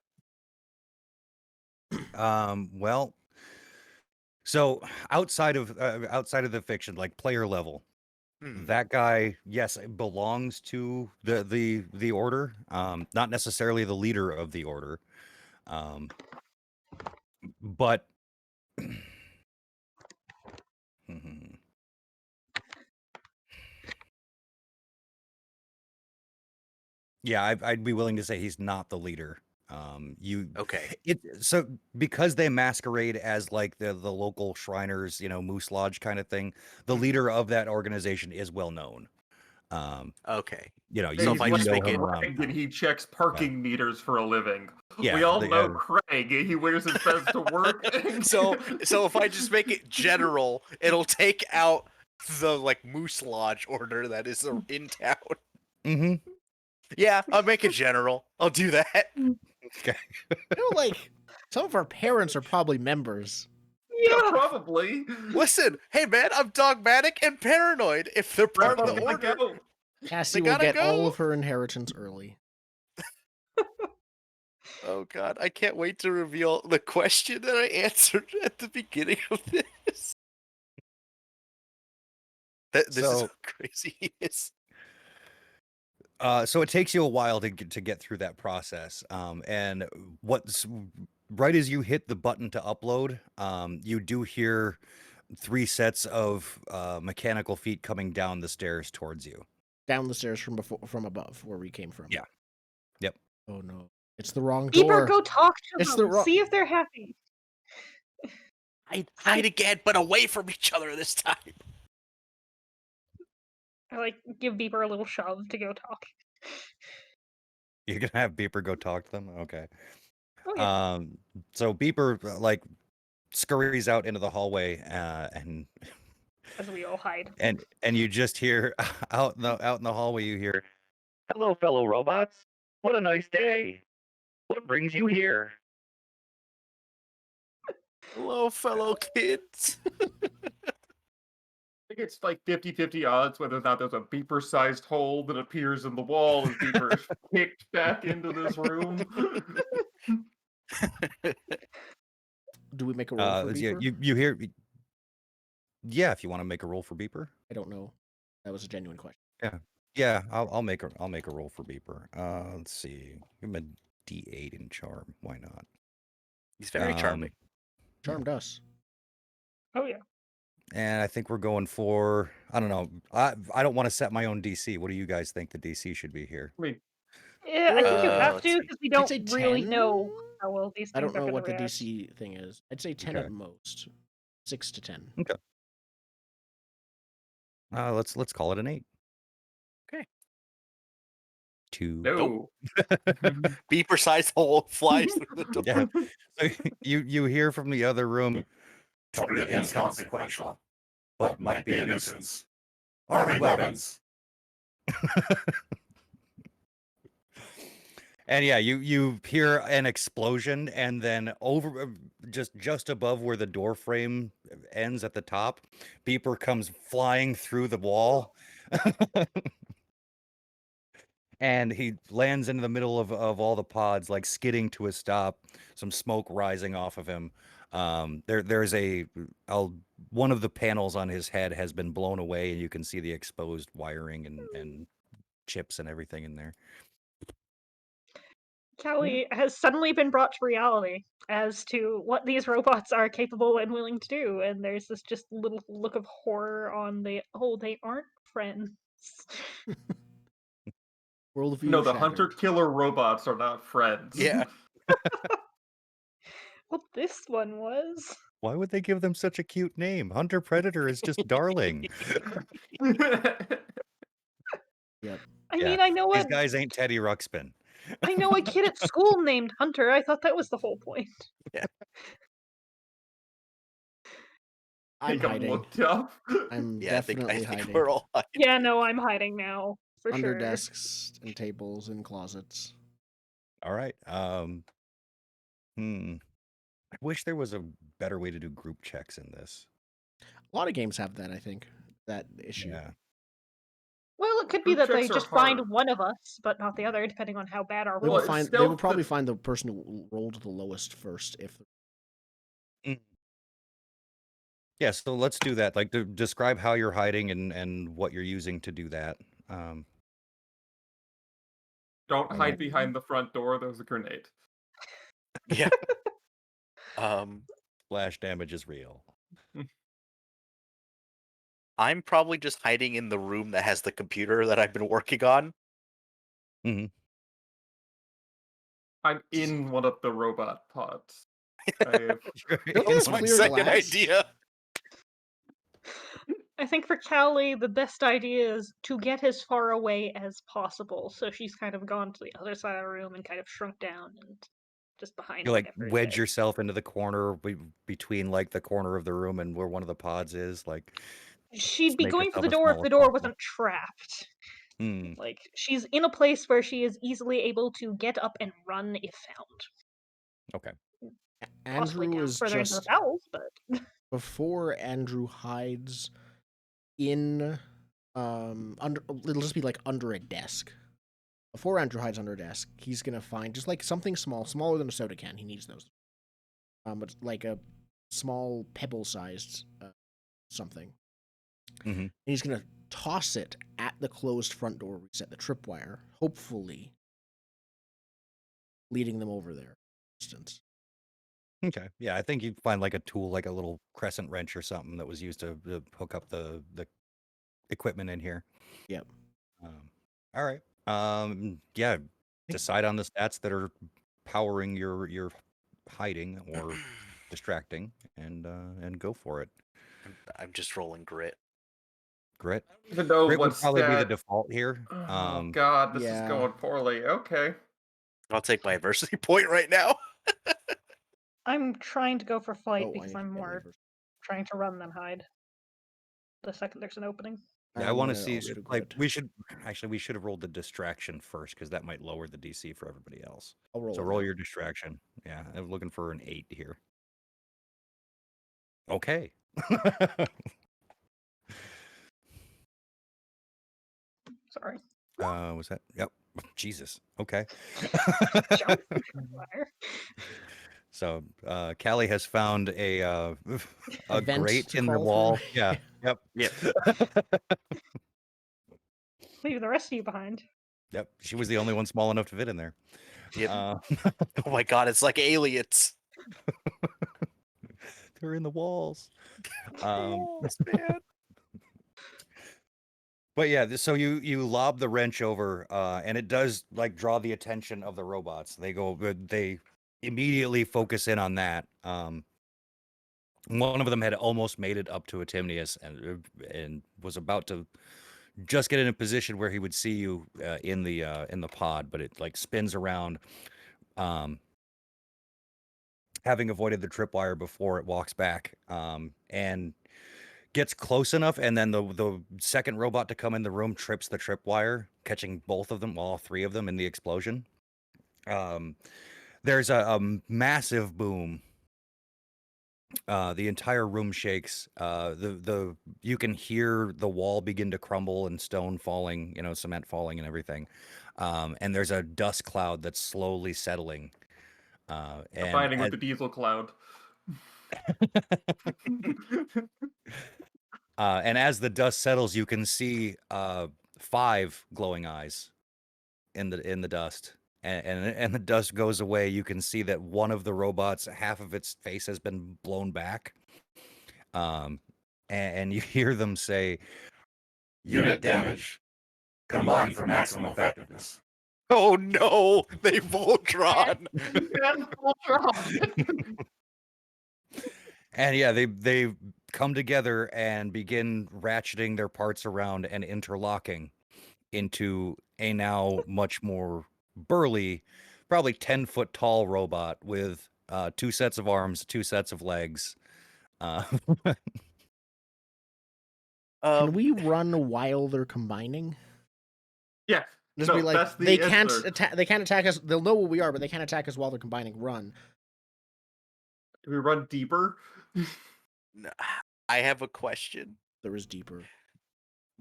Well, so outside of the fiction, like player level, that guy, yes, belongs to the order. Not necessarily the leader of the order. But yeah, I'd be willing to say he's not the leader. Okay. So because they masquerade as like the local Shriners, Moose Lodge kind of thing, the leader of that organization is well known. Okay. You So if I just know make him it- around Craig, town. and he checks parking meters for a living. Yeah, we all they know have- Craig. He wears his fez to work. So if I just make it general, it'll take out the like Moose Lodge order that is in town. Mhm. Yeah, I'll make it general. I'll do that. Okay. Like some of our parents are probably members. Yeah, probably. Listen, hey man, I'm dogmatic and paranoid. If they're part of the Gotta order, go. Cassie They will gotta get all go. of her inheritance early. Oh god, I can't wait to reveal the question that I answered at the beginning of this. This is So- how crazy he is. So it takes you a while to get through that process. And what's right as you hit the button to upload, you do hear 3 sets of mechanical feet coming down the stairs towards you. Down the stairs from above, where we came from. Yeah. Yep. Oh no, it's the wrong Beeper, door. go talk to It's them. the wrong- See if they're happy. Hide again, but away from each other this time. I like give Beeper a little shove to go talk. You're gonna have Beeper go talk to them? Okay. Oh, yeah. So Beeper like scurries out into the hallway, and As we all hide. and you just hear out in the hallway you hear, Hello, fellow robots. What a nice day. What brings you here? Hello, fellow kids. I think it's like 50-50 odds whether or not there's a beeper-sized hole that appears in the wall as Beeper is kicked back into this room. Do we make a roll for yeah, Beeper? you hear, yeah, if you want to make a roll for Beeper. I don't know. That was a genuine question. Yeah, I'll make a roll for Beeper. Let's see. Give him a D8 in charm. Why not? He's very charming. Charmed us. Oh, yeah. And I think we're going for, I don't know. I don't want to set my own DC. What do you guys think the DC should be here? I mean, Yeah, I think you have let's to see. because we I'd don't say really 10? know how well these things I don't are know gonna what the react. DC thing is. I'd say 10 Okay. at most. 6 to 10. Okay. Let's call it an 8. Okay. 2. no. Beeper-sized hole flies through the door. Yeah. So you hear from the other room. Totally inconsequential, but might be a nuisance. Army weapons. And yeah, you hear an explosion, and then over just above where the door frame ends at the top, Beeper comes flying through the wall. And he lands into the middle of all the pods, like skidding to a stop, some smoke rising off of him. There's one of the panels on his head has been blown away, and you can see the exposed wiring and chips and everything in there. Callie has suddenly been brought to reality as to what these robots are capable and willing to do, and there's this just little look of horror on they aren't friends. Worldview No, the shattered. hunter-killer robots are not friends. Yeah. Well, this one was. Why would they give them such a cute name? Hunter Predator is just darling. Yep. I Yeah, mean, I know these guys ain't Teddy Ruxpin. a kid at school named Hunter. I thought that was the whole point. I'm Think I'm hiding. looked up. I'm Yeah, I definitely think hiding. we're all hiding. Yeah, no, I'm hiding now for Under sure. desks and tables and closets. All right. I wish there was a better way to do group checks in this. A lot of games have that, I think, that issue. Yeah. Well, it could be Group that they checks are just find hard. one of us, but not the other, depending on how bad our They will rolls Well, are. it's find. They will stealth probably that- find the person who rolled the lowest first. If Yeah, so let's do that. Like, describe how you're hiding and what you're using to do that. Don't Oh, hide behind the front door. There's a grenade. Yeah. Splash damage is real. I'm probably just hiding in the room that has the computer that I've been working on. Mm-hmm. I'm in one of the robot pods. I Don't That's have my clear second glass. idea. I think for Callie, the best idea is to get as far away as possible. So she's kind of gone to the other side of the room and kind of shrunk down and just behind You like whatever it wedge is. yourself into the corner between like the corner of the room and where one of the pods is. Like, She'd be make going for yourself the as door if small the as door possible. wasn't trapped. Hmm. Like, she's in a place where she is easily able to get up and run if found. Okay. Possibly Andrew down is further into the just bowels, but before Andrew hides in under. It'll just be like under a desk. Before Andrew hides under a desk, he's gonna find just like something small, smaller than a soda can. He needs those. But like a small pebble-sized something. Mm-hmm. And he's gonna toss it at the closed front door, reset the tripwire, hopefully leading them over there. Distance. Okay. Yeah, I think you'd find like a tool, like a little crescent wrench or something that was used to hook up the equipment in here. Yep. All right. Yeah. Decide on the stats that are powering your hiding or distracting, and go for it. I'm just rolling grit. Grit. don't even know Grit would what probably be the stat. default here. Oh god, this is yeah. going poorly. Okay. I'll take my adversity point right now. I'm trying to go for flight Oh, I because need to I'm get my more first. trying to run than hide. The second there's an opening. Yeah, I I'm want to gonna see. also do Like, grit. we should have rolled the distraction first because that might lower the DC for everybody else. I'll roll. So it roll now. your distraction. Yeah, I'm looking for an 8 here. Okay. Sorry. Was that? Yep. Jesus. Okay. Jump. Fire. So, Callie has found a vent grate to in the crawl wall. through. Yeah. Yep. Yep. Leave the rest of you behind. Yep. She was the only one small enough to fit in there. Yep. Uh, Oh my god, it's like aliens. they're in the walls. Walls, man. But yeah, so you lob the wrench over, and it does like draw the attention of the robots. They immediately focus in on that. One of them had almost made it up to Atimnius and was about to just get in a position where he would see you in the pod, but it like spins around, having avoided the tripwire before it walks back, and gets close enough, and then the second robot to come in the room trips the tripwire, catching both of them, all three of them, in the explosion. There's a massive boom. The entire room shakes. You can hear the wall begin to crumble and stone falling, cement falling and everything. And there's a dust cloud that's slowly settling. Fighting with the diesel cloud. And as the dust settles, you can see 5 glowing eyes in the dust. And the dust goes away. You can see that one of the robots, half of its face has been blown back. And you hear them say, Unit damage. Combined for maximum effectiveness. Oh no, they Voltron. And yeah, they come together and begin ratcheting their parts around and interlocking into a now much more burly, probably 10-foot tall robot with 2 sets of arms, 2 sets of legs. Can we run while they're combining? Yeah. Just No, be like, that's the they can't answer. attack. They can't attack us. They'll know what we are, but they can't attack us while they're combining. Run. Do we run deeper? I have a question. There is deeper.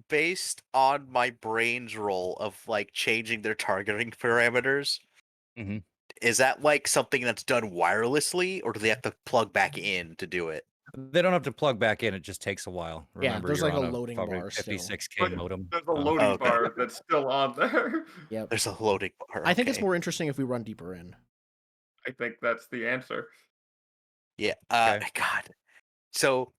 Based on my brain's roll of like changing their targeting parameters, Mhm. is that like something that's done wirelessly, or do they have to plug back in to do it? They don't have to plug back in. It just takes a while. Remember, there's you're like on a a loading probably bar still. 56K modem. There's a loading Okay. bar that's still on there. Yep. There's a loading bar. I think it's okay. more interesting if we run deeper in. I think that's the answer. Yeah. Okay. God. So,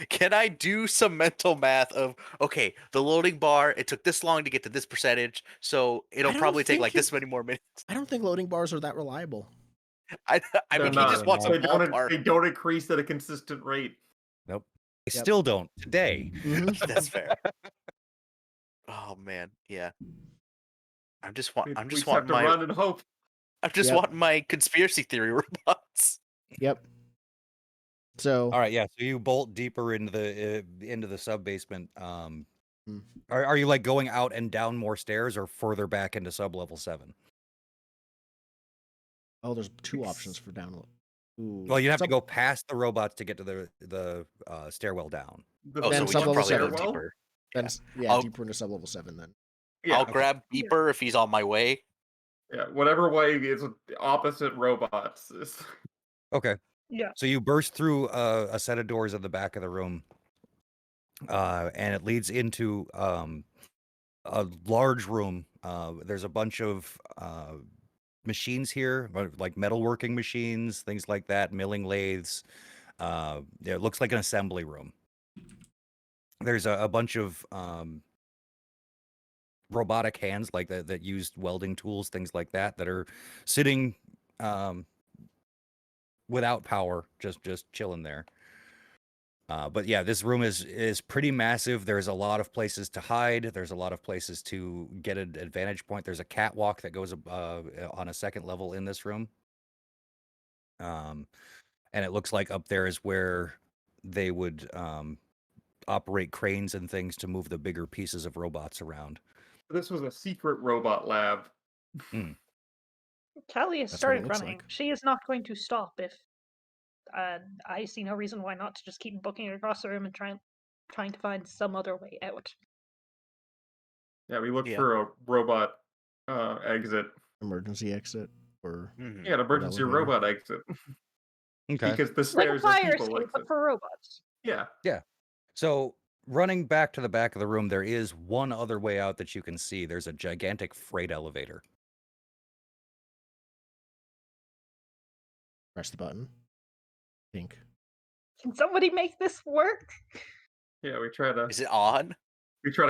can I do some mental math of okay, the loading bar, it took this long to get to this percentage, so it'll don't probably take think like this many more minutes. I don't think loading bars are that reliable. I They're mean, he not. just wants a They don't. ballpark. They don't increase at a consistent rate. Nope. They Yep. still don't today. Mhm. That's fair. Oh man, yeah. I'm just We wanting just have to run and hope. I'm just Yep. wanting my conspiracy theory robots. Yep. So All right, yeah. So you bolt deeper into the sub basement. Hmm. Are you like going out and down more stairs or further back into sub level 7? Oh, there's 2 options for download. Ooh. Well, you have to go past the robots to get to the stairwell down. Oh, Then so we should sub-level probably go 7. deeper. Then I'll- deeper into sub level 7 then. Yeah. I'll grab deeper if he's on my way. Yeah. Whatever way is opposite robots. Okay. Yeah. So you burst through a set of doors at the back of the room, and it leads into a large room. There's a bunch of machines here, like metalworking machines, things like that, milling lathes. It looks like an assembly room. There's a bunch of robotic hands like that used welding tools, things like that, that are sitting without power, just chilling there. But yeah, this room is pretty massive. There's a lot of places to hide. There's a lot of places to get an advantage point. There's a catwalk that goes on a second level in this room. And it looks like up there is where they would operate cranes and things to move the bigger pieces of robots around. This was a secret robot lab. Callie has That's what it started looks running. like. She is not going to stop if I see no reason why not to just keep booking across the room and trying to find some other way out. Yeah, we looked Yeah. for a robot exit. Emergency exit or Mhm. Yeah, an emergency elevator. robot exit. Okay. Because the Like a stairs are fire people escape, but exit. for robots. Yeah. So running back to the back of the room, there is one other way out that you can see. There's a gigantic freight elevator. Press the button. Pink. Can somebody make this work? Yeah, we try to Is it on?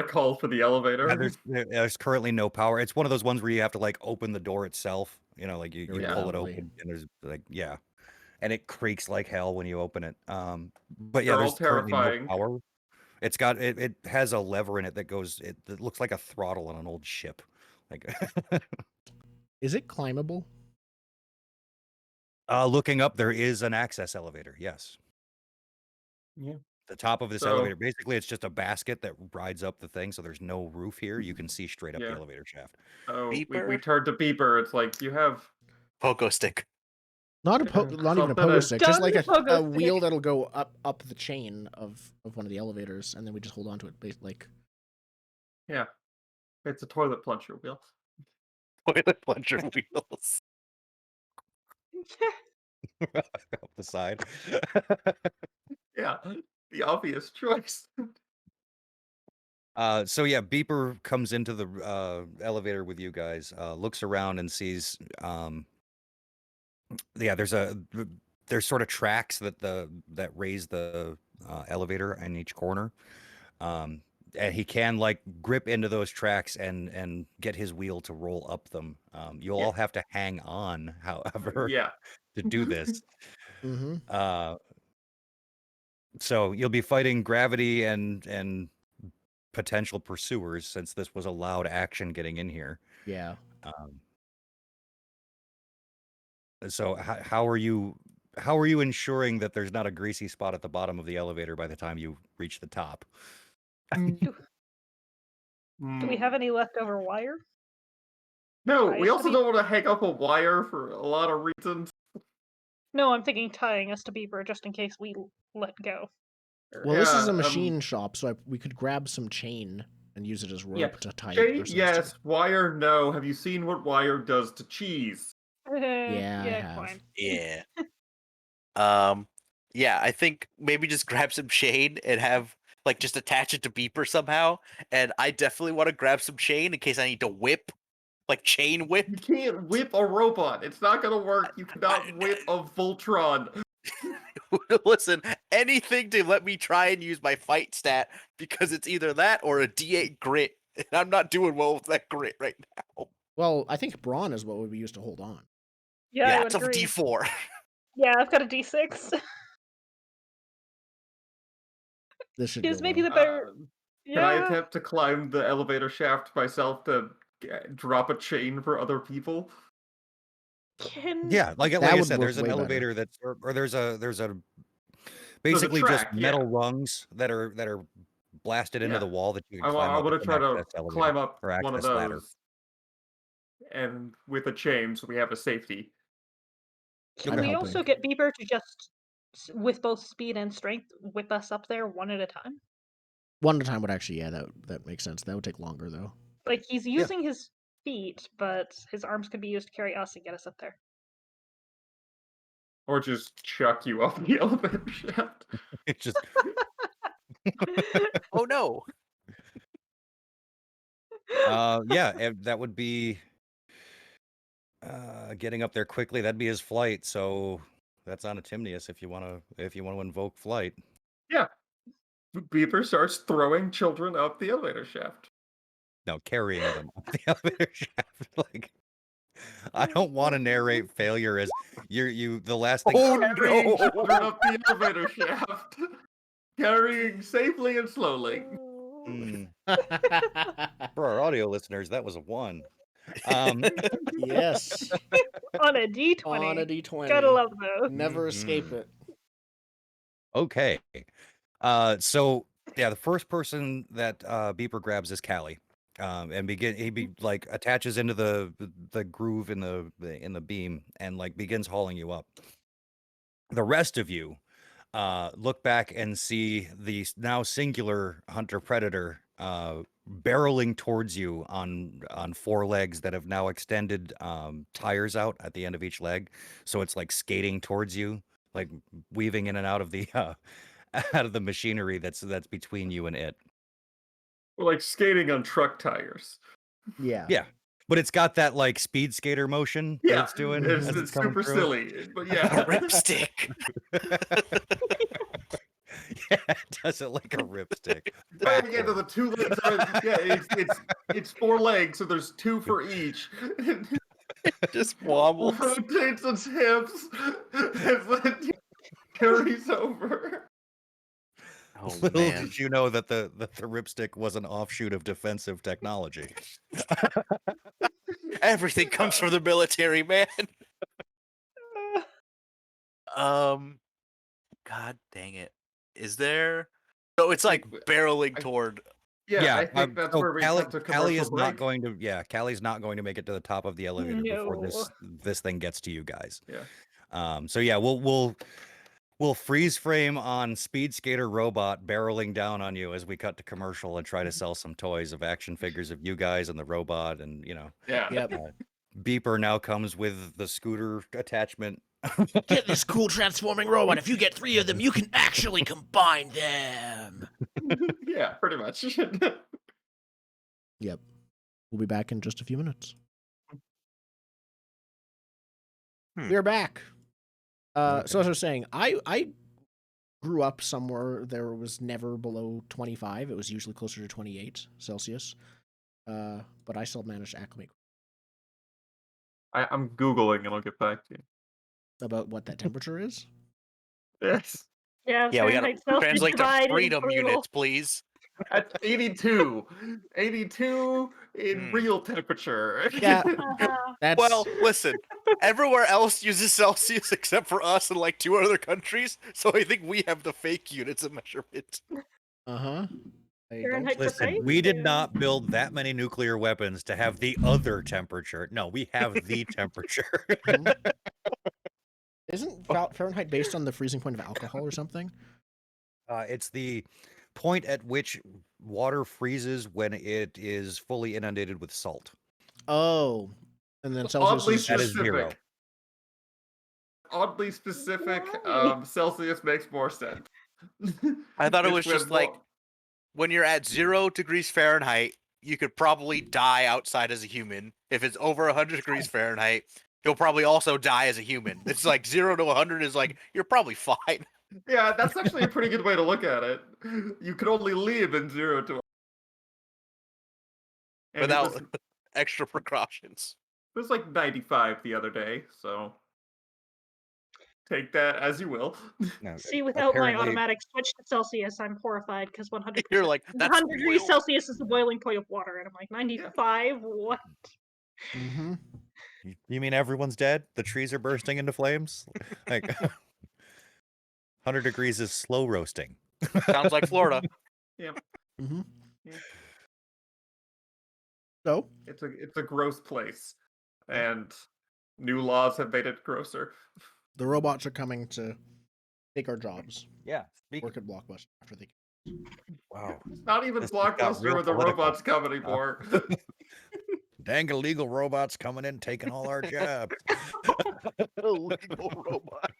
call for the elevator. Yeah, there's currently no power. It's one of those ones where you have to like open the door itself. You know, like you Very pull it loudly. open and there's like and it creaks like hell when you open it. But yeah, They're all there's currently no terrifying. power. It's got it has a lever in it that goes. It looks like a throttle on an old ship. Like Is it climbable? looking up, there is an access elevator. Yes. Yeah. The top of this So- elevator, basically, it's just a basket that rides up the thing. So there's no roof here. You can see straight up the Yeah. elevator shaft. Oh, we Beeper? turned to beeper. It's like you have Pogo stick. Not Yeah, not even a something pogo to- stick, just like a Pogo stick. wheel that'll go up the chain of one of the elevators, and then we just hold on to it. Like it's a toilet plunger wheel. Toilet plunger wheels. Up the side. Yeah, the obvious choice. So yeah, Beeper comes into the elevator with you guys, looks around and sees there's sort of tracks that raise the elevator in each corner. And he can like grip into those tracks and get his wheel to roll up them. You'll Yeah. all have to hang on, however, Yeah. to do this. mm-hmm. So you'll be fighting gravity and potential pursuers, since this was allowed action getting in here. Yeah. So how are you ensuring that there's not a greasy spot at the bottom of the elevator by the time you reach the top? Do we have any leftover wire? No, Ties we to also be- don't want to hang up a wire for a lot of reasons. No, I'm thinking tying us to Beeper just in case we let go. Well, this is a Yeah, machine shop, so we could grab some chain and use it as rope to tie Chain, ourselves yes. to. Wire, no. Have you seen what wire does to cheese? Yeah, I have. Fine. Yeah. Yeah, I think maybe just grab some chain and have like just attach it to Beeper somehow. And I definitely want to grab some chain in case I need to whip, like chain whip. You can't whip a robot. It's not gonna work. You cannot whip a Voltron. Listen, anything to let me try and use my fight stat, because it's either that or a D8 grit. And I'm not doing well with that grit right now. Well, I think brawn is what would be used to hold on. Yeah, I would it's a agree. D4. Yeah, I've got a D6. This should Is go maybe well. the better. Can I Yeah. attempt to climb the elevator shaft myself to drop a chain for other people? Yeah, like That I would said, work there's an way better. elevator that's or there's a basically track, just metal rungs that are blasted into Yeah. the wall that you can I climb up. want to It's an try to access elevator climb up or one of access ladder. those, and with a chain, so we have a safety. Can I'm we helping. also get Beeper to just, with both speed and strength, whip us up there one at a time? One at a time would actually, yeah, that makes sense. That would take longer though. Like he's using his feet, but his arms could be used to carry us and get us up there. Or just chuck you off the elevator shaft. It's just Oh no. yeah, that would be getting up there quickly. That'd be his flight. So that's on a Timnius if you want to invoke flight. Yeah. Beaver starts throwing children up the elevator shaft. No, carrying them up the elevator shaft. Like, I don't want to narrate failure as the last thing. Oh Carrying no. children up the elevator shaft. Carrying safely and slowly. For our audio listeners, that was a 1. Yes. On a D20. On a D20. Gotta love those. Never escape it. Okay. So yeah, the first person that Beeper grabs is Callie. And like attaches into the groove in the beam and like begins hauling you up. The rest of you look back and see the now singular hunter predator barreling towards you on 4 legs that have now extended tires out at the end of each leg, so it's like skating towards you, like weaving in and out of the out of the machinery that's between you and it. We're like skating on truck tires. Yeah. But it's got that like speed skater motion that it's doing. It's coming super through. silly, but yeah. A ripstick. Yeah, it does it like a ripstick. Trying to get to the 2 legs. It's 4 legs, so there's 2 for each. Just wobbles. Rotates its hips and then carries over. Oh Little man. did you know that the ripstick was an offshoot of defensive technology. Everything comes from the military, man. God dang it. Is there? No, it's like barreling toward. Yeah, I think that's so where we Callie, cut to Callie commercial is break. not going to. Yeah, Callie's not going to make it to the top of the elevator before this thing gets to you guys. Yeah. So yeah, we'll freeze frame on Speed Skater Robot barreling down on you as we cut to commercial and try to sell some toys of action figures of you guys and the robot, and Yeah. Yep. Beeper now comes with the scooter attachment. Get this cool transforming robot. If you get 3 of them, you can actually combine them. Yeah, pretty much. Yep. We'll be back in just a few minutes. We're back. So as I was saying, I grew up somewhere there was never below 25. It was usually closer to 28 Celsius. But I still managed to acclimate. I'm Googling and I'll get back to you. About what that temperature is? Yes. Yeah, Yeah, we gotta Fahrenheit Celsius translate to divide is freedom brutal. units, please. At 82. 82 in Hmm. real temperature. Yeah, that's Well, listen. Everywhere else uses Celsius except for us and like 2 other countries, so I think we have the fake units of measurement. uh-huh. They don't. Fahrenheit Listen, precise? we did Yeah. not build that many nuclear weapons to have the other temperature. No, we have the temperature. Mhm. Isn't Fahrenheit based on the freezing point of alcohol or something? It's the point at which water freezes when it is fully inundated with salt. Oh, and then Celsius Oddly is That is just, specific. 0. Oddly specific. Why? Celsius makes more sense. I thought it It's was just when like when you're at 0 degrees Fahrenheit, you could probably die outside as a human. If it's over 100 degrees Fahrenheit, you'll probably also die as a human. It's like 0 to 100 is like you're probably fine Yeah, that's actually a pretty good way to look at it. You can only live in 0 to. And without extra precautions. it was like 95 the other day, so take that as you will. No, See, without my apparently, automatic switch to Celsius, I'm horrified because 100%. You're like, that's 100 degrees boiling. Celsius is the boiling point of water, and I'm like 95. What? mm-hmm. you mean everyone's dead? The trees are bursting into flames? Like 100 degrees is slow roasting. Sounds like Florida. Yeah, Mm-hmm. Yeah. So, it's a gross place, and new laws have made it grosser. the robots are coming to take our jobs. Yeah. Work at Blockbuster after they. Wow. It's not even This just got Blockbuster real where the political. robots come anymore. Dang illegal robots coming in, taking all our jobs. Illegal robot.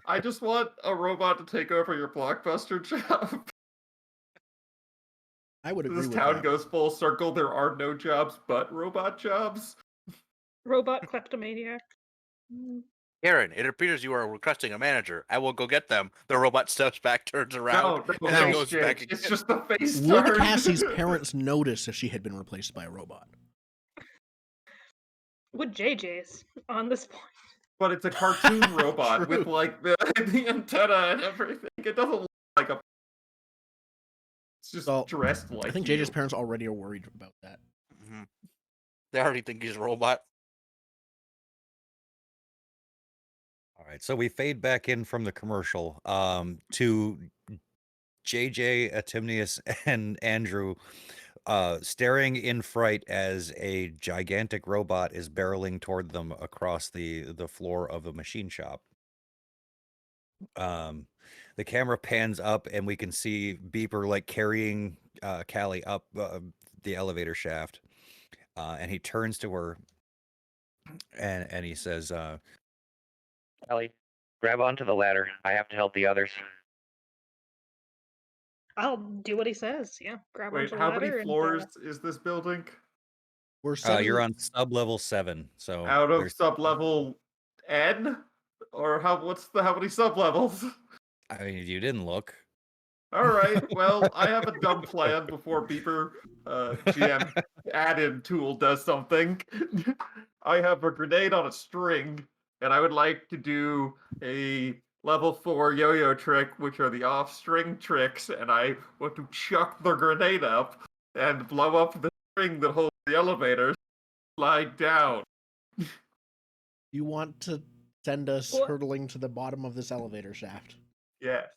I just want a robot to take over your Blockbuster job. I would agree This with town that. goes full circle. There are no jobs but robot jobs. Robot kleptomaniac. Mm. Aaron, it appears you are requesting a manager. I will go get them. The robot steps back, turns around, No, and then face goes back change. again. It's just the face Would turn. Cassie's parents notice if she had been replaced by a robot? Would JJ's on this point? But it's a cartoon robot with True. like the antenna and everything. It doesn't look like a. It's just Well, dressed like. I think you. JJ's parents already are worried about that. Mhm. They already think he's a robot. All right, so we fade back in from the commercial to JJ, Atimnius, and Andrew staring in fright as a gigantic robot is barreling toward them across the floor of a machine shop. The camera pans up and we can see Beeper like carrying Callie up the elevator shaft, and he turns to her and he says, Ellie, grab onto the ladder. I have to help the others. I'll do what he says. Yeah, grab Wait, onto the how ladder many and, floors is this building? We're 7. you're on sub level 7, so Out of there's sub-level N? Or how many sub-levels? I mean, you didn't look. Alright, well, I have a dumb plan before Beeper GM add-in tool does something. I have a grenade on a string, and I would like to do a level 4 yo-yo trick, which are the off-string tricks, and I want to chuck the grenade up and blow up the string that holds the elevator, slide down. You want to send us What? hurtling to the bottom of this elevator shaft? Yes.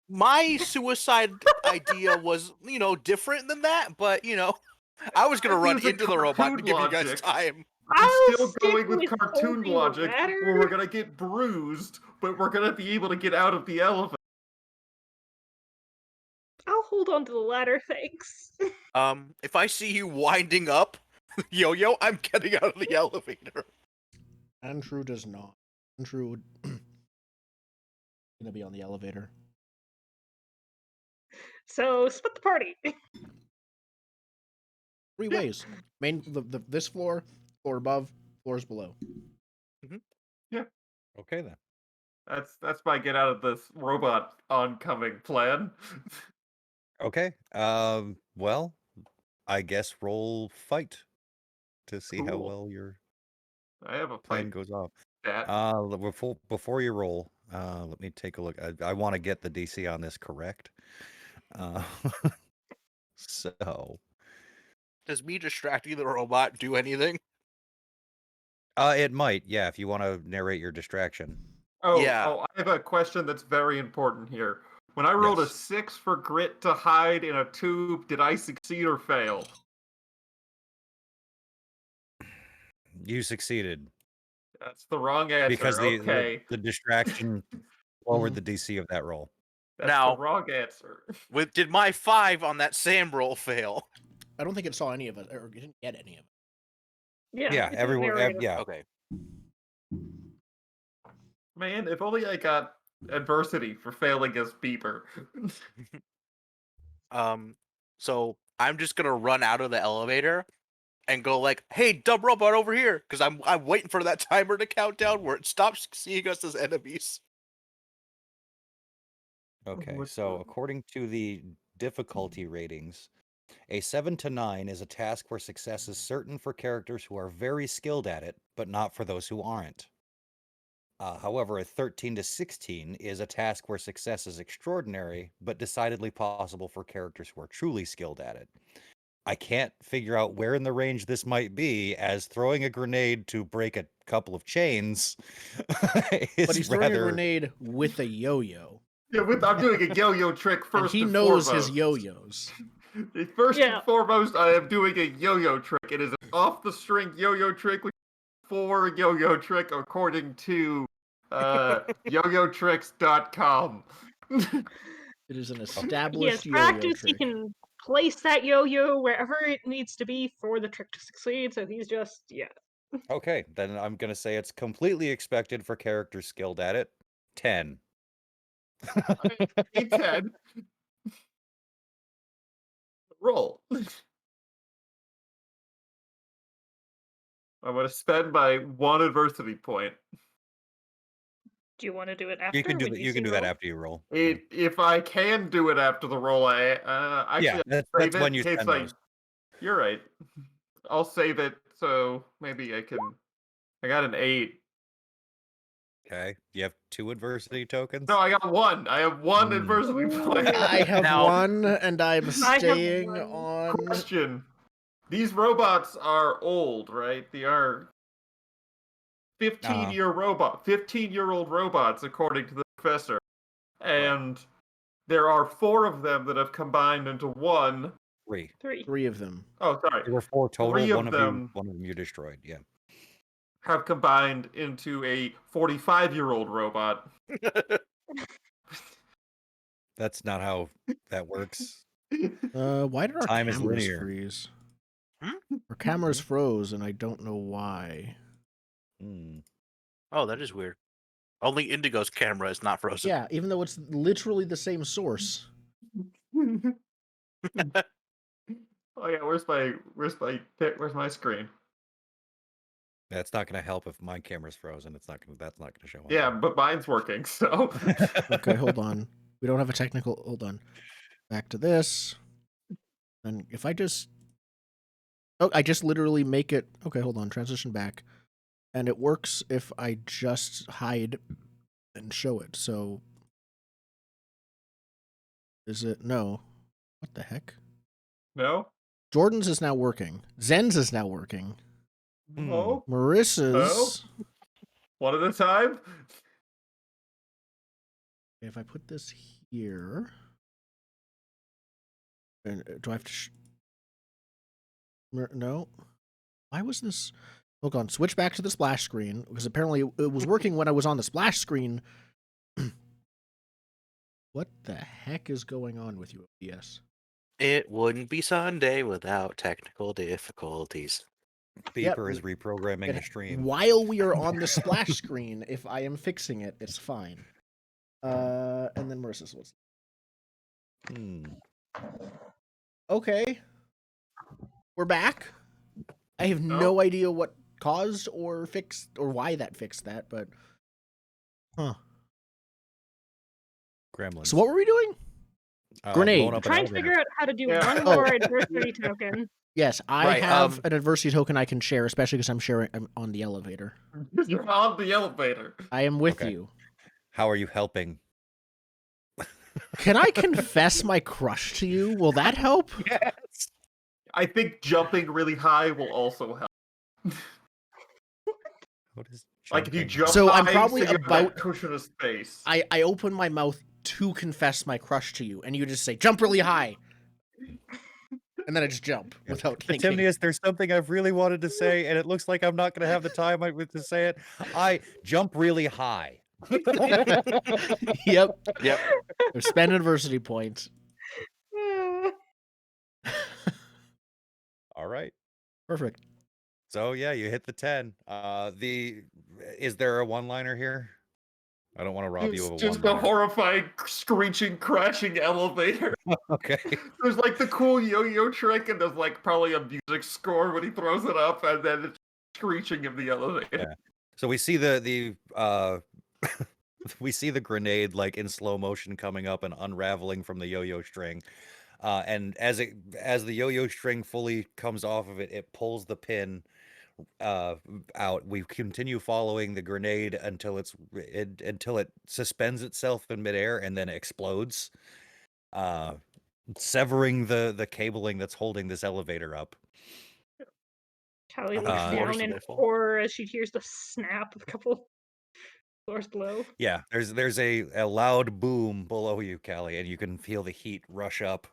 My suicide idea was, different than that, but, I was going to run Using into the robot to cartoon give you guys logic. time. I'm I'll still stick going with cartoon holding the logic, ladder. where we're gonna get bruised, but we're gonna be able to get out of the elevator. I'll hold on to the ladder, thanks. If I see you winding up, yo-yo, I'm getting out of the elevator. Andrew does not. Andrew would gonna be on the elevator. So split the party. 3 ways. This floor above, floors below. Okay then. That's my get out of this robot oncoming plan. Okay. Well, I guess roll fight to see how Cool. well your I have a plan fight goes off. stat. Before you roll, Let me take a look. I want to get the DC on this correct. Uh, so Does me distracting the robot do anything? it might, yeah, if you want to narrate your distraction. Yeah. I have a question that's very important here. When I rolled a Yes. 6 for grit to hide in a tube, did I succeed or fail? You succeeded That's the wrong answer. because Okay. the distraction lowered the DC of that roll. That's Now- the wrong answer. Did my 5 on that SAM roll fail? I don't think it saw any of it, or it didn't get any of it. Yeah, Yeah, everyone. Yeah. Okay. Man, if only I got adversity for failing as Beeper. So I'm just gonna run out of the elevator and go like, "Hey, dumb robot over here!" Because I'm waiting for that timer to count down where it stops seeing us as enemies. Okay, What's so the- according to the difficulty ratings, a 7 to 9 is a task where success is certain for characters who are very skilled at it, but not for those who aren't. However, a 13 to 16 is a task where success is extraordinary, but decidedly possible for characters who are truly skilled at it. I can't figure out where in the range this might be, as throwing a grenade to break a couple of chains is But he's throwing rather... a grenade with a yo-yo. Yeah, I'm doing a yo-yo trick And first he and knows foremost. his yo-yos. First Yeah. and foremost, I am doing a yo-yo trick. It is an off-the-string yo-yo trick with 4 yo-yo trick according to yoyotricks.com. It is an He has established yo-yo practice. He trick. can place that yo-yo wherever it needs to be for the trick to succeed. So he's just Okay, then I'm going to say it's completely expected for characters skilled at it. 10. A10. Roll. I'm going to spend my 1 adversity point. Do you want to do it after? You can do with that. You DC can do that roll? after you roll. If I can do it after the roll, actually Yeah, that's save it when you in case spend those. You're right. I'll save it so maybe I can. I got an 8. Okay, you have 2 adversity tokens. No, I got 1. I have 1 Mm. adversity point. I have Now- 1, and I'm have staying 1. on... Question: these robots are old, right? They are 15-year-old robots, according to the professor. And there are 4 of them that have combined into 1. 3. 3 of them. Oh, sorry. There were 4 total. 3 of One of them you destroyed. Yeah. have combined into a 45-year-old robot. That's not how that works. Why did our Time is cameras linear. freeze? Hmm? Our cameras froze, and I don't know why. Hmm. Oh, that is weird. Only Indigo's camera is not frozen. Yeah, even though it's literally the same source. Oh yeah, where's my screen? That's not going to help if my camera's frozen. That's not going to show up. Yeah, but mine's working, so. Okay, hold on. We don't have a technical... Hold on. Back to this. And if I just... Oh, I just literally make it... Okay, hold on. Transition back. And it works if I just hide and show it. So... Is it... No. What the heck? No? Jordan's is now working. Zen's is now working. No? Marissa's... One at a time? If I put this here... And do I have to... No. Why was this... Hold on. Switch back to the splash screen. Because apparently it was working when I was on the splash screen. What the heck is going on with you, OBS? It wouldn't be Sunday without technical difficulties. Beeper Yep. is reprogramming the stream. While we are on the splash screen, if I am fixing it, it's fine. And then Marissa's was... Hmm. Okay. We're back. I have no idea what caused or fixed or why that fixed that, but Gremlins. So what were we doing? Grenade. blowing up an Trying to elevator. figure out how to do Yeah. one more adversity token. Yes, I Right, have an adversity token I can share, especially because I'm on the elevator. You're on the elevator. I am with Okay. you. How are you helping? Can I confess my crush to you? Will that help? Yes. I think jumping really high will also help. What is Like if you jumping? jump So high, I'm probably so you have about- that cushion of space. I open my mouth to confess my crush to you, and you just say, jump really high. And then I just jump without thinking. Timnius, there's something I've really wanted to say, and it looks like I'm not going to have the time to say it. I jump really high. Yep. Yep. Spend adversity points. All right. Perfect. So yeah, you hit the 10. Is there a one-liner here? I don't want to rob you of a It's just a one-liner. horrifying, screeching, crashing elevator. Okay. There's like the cool yo-yo trick, and there's like probably a music score when he throws it up, and then it's screeching in the elevator. Yeah. So we see the we see the grenade like in slow motion coming up and unraveling from the yo-yo string. And as the yo-yo string fully comes off of it, it pulls the pin out. We continue following the grenade until it suspends itself in midair and then explodes, severing the cabling that's holding this elevator up. Callie How looks many floors down do in they fall? horror as she hears the snap of a couple floors below. Yeah, there's a loud boom below you, Callie, and you can feel the heat rush up.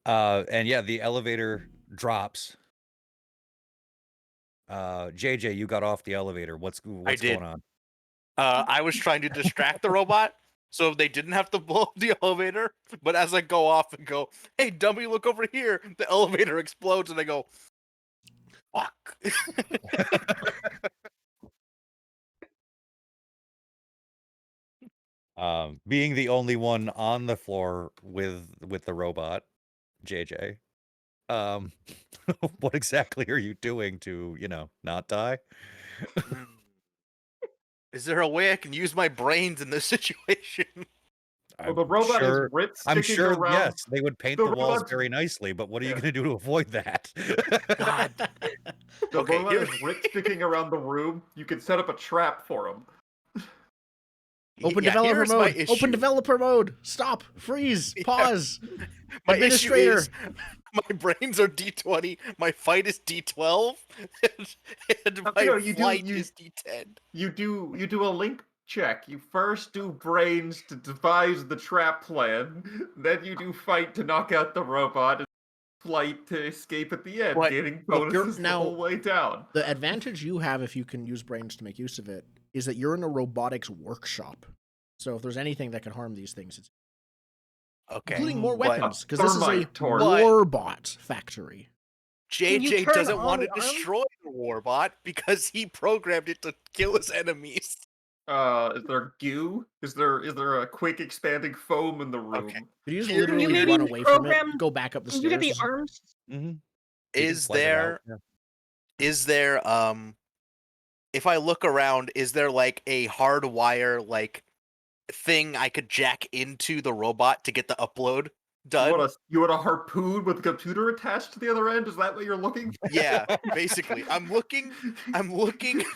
And yeah, the elevator drops. JJ, you got off the elevator. What's did. going on? I was trying to distract the robot so they didn't have to blow up the elevator. But as I go off and go, hey, dummy, look over here, the elevator explodes, and I go, fuck. Being the only one on the floor with the robot, JJ, what exactly are you doing to, not die? Is there a way I can use my brains in this situation? Well, the robot has writs I'm sticking sure, around. yes, they would paint The the walls robot's- very nicely, but what are you Yeah. going to do to avoid that? God. The Okay, robot here- has writs sticking around the room. You can set up a trap for him. Open Yeah, developer here's my mode. Open issue. developer mode. Stop. Freeze. Yeah. Pause. My issue Administrator. is my brains are D20, my fight is D12, and my you flight is D10. You do a link check. You first do brains to devise the trap plan, then you do fight to knock out the robot, and flight to escape at the end, But- getting Look, you're- bonuses the now- whole way down. The advantage you have if you can use brains to make use of it is that you're in a robotics workshop. So if there's anything that can harm these things, it's Okay. including more but weapons, because this is a Thermite torch. warbot factory. Can you JJ turn doesn't on want to alarms? destroy the warbot because he programmed it to kill his enemies. Is there goo? Is there a quick expanding foam in the room? Okay. Could you just Can you literally maybe run away from it, program- go back up the Can you get the stairs? arms? Mhm. Is there if I look around, is there like a hardwire like thing I could jack into the robot to get the upload done? You want a harpoon with a computer attached to the other end? Is that what you're looking for? Yeah, basically. I'm looking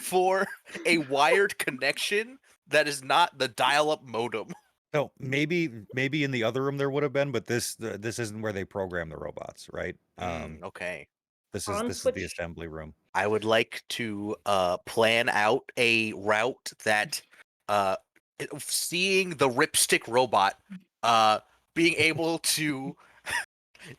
for a wired connection that is not the dial-up modem. No, maybe in the other room there would have been, but this isn't where they program the robots, right? Okay. This On is switch. the assembly room. I would like to plan out a route that seeing the ripstick robot being able to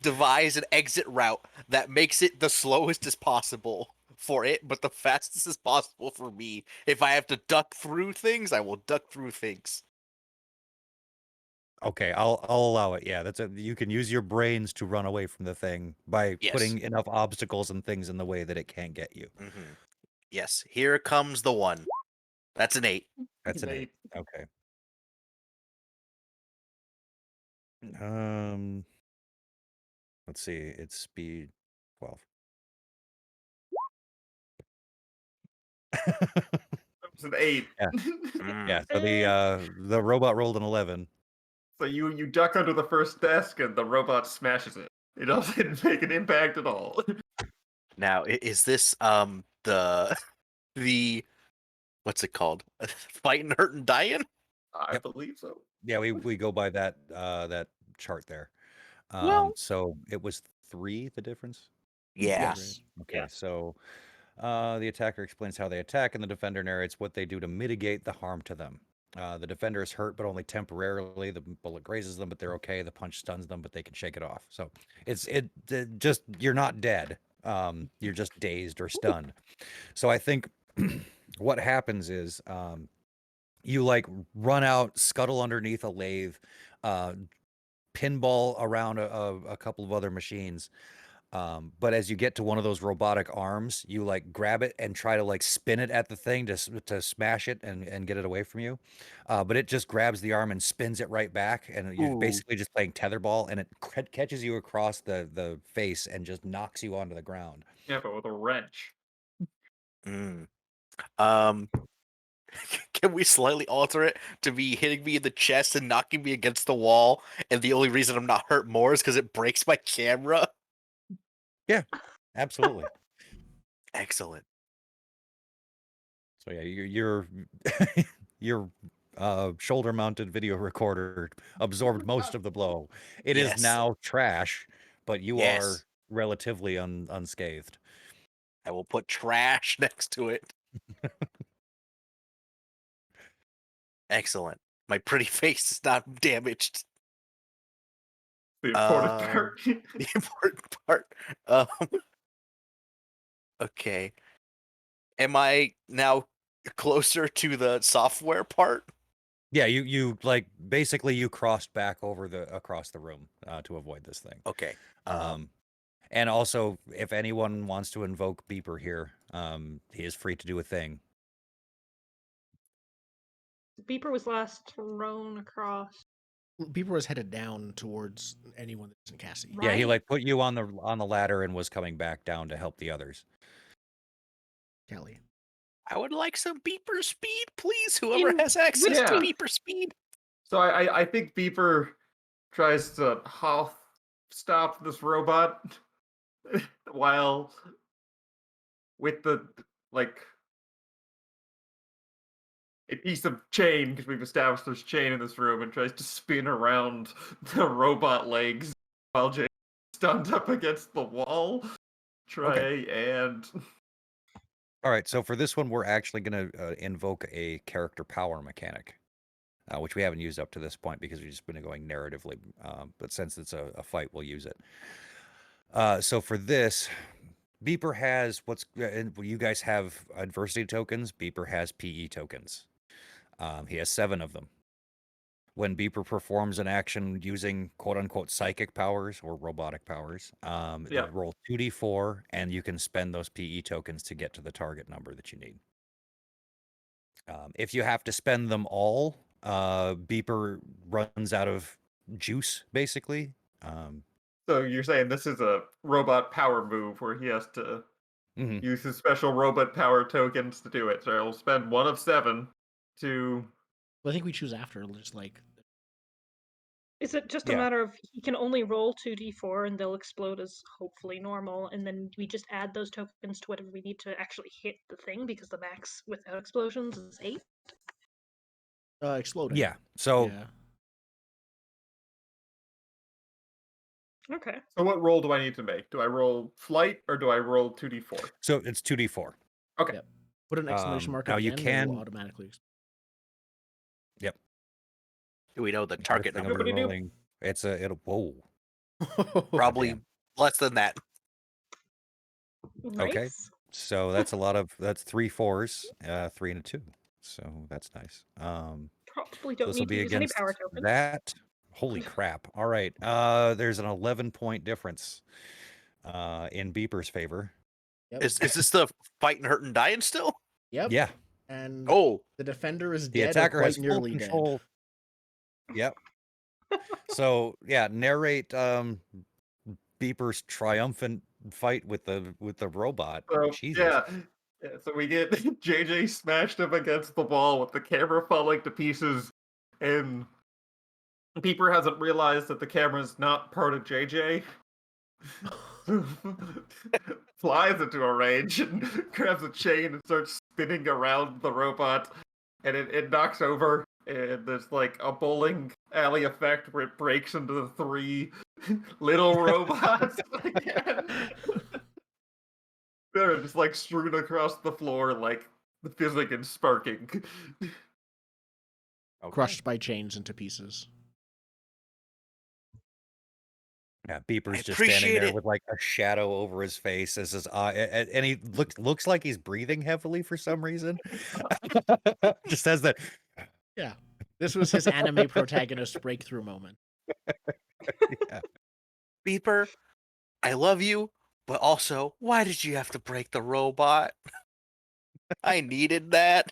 devise an exit route that makes it the slowest as possible for it, but the fastest as possible for me. If I have to duck through things, I will duck through things. Okay, I'll allow it. Yeah, you can use your brains to run away from the thing by Yes. putting enough obstacles and things in the way that it can't get you. Mm-hmm. Yes, here comes the one. That's an 8. That's an 8. Okay. Let's see. It's speed 12. It's an 8. Yeah. So the robot rolled an 11. So you duck under the first desk and the robot smashes it. It doesn't make an impact at all. Now, is this the what's it called? Fighting, hurting, dying? I Yep. believe so. Yeah, we go by that that chart there. Well- So it was 3, the difference? Yeah. Yes. Okay, Yeah. so the attacker explains how they attack, and the defender narrates what they do to mitigate the harm to them. The defender is hurt, but only temporarily. The bullet grazes them, but they're okay. The punch stuns them, but they can shake it off. So it's just you're not dead. You're just dazed or stunned. So I think what happens is you like run out, scuttle underneath a lathe, pinball around a couple of other machines. But as you get to one of those robotic arms, you like grab it and try to like spin it at the thing to smash it and get it away from you. But it just grabs the arm and spins it right back, and you're Ooh. basically just playing tetherball, and it catches you across the face and just knocks you onto the ground. Yeah, but with a wrench. Mm. Can we slightly alter it to be hitting me in the chest and knocking me against the wall, and the only reason I'm not hurt more is because it breaks my camera? Absolutely. Excellent. So yeah, your your shoulder-mounted video recorder absorbed most of the blow. It is Yes. now trash, but you Yes. are relatively unscathed. I will put trash next to it. Excellent. My pretty face is not damaged. The important part. The important part. Okay. Am I now closer to the software part? Yeah, you like basically you crossed back over across the room to avoid this thing. Okay. And also, if anyone wants to invoke Beeper here, he is free to do a thing. Beeper was last thrown across. Beeper was headed down towards anyone that isn't Cassie. Right. Yeah, he like put you on the ladder and was coming back down to help the others. Kelly. I would like some beeper speed, please. Whoever has access Yeah. to beeper speed. So I think Beeper tries to stop this robot while with the like a piece of chain, because we've established there's chain in this room, and tries to spin around the robot legs while Jay's stunned up against the wall. And All right, so for this one, we're actually going to invoke a character power mechanic, which we haven't used up to this point because we've just been going narratively. But since it's a fight, we'll use it. So for this, Beeper has you guys have adversity tokens. Beeper has PE tokens. He has 7 of them. When Beeper performs an action using quote-unquote psychic powers or robotic powers, Yeah. roll 2d4, and you can spend those PE tokens to get to the target number that you need. If you have to spend them all, Beeper runs out of juice, basically. So you're saying this is a robot power move where he has to use his special robot power tokens to do it. So he'll spend 1 of 7 to... Well, I think we choose after, just like... Is it just a matter of he can only roll 2d4 and they'll explode as hopefully normal, and then we just add those tokens to whatever we need to actually hit the thing, because the max without explosions is 8? Exploding. Yeah, so... Yeah. Okay. So what roll do I need to make? Do I roll flight or do I roll 2d4? So it's 2d4. Okay. Yep. Put an exclamation mark now at the you end, and can- it will automatically explode. Yep. Do we know the target Thing number? I'm rolling, it'll whoa. Probably Damn. less than that. Nice. Okay. So that's that's 3 4s, 3 and a 2. So that's nice. Probably So don't this will need to be use any against power tokens. that. Holy crap. All right. There's an 11-point difference in Beeper's favor. Yep. Is this the fighting, hurting, dying still? Yep. Yeah. And Oh, the defender is The dead or attacker quite has full nearly control. Yep. So yeah, narrate Beeper's triumphant fight with the robot. So, Jesus. yeah, so we get JJ smashed up against the wall with the camera falling to pieces, and Beeper hasn't realized that the camera's not part of JJ. Flies into a rage and grabs a chain and starts spinning around the robot, and it knocks over, and there's like a bowling alley effect where it breaks into the 3 little robots again. They're just like strewn across the floor, like fizzing and sparking. Okay. Crushed by chains into pieces. Yeah, Beeper's just appreciate standing there it. with like a shadow over his face as his eye, and he looks like he's breathing heavily for some reason. Just has that. Yeah. This was his anime protagonist breakthrough moment. Yeah. Beeper, I love you, but also, why did you have to break the robot? I needed that.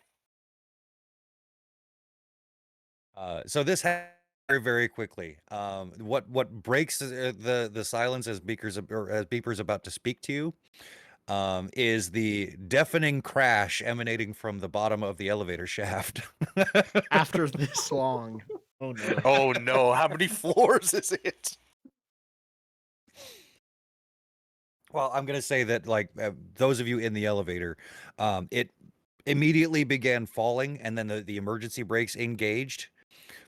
So this happened very, very quickly. What breaks the silence as Beeper's about to speak to you is the deafening crash emanating from the bottom of the elevator shaft. After this long. Oh no. Oh no, how many floors is it? Well, I'm gonna say that like those of you in the elevator, it immediately began falling, and then the emergency brakes engaged,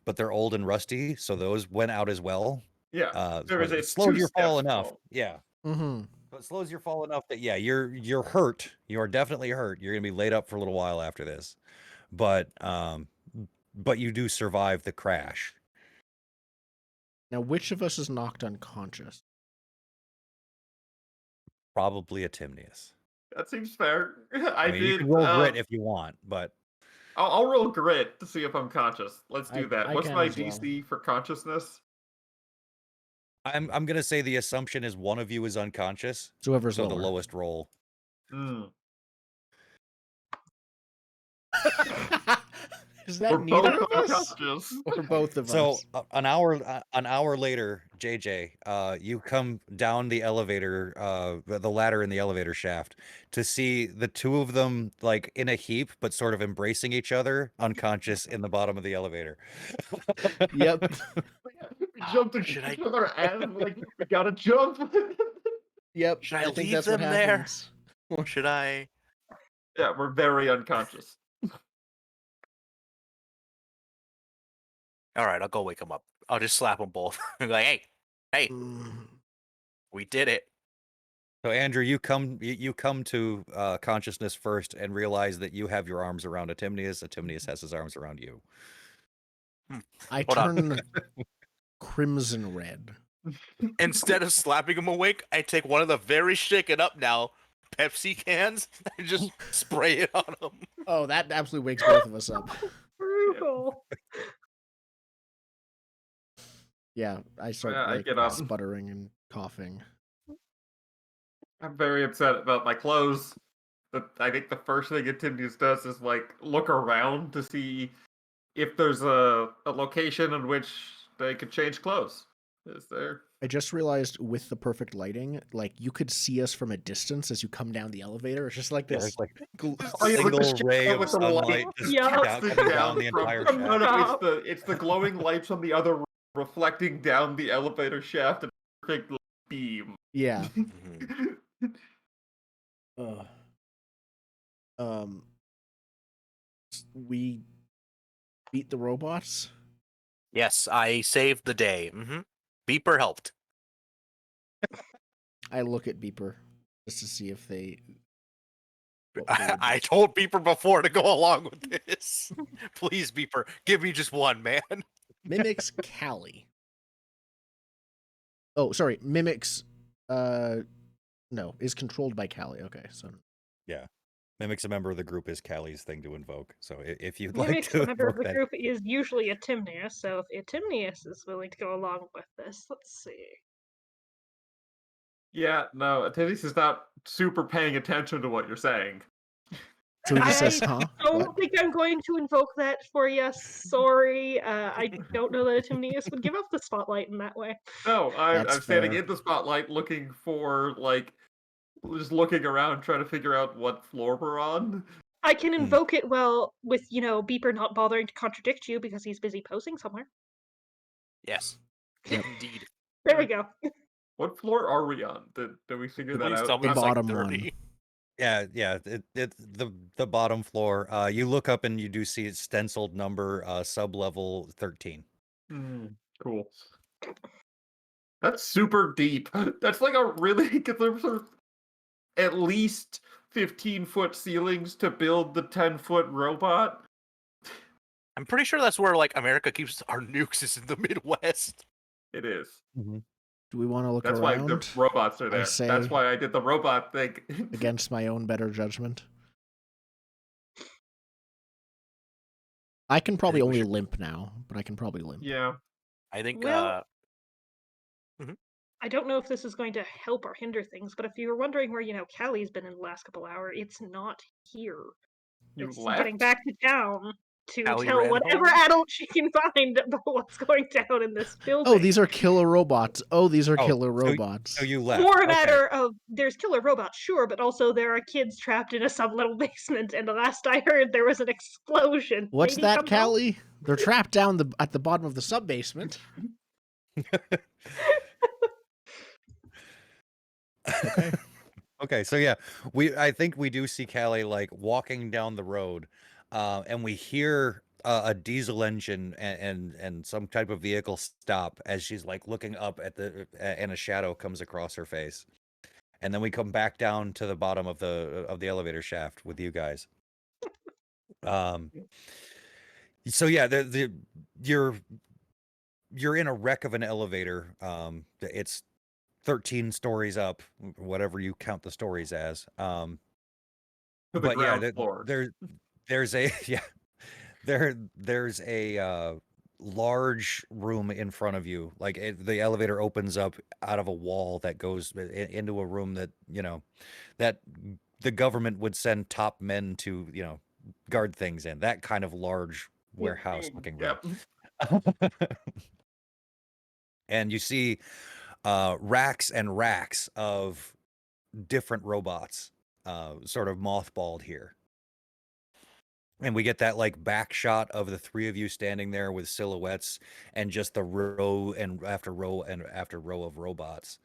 but they're old and rusty, so those went out as well. Yeah, So it it's slows 2 your fall steps enough. fall. Yeah. Mm-hmm. So it slows your fall enough that you're hurt. You are definitely hurt. You're gonna be laid up for a little while after this, but you do survive the crash. Now, which of us is knocked unconscious? Probably a Timnius. That seems fair. I mean, you can roll grit if you want, but I'll roll grit to see if I'm conscious. Let's do that. I What's can my as well. DC for consciousness? I'm gonna say the assumption is one of you is unconscious, It's whoever's so lower. the lowest roll. Is that We're neither both of us? unconscious. Or both of So us? an hour later, JJ, you come down the elevator, the ladder in the elevator shaft, to see the two of them like in a heap, but sort of embracing each other, unconscious in the bottom of the elevator. Yep. We jumped into Should I- each other and like we gotta jump. Yep. Should I think leave that's what them there? happens. Should I? Yeah, we're very unconscious. All right, I'll go wake them up. I'll just slap them both. Like, hey, Mm. we did it. So Andrew, you come to consciousness first and realize that you have your arms around Atimnius. Atimnius has his arms around you. I Hold on. turn crimson red. Instead of slapping him awake, I take one of the very shaken up now Pepsi cans and just spray it on him. Oh, that absolutely wakes both of us up. Brutal. Yeah, I start Yeah, I like get up. sputtering and coughing. I'm very upset about my clothes. But I think the first thing Atimnius does is like look around to see if there's a location in which they could change clothes. Is there? I just realized with the perfect lighting, like you could see us from a distance as you come down the elevator. It's just like Yeah, this. it's like Oh, yeah, with the single ray shadow of with the light. sunlight just Yeah. coming down the from- entire from No, shaft. no, it's the glowing lights from the other room reflecting down the elevator shaft and a perfect beam. Yeah. Mhm. We beat the robots. Yes, I saved the day. Beeper helped. I look at Beeper just to see if they. what they would I do. told Beeper before to go along with this. Please, Beeper, give me just one, man. Mimics Callie. Oh, sorry. Mimics. No, is controlled by Callie. Okay, so Yeah. Mimics a member of the group is Callie's thing to invoke. So if you'd like Mimics to a member of invoke the that, group is usually a Timnius, so if Timnius is willing to go along with this, let's see. Yeah, no, Atimnius is not super paying attention to what you're saying. he just says, I "Huh? don't What?" think I'm going to invoke that for you. Sorry. I don't know that Timnius would give up the spotlight in that way. No, I'm That's standing fair. in the spotlight looking for, like, just looking around trying to figure out what floor we're on. I can invoke it well with, Beeper not bothering to contradict you because he's busy posing somewhere. Yes, Yep. indeed. There we go. What floor are we on? Did we figure Please that out? tell me The it's like bottom 30. one. Yeah, yeah. It's the bottom floor. You look up and you do see its stenciled number, sub-level 13. Cool. That's super deep. That's like a really there's at least 15-foot ceilings to build the 10-foot robot. I'm pretty sure that's where like America keeps our nukes is in the Midwest. It is. Do we want to look That's why the around? robots are there. say- That's why I did the robot thing. Against my own better judgment. I can probably we only should- limp now, but I can probably limp. Yeah. I think Well, I don't know if this is going to help or hinder things, but if you were wondering where, Callie's been in the last couple hours, it's not here. You It's left? getting back to town to Callie tell ran whatever home? adult she can find about what's going down in this building. Oh, these are killer robots. Oh, these are Oh, killer so- robots. So you left. More a Okay. matter of there's killer robots, sure, but also there are kids trapped in a sub-level basement, and the last I heard there was an explosion. What's Maybe that, come help? Callie? They're trapped down at the bottom of the sub basement. Okay. Okay, so yeah, I think we do see Callie like walking down the road, and we hear a diesel engine and some type of vehicle stop as she's like looking up at and a shadow comes across her face, and then we come back down to the bottom of the elevator shaft with you guys. So yeah, you're in a wreck of an elevator. It's 13 stories up, whatever you count the stories as. To the But yeah, ground floor. there's a yeah, there's a large room in front of you. Like the elevator opens up out of a wall that goes into a room that that the government would send top men to guard things in. That kind of large warehouse looking room. Yep. And you see racks and racks of different robots, sort of mothballed here. And we get that like back shot of the three of you standing there with silhouettes and just the row and after row and after row of robots.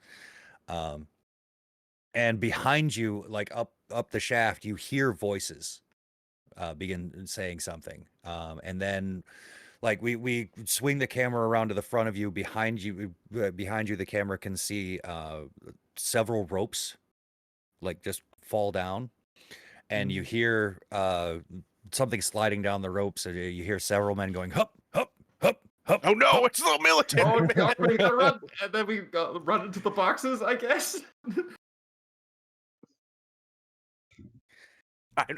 And behind you, like up the shaft, you hear voices begin saying something. And then like we swing the camera around to the front of you. Behind you, the camera can see several ropes like just fall down, and you hear something sliding down the ropes, and you hear several men going hup hup hup hup. oh no, it's the military. Oh, we gotta run, and then we run into the boxes, I guess.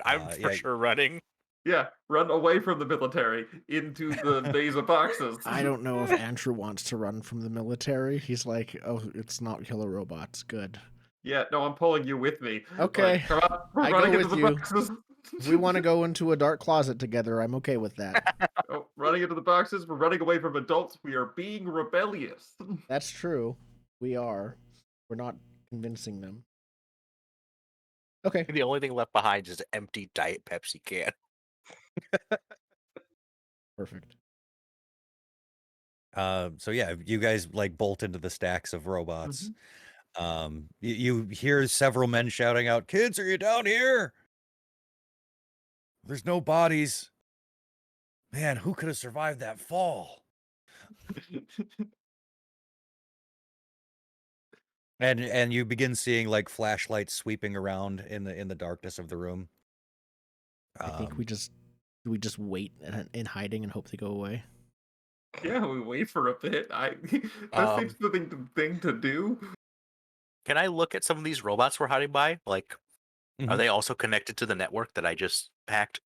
I'm for sure running. Yeah, run away from the military into the days of boxes. I don't know if Andrew wants to run from the military. He's like, oh, it's not killer robots. Good. Yeah, no, I'm pulling you with me. Okay, Like, come on, we're I running go into with the you. boxes. If we want to go into a dark closet together, I'm okay with that. Oh, running into the boxes. We're running away from adults. We are being rebellious. That's true. We are. We're not convincing them. Okay. The only thing left behind is an empty Diet Pepsi can. Perfect. So yeah, you guys like bolt into the stacks of robots. You hear several men shouting out, "Kids, are you down here? There's no bodies. Man, who could have survived that fall?" And you begin seeing like flashlights sweeping around in the darkness of the room. I think we just wait in hiding and hope they go away. Yeah, we wait for a bit. That seems the thing to do. Can I look at some of these robots we're hiding by? Like, are they also connected to the network that I just hacked?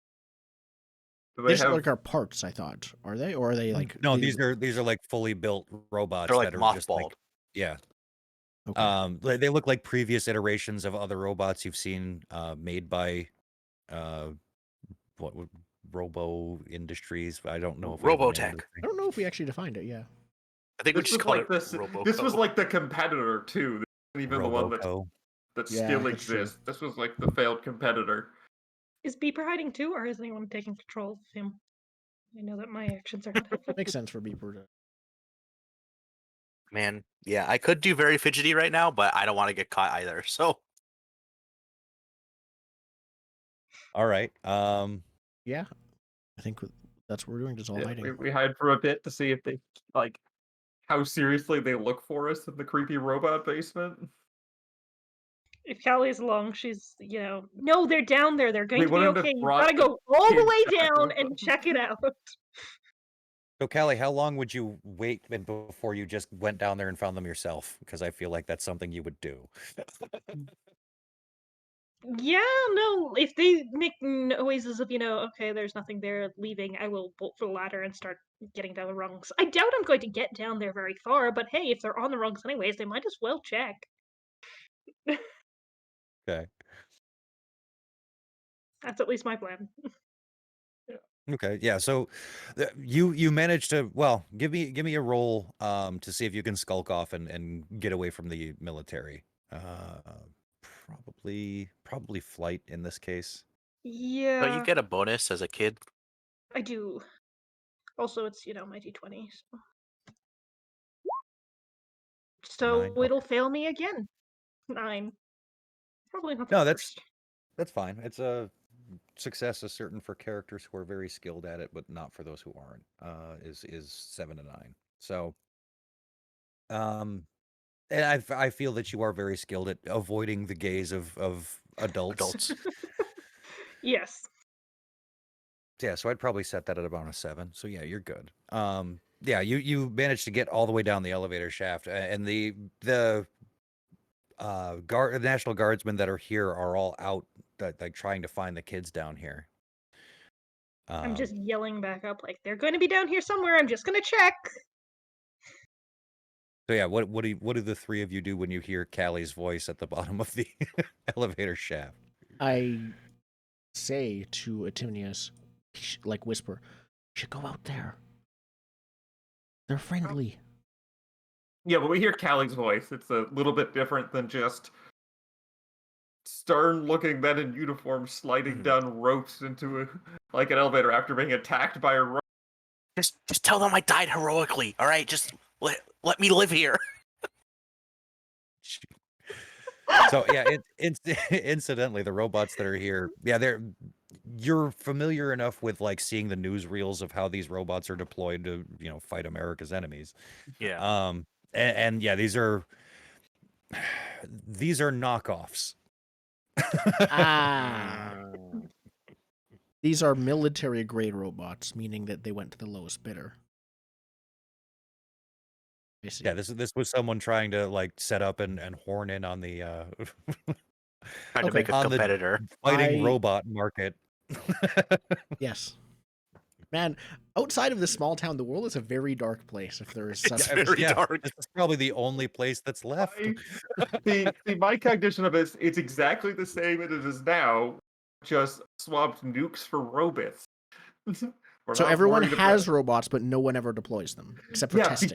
Do they These have like our parts, I thought. Are they? Or are they like No, these are like fully built robots. They're like that are just mothballed. like, yeah. Okay. They look like previous iterations of other robots you've seen made by what Robo Industries. I don't know if we have a name of Robotech. this thing. I don't know if we actually defined it, yeah. I think we this just was called like it this. Roboco. This was like the competitor too. This isn't even the one Roboco. that Yeah, still that's true. exists. This was like the failed competitor. Is Beeper hiding too, or is anyone taking control of him? I know that my actions are not helpful. Makes sense for Beeper to. Man, yeah, I could do very fidgety right now, but I don't want to get caught either. So All right. Yeah, I think that's what we're doing. Just all hiding. We hide for a bit to see if they like how seriously they look for us in the creepy robot basement. If Callie's along, she's, no, they're down there. They're going We to be wouldn't have okay. You brought gotta the go all the kids way back down with and them. check it out. So, Callie, how long would you wait before you just went down there and found them yourself? Because I feel like that's something you would do. Yeah, no, if they make noises of, okay, there's nothing there, leaving, I will bolt for the ladder and start getting down the rungs. I doubt I'm going to get down there very far, but hey, if they're on the rungs anyways, they might as well check. Okay. That's at least my plan. Okay. Yeah. So, you managed to give me a roll to see if you can skulk off and get away from the military. Probably flight in this case. Don't Yeah, you get a bonus as a kid? I do. Also, it's, my D20, so 9. Okay. it'll fail me again. 9. Probably not the No, worst. that's fine. It's a success is certain for characters who are very skilled at it, but not for those who aren't. Is 7 to 9. So, and I feel that you are very skilled at avoiding the gaze of adults. Yes. Yeah, so I'd probably set that at about a 7. So yeah, you're good. Yeah, you managed to get all the way down the elevator shaft, and the National Guardsmen that are here are all out, like trying to find the kids down here. I'm just yelling back up like they're going to be down here somewhere. I'm just going to check. So yeah, what do the three of you do when you hear Callie's voice at the bottom of the elevator shaft? I say to Atimius, like whisper, "You should go out there. They're friendly." Yeah, but we hear Callie's voice. It's a little bit different than just stern-looking men in uniform sliding down ropes into an elevator after being attacked by a robot. Just tell them I died heroically. All right, just let me live here. So yeah, incidentally, the robots that are here, yeah, you're familiar enough with like seeing the newsreels of how these robots are deployed to fight America's enemies. Yeah. And yeah, these are knockoffs. These are military grade robots, meaning that they went to the lowest bidder. Yeah, this was someone trying to like set up and horn in on the trying to make a competitor. the fighting robot market. Yes. Man, outside of this small town, the world is a very dark place. If there is such very dark. This is probably the only place that's left. My cognition of it, it's exactly the same as it is now, just swapped nukes for robots. So everyone has robots, but no one ever deploys them except for testing.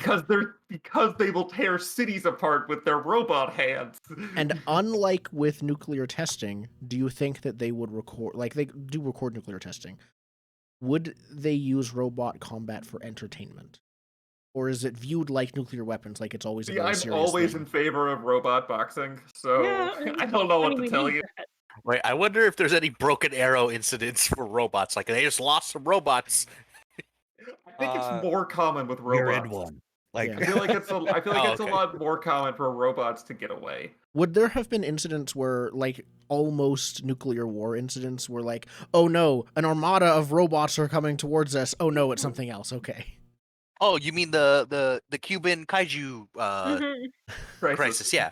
because they will tear cities apart with their robot hands. And unlike with nuclear testing, do you think that they would record, like they do record nuclear testing? Would they use robot combat for entertainment? Or is it viewed like nuclear weapons, like it's always a very serious I'm always thing? in favor of robot boxing, so I don't know what to tell you. Wait, I wonder if there's any broken arrow incidents for robots. Like they just lost some robots. I think it's more common with robots. You're in one. Like I feel like it's a lot more common for robots to get away. Would there have been incidents where, like, almost nuclear war incidents where, like, oh no, an armada of robots are coming towards us. Oh no, it's something else. Okay. Oh, you mean the Cuban kaiju crisis? Yeah.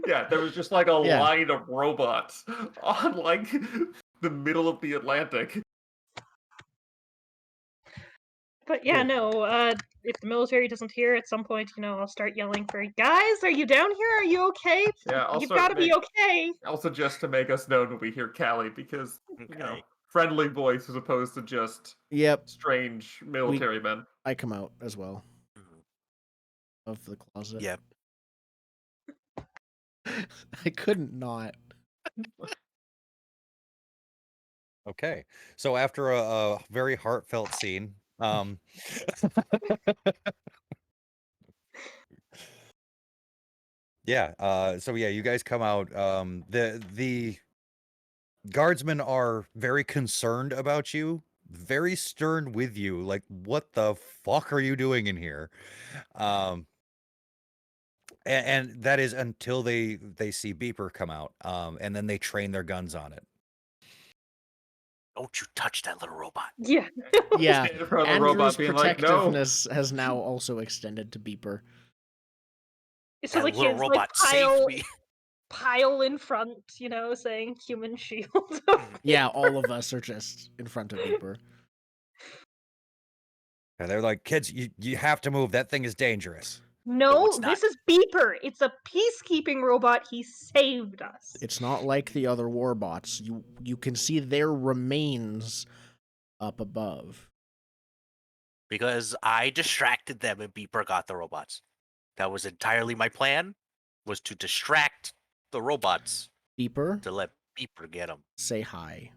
Yeah, there was just like a line of robots on like the middle of the Atlantic. But yeah, no, if the military doesn't hear at some point, I'll start yelling for, guys, are you down here? Are you okay? Yeah, You've got to be okay. Also, just to make us know when we hear Callie, because, friendly voice as opposed to just strange military men. I come out as well of the closet. Yep. I couldn't not. Okay, so after a very heartfelt scene, yeah, so yeah, you guys come out. The guardsmen are very concerned about you, very stern with you. Like, what the fuck are you doing in here? And that is until they see Beeper come out, and then they train their guns on it. Don't you touch that little robot. Yeah. Yeah, Stand in front of the Andrew's robot being like, no. protectiveness has now also extended to Beeper. So That the little kids robot saved me. pile in front, saying human shield. Yeah, all of us are just in front of Beeper. And they're like, kids, you have to move. That thing is dangerous. No, it's not. this is Beeper. It's a peacekeeping robot. He saved us. It's not like the other warbots. You can see their remains up above. Because I distracted them and Beeper got the robots. That was entirely my plan, was to distract the robots Beeper, to let Beeper get them. say hi.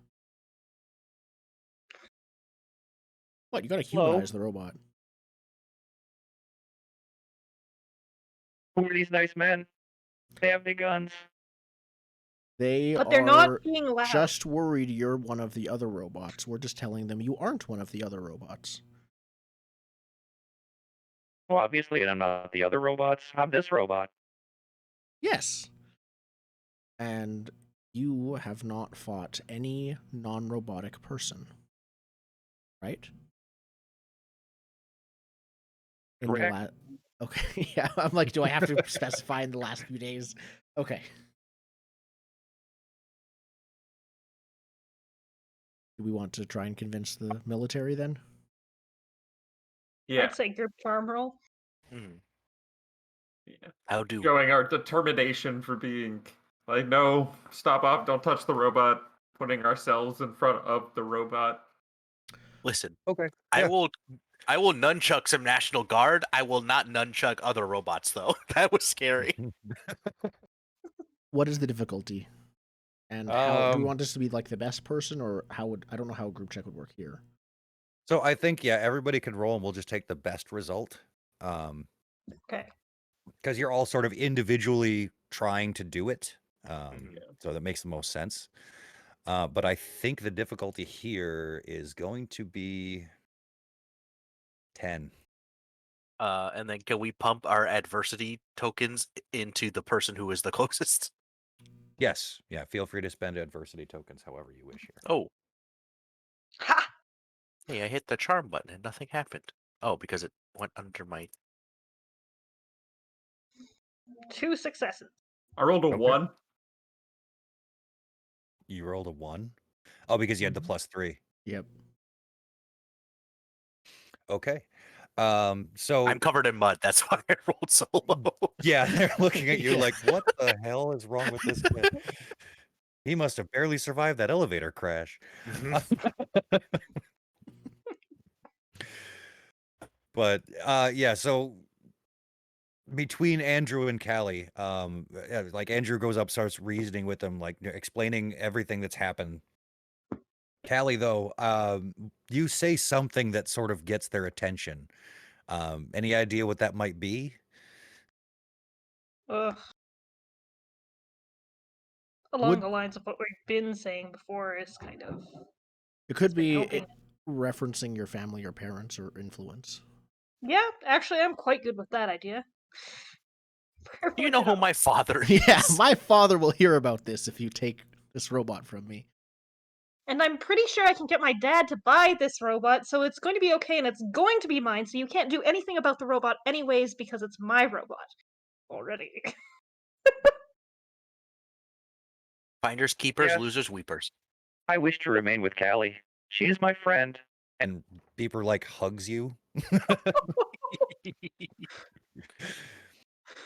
What, you gotta Hello? humanize the robot. Who are these nice men? They have big guns. They But they're are not being loud. just worried you're one of the other robots. We're just telling them you aren't one of the other robots. Well, obviously, I'm not the other robots. I'm this robot. Yes. And you have not fought any non-robotic person. Right? In the Correct. Okay, yeah, I'm like, do I have to specify in the last few days? Okay. Do we want to try and convince the military then? Yeah. I'd say group farm roll. Yeah. How do Showing our determination for being like, no, stop off, don't touch the robot, putting ourselves in front of the robot. listen? Okay. I will nunchuck some National Guard. I will not nunchuck other robots though. That was scary. What is the difficulty? And how do we want this to be like the best person, or how would I don't know how a group check would work here. So I think everybody can roll, and we'll just take the best result. Okay. Because you're all sort of individually trying to do it. So that makes the most sense. But I think the difficulty here is going to be 10. And then can we pump our adversity tokens into the person who is the closest? Yes. Yeah. Feel free to spend adversity tokens however you wish here. Oh, Ha! hey, I hit the charm button and nothing happened. Oh, because it went under my... 2 successes. I rolled a Okay. 1. You rolled a 1? Oh, because you had the +3. Yep. Okay. So I'm covered in mud. That's why I rolled so low. yeah, they're looking at you Yeah. like, what the hell is wrong with this kid? He must have barely survived that elevator crash. But yeah, so between Andrew and Callie, like Andrew goes up, starts reasoning with them, like explaining everything that's happened. Callie, though, you say something that sort of gets their attention. Any idea what that might be? Ugh. Along the lines of what we've been saying before is kind of... It could It's been be helping. referencing your family or parents or influence. Yeah, actually, I'm quite good with that idea. Do you know who my father is? Yeah, my father will hear about this if you take this robot from me. And I'm pretty sure I can get my dad to buy this robot, so it's going to be okay, and it's going to be mine, so you can't do anything about the robot anyways because it's my robot. Already. Finders, keepers, Yes. losers, weepers. I wish to remain with Callie. She is my friend. And Beeper like hugs you.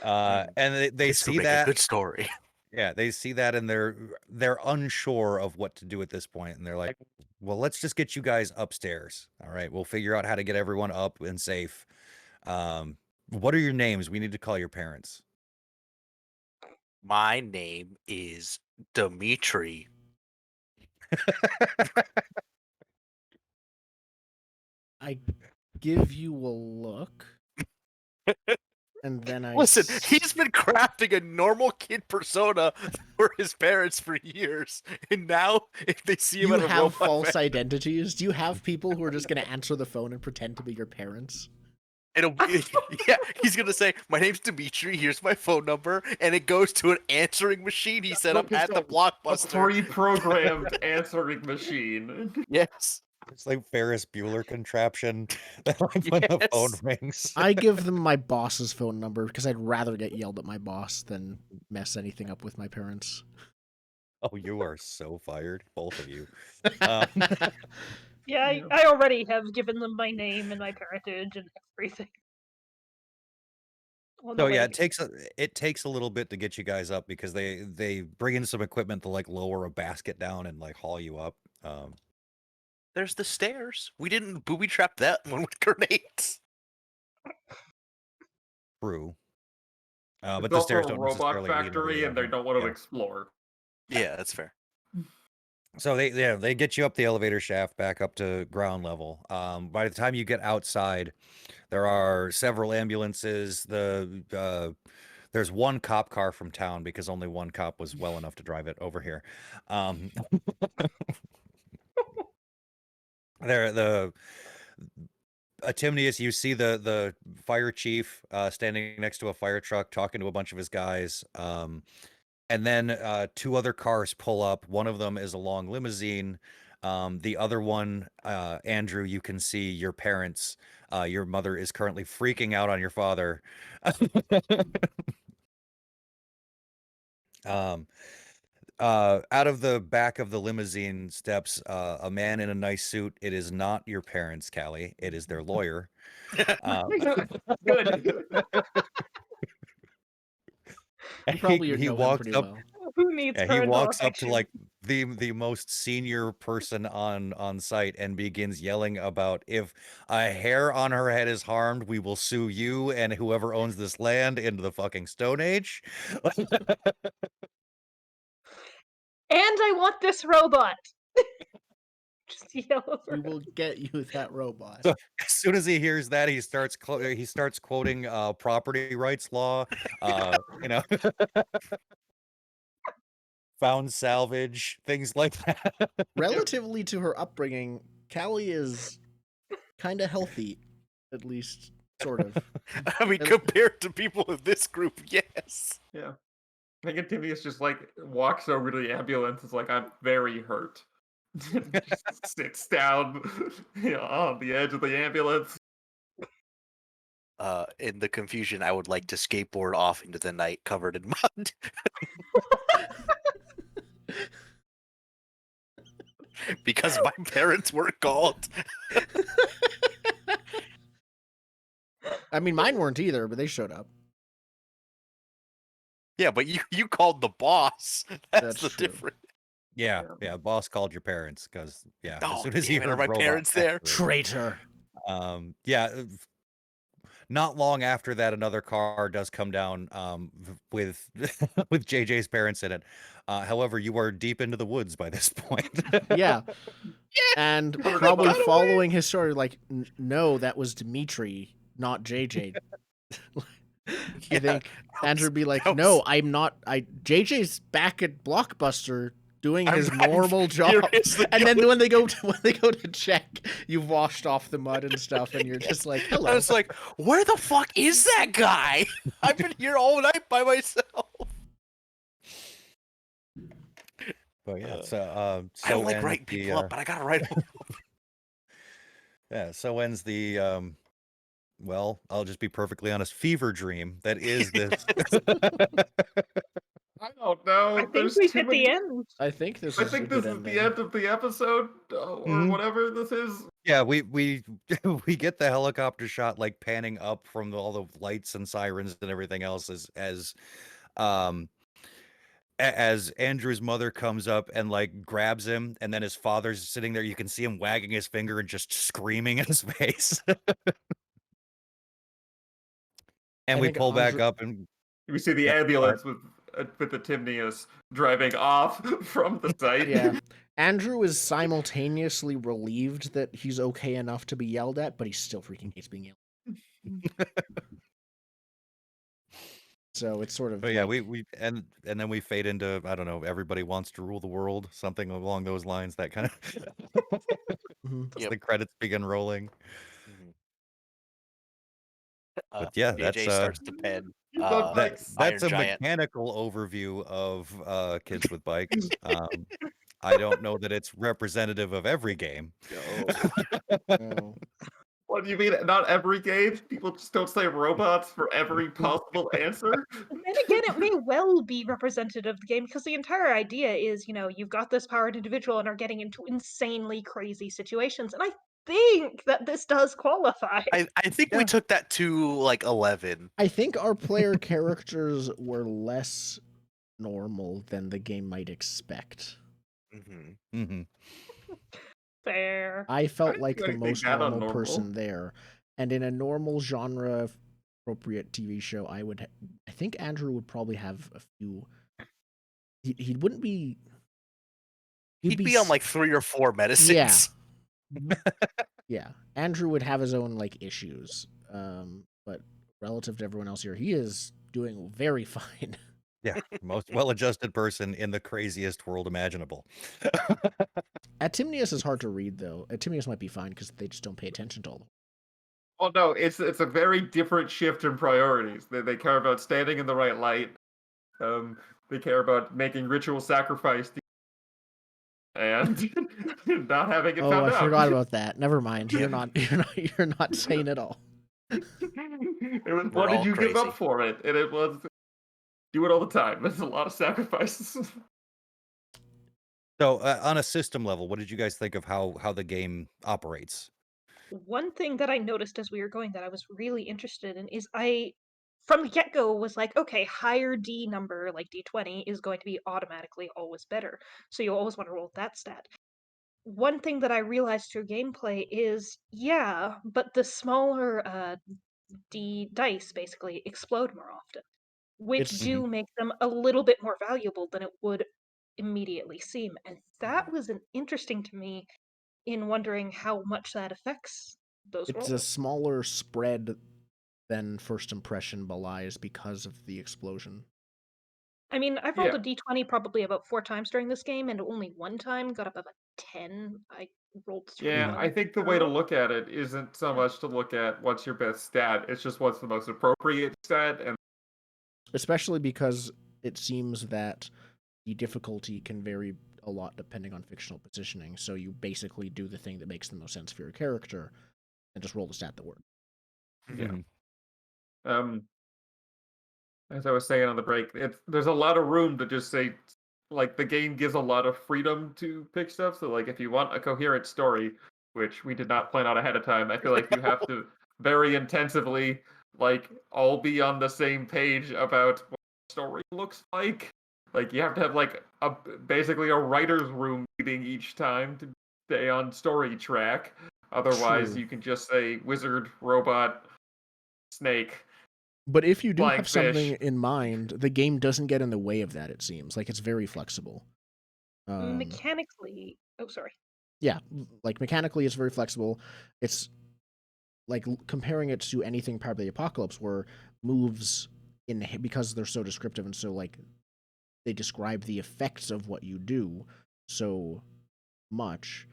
And they This see would make that. a good story. Yeah, they see that and they're unsure of what to do at this point, and they're like, "Well, let's just get you guys upstairs. All right, we'll figure out how to get everyone up and safe. What are your names? We need to call your parents." My name is Dimitri. I give you a look. And then Listen, he's been crafting a normal kid persona for his parents for years, and now if they see him You at a have robot false factory, identities? Do you have people who are just going to answer the phone and pretend to be your parents? yeah, he's gonna say, "My name's Dimitri. Here's my phone number," and it goes to an answering machine he set up at the A Blockbuster. pre-programmed answering machine. Yes. It's like Ferris Bueller contraption that like when the phone Yes. rings. I give them my boss's phone number because I'd rather get yelled at my boss than mess anything up with my parents. Oh, you are so fired, both of you. Yeah, I already have given them my name and my parentage and everything. So yeah, it takes a little bit to get you guys up because they bring in some equipment to like lower a basket down and like haul you up. There's the stairs. We didn't booby trap that one with grenades. True. It's But the also stairs a don't robot necessarily lead into factory, the and they don't want to yeah. explore. Yeah, that's fair. So they get you up the elevator shaft back up to ground level. By the time you get outside, there are several ambulances. There's one cop car from town because only one cop was well enough to drive it over here. Timnius, you see the fire chief standing next to a fire truck talking to a bunch of his guys. And then two other cars pull up. One of them is a long limousine. The other one, Andrew, you can see your parents. Your mother is currently freaking out on your father. Out of the back of the limousine steps a man in a nice suit. It is not your parents, Callie. It is their lawyer. Good. You probably he know him walks pretty up. well. Who needs Yeah, he parental walks up to affection? like the most senior person on site and begins yelling about if a hair on her head is harmed, we will sue you and whoever owns this land into the fucking Stone Age. And I want this robot. Just yell over We it. will get you that robot. So as soon as he hears that, he starts quoting property rights law, you know, found salvage, things like that. Relatively to her upbringing, Callie is kind of healthy, at least sort of. I mean, compared to people in this group, yes. Yeah. I think Timius just like walks over to the ambulance. It's like, I'm very hurt. Just sits down on the edge of the ambulance. In the confusion, I would like to skateboard off into the night covered in mud. Because my parents were called. I mean, mine weren't either, but they showed up. Yeah, but you called the boss. That's the true. difference. Yeah, boss called your parents because as soon as he damn it, heard are my robot parents there? factory, Traitor. Not long after that, another car does come down with with JJ's parents in it. However, you are deep into the woods by this point. Yeah. And probably following his story, like, no, that was Dimitri, not JJ. I think Andrew would be like, no, I'm not. JJ's back at Blockbuster doing his normal job. And then when they go to check, you've washed off the mud and stuff, and you're just like, hello. I was like, where the fuck is that guy? I've been here all night by myself. But yeah, I don't like writing people up, but I gotta write them. Yeah, so ends the well, I'll just be perfectly honest, fever dream that is this. I don't know. I think we've hit the end. I think this I is think a good this is ending. the end of the episode, or whatever this is. Yeah, we we get the helicopter shot like panning up from all the lights and sirens and everything else as Andrew's mother comes up and like grabs him, and then his father's sitting there. You can see him wagging his finger and just screaming in his face. And we pull back up and we see the ambulance with the Timnius driving off from the site. Yeah. Andrew is simultaneously relieved that he's okay enough to be yelled at, but he still freaking hates being yelled at. So it's sort of But yeah, like, we and then we fade into, I don't know, everybody wants to rule the world, something along those lines. That kind of Mhm. as the credits begin rolling. Mhm. But yeah, that's AJ starts to pen Love bikes. that's Iron a Giant. mechanical overview of Kids with Bikes. I don't know that it's representative of every game. no. What do you mean? Not every game? People just don't say robots for every possible answer? Then again, it may well be representative of the game because the entire idea is, you've got this powered individual and are getting into insanely crazy situations. And I think that this does qualify. I think we took that to like 11. I think our player characters were less normal than the game might expect. Mm-hmm. Fair. I I felt didn't like do the anything most that normal unnormal. person there. And in a normal genre appropriate TV show, I think Andrew would probably have a few. He wouldn't be. He'd be on like 3 or 4 medicines. Yeah. Andrew would have his own like issues. But relative to everyone else here, he is doing very fine. Yeah, most well-adjusted person in the craziest world imaginable. Atimnius is hard to read though. Atimnius might be fine because they just don't pay attention to all. Oh no, it's a very different shift in priorities. They care about standing in the right light. They care about making ritual sacrifice and not having it Oh, found I out. forgot about that. Never mind. You're not. You're not sane at all. It was, We're what did all you give crazy. up for it? And it was do it all the time. There's a lot of sacrifices. So, on a system level, what did you guys think of how the game operates? One thing that I noticed as we were going that I was really interested in is from the get-go, was like, okay, higher D number, like D20, is going to be automatically always better. So you always want to roll that stat. One thing that I realized through gameplay is, yeah, but the smaller D dice basically explode more often, which It's do make them a little bit more valuable than it would immediately seem. And that was an interesting to me in wondering how much that affects those it's a rolls. smaller spread than first impression belies because of the explosion. I mean, I've rolled Yeah. a d20 probably about 4 times during this game, and only one time got up about 10. I rolled 3 Yeah, I ones. think the way to look at it isn't so much to look at what's your best stat, it's just what's the most appropriate stat. And Especially because it seems that the difficulty can vary a lot depending on fictional positioning. So you basically do the thing that makes the most sense for your character and just roll the stat that works. yeah. As I was saying on the break, there's a lot of room to just say, like, the game gives a lot of freedom to pick stuff. So, like, if you want a coherent story, which we did not plan out ahead of time, I feel like you have to very intensively, like, all be on the same page about what the story looks like. Like, you have to have, like, basically a writer's room meeting each time to stay on story track. Otherwise, True. you can just say wizard, robot, snake. But if you do Flying have something fish. in mind, the game doesn't get in the way of that, it seems. Like, it's very flexible. Mechanically, oh, sorry. Yeah, like, mechanically, it's very flexible. It's, like, comparing it to anything Powered by the Apocalypse, where moves, because they're so descriptive and so, like, they describe the effects of what you do so much,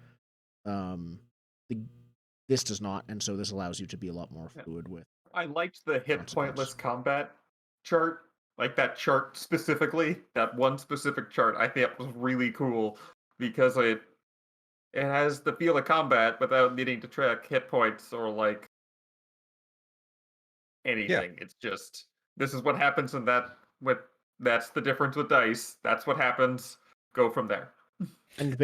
this does not, and so this allows you to be a lot more fluid with. I liked the hit Consequence. pointless combat chart. Like that chart specifically, that one specific chart, I think was really cool because it has the feel of combat without needing to track hit points or like anything. It's just this is what happens in that's the difference with dice. That's what happens. Go from there. And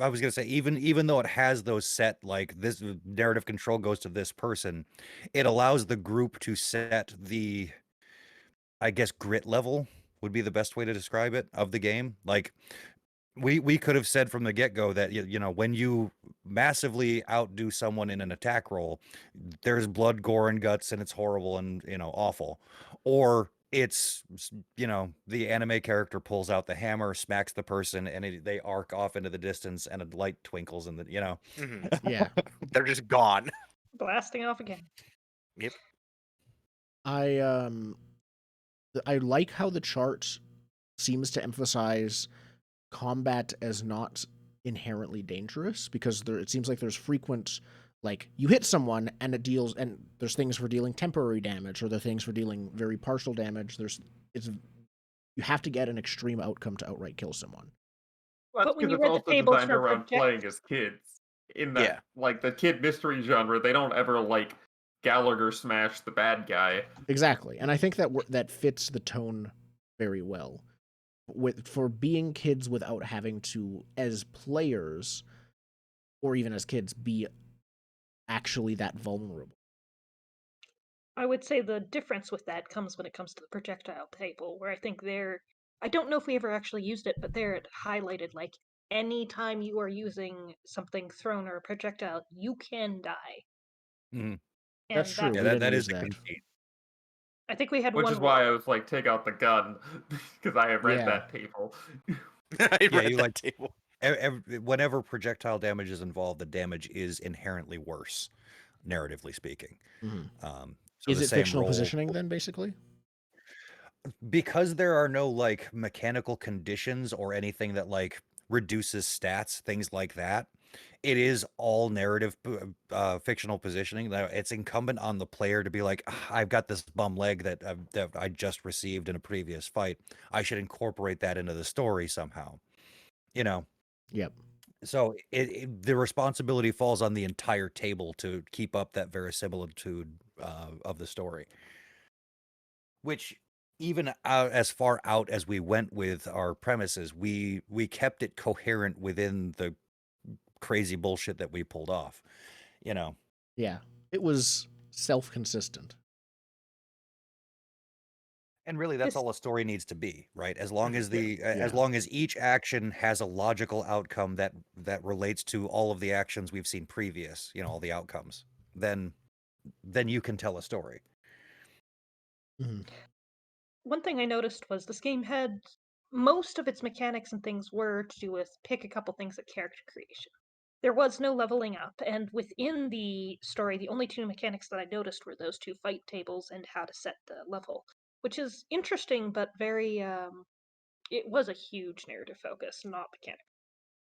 I was gonna say, even though it has those set, like, this narrative control goes to this person, it allows the group to set the, I guess, grit level would be the best way to describe it, of the game. Like, we could have said from the get-go that, you know, when you massively outdo someone in an attack roll, there's blood, gore, and guts, and it's horrible and, you know, awful. Or it's, you know, the anime character pulls out the hammer, smacks the person, and they arc off into the distance, and a light twinkles, and you know. Yeah. They're just gone. Blasting off again. Yep. I I like how the chart seems to emphasize combat as not inherently dangerous, because it seems like there's frequent, like, you hit someone and it deals, and there's things for dealing temporary damage, or there are things for dealing very partial damage. It's You have to get an extreme outcome to outright kill someone. Well, that's But when because you it's read the also tables designed for around project, playing as kids. In that, Yeah. like, the kid mystery genre, they don't ever, like, Gallagher smash the bad guy. Exactly, and I think that fits the tone very well, for being kids without having to, as players or even as kids, be actually that vulnerable. I would say the difference with that comes when it comes to the projectile table, where I think I don't know if we ever actually used it, but there it highlighted like anytime you are using something thrown or a projectile, you can die. Mhm. That's And true. that Yeah, We that didn't that use is a that. conceit. I think we had Which one is why rule. I was like, take out the gun, because I have read Yeah. that table. I Yeah, read you that like table. whenever projectile damage is involved, the damage is inherently worse, narratively speaking. Mhm. So Is the it same fictional roll, positioning then, basically? because there are no like mechanical conditions or anything that like reduces stats, things like that. It is all narrative fictional positioning. That it's incumbent on the player to be like, "Ah, I've got this bum leg that I just received in a previous fight. I should incorporate that into the story somehow." You know, Yep. so the responsibility falls on the entire table to keep up that verisimilitude of the story. Which, even as far out as we went with our premises, we kept it coherent within the crazy bullshit that we pulled off. You know, Yeah. It was self-consistent. and really, that's This all a story needs to be, right? As long as Yeah. as long as each action has a logical outcome that relates to all of the actions we've seen previous, you know, all the outcomes, then you can tell a story. Mhm. one thing I noticed was this game had most of its mechanics and things were to do with pick a couple things at character creation. There was no leveling up, and within the story, the only two mechanics that I noticed were those two fight tables and how to set the level, which is interesting, but very. It was a huge narrative focus, not mechanic.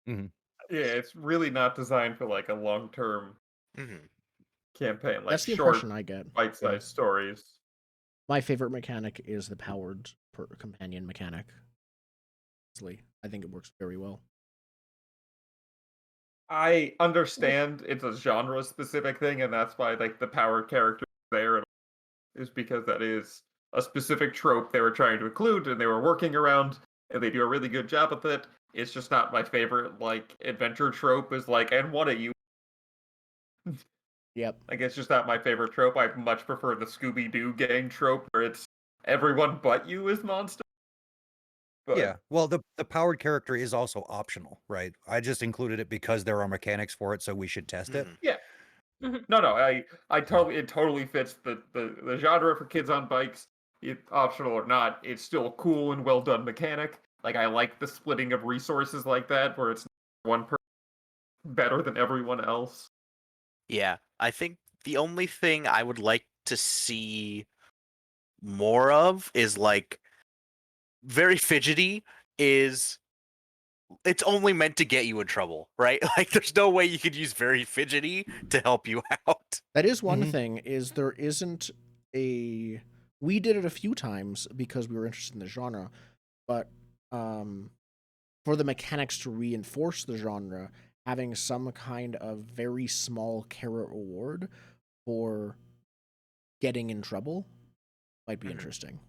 Mhm. Yeah, it's really not designed for like a long-term Hmm. campaign, like That's the short, impression I get. Yeah. bite-sized stories. My favorite mechanic is the powered companion mechanic. I think it works very well. I understand it's a genre-specific thing, and that's why like the powered character there is because that is a specific trope they were trying to include and they were working around, and they do a really good job with it. It's just not my favorite like adventure trope is like, and what are you? Yep. Like it's just not my favorite trope. I much prefer the Scooby Doo gang trope where it's everyone but you is monster. Yeah. But Well, the powered character is also optional, right? I just included it because there are mechanics for it, so we should test it. Hmm. yeah, Mhm. no, I totally it totally fits the genre for kids on bikes. It, optional or not, it's still a cool and well done mechanic. Like I like the splitting of resources like that, where it's one person better than everyone else. Yeah, I think the only thing I would like to see more of is like very fidgety is it's only meant to get you in trouble, right? Like there's no way you could use very fidgety to help you out. That is one Mhm. thing, is there isn't a we did it a few times because we were interested in the genre, but for the mechanics to reinforce the genre, having some kind of very small carrot reward for getting in trouble might be Mhm. interesting.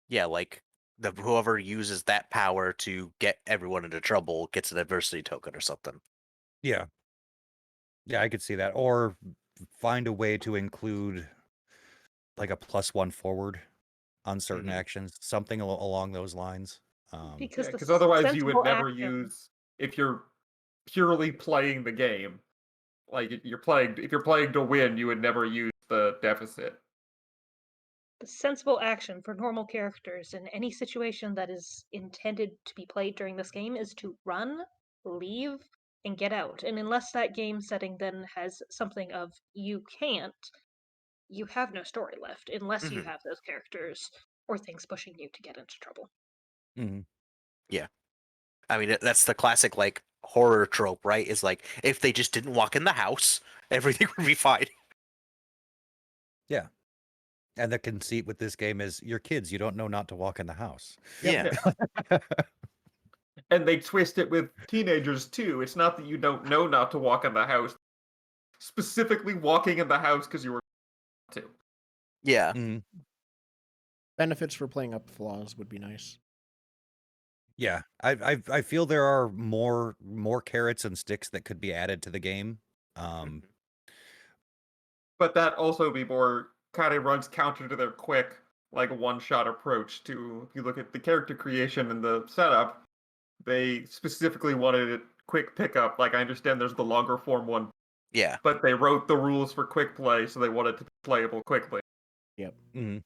Yeah, like the whoever uses that power to get everyone into trouble gets an adversity token or something. Yeah. Yeah, I could see that. Or find a way to include like a +1 forward on certain Mhm. actions, something along those lines. Because Yeah, the because otherwise you would sensible never action, use if you're purely playing the game. Like if you're playing to win, you would never use the deficit. the sensible action for normal characters in any situation that is intended to be played during this game is to run, leave, and get out. And unless that game setting then has something of you can't, you have no story left unless you Mhm. have those characters or things pushing you to get into trouble. Mhm. Yeah. I mean, that's the classic like horror trope, right? Is like if they just didn't walk in the house, everything would be fine. Yeah. And the conceit with this game is you're kids, you don't know not to walk in the house. Yeah. And they twist it with teenagers too. It's not that you don't know not to walk in the house. Specifically walking in the house because you were to. Yeah. Mhm. Benefits for playing up flaws would be nice. Yeah, I feel there are more carrots and sticks that could be added to the game. Mhm. But that also be more kind of runs counter to their quick, like one-shot approach to. If you look at the character creation and the setup, they specifically wanted it quick pickup. Like I understand there's the longer form one, Yeah. but they wrote the rules for quick play, so they wanted to be playable quickly. Yep. Mhm.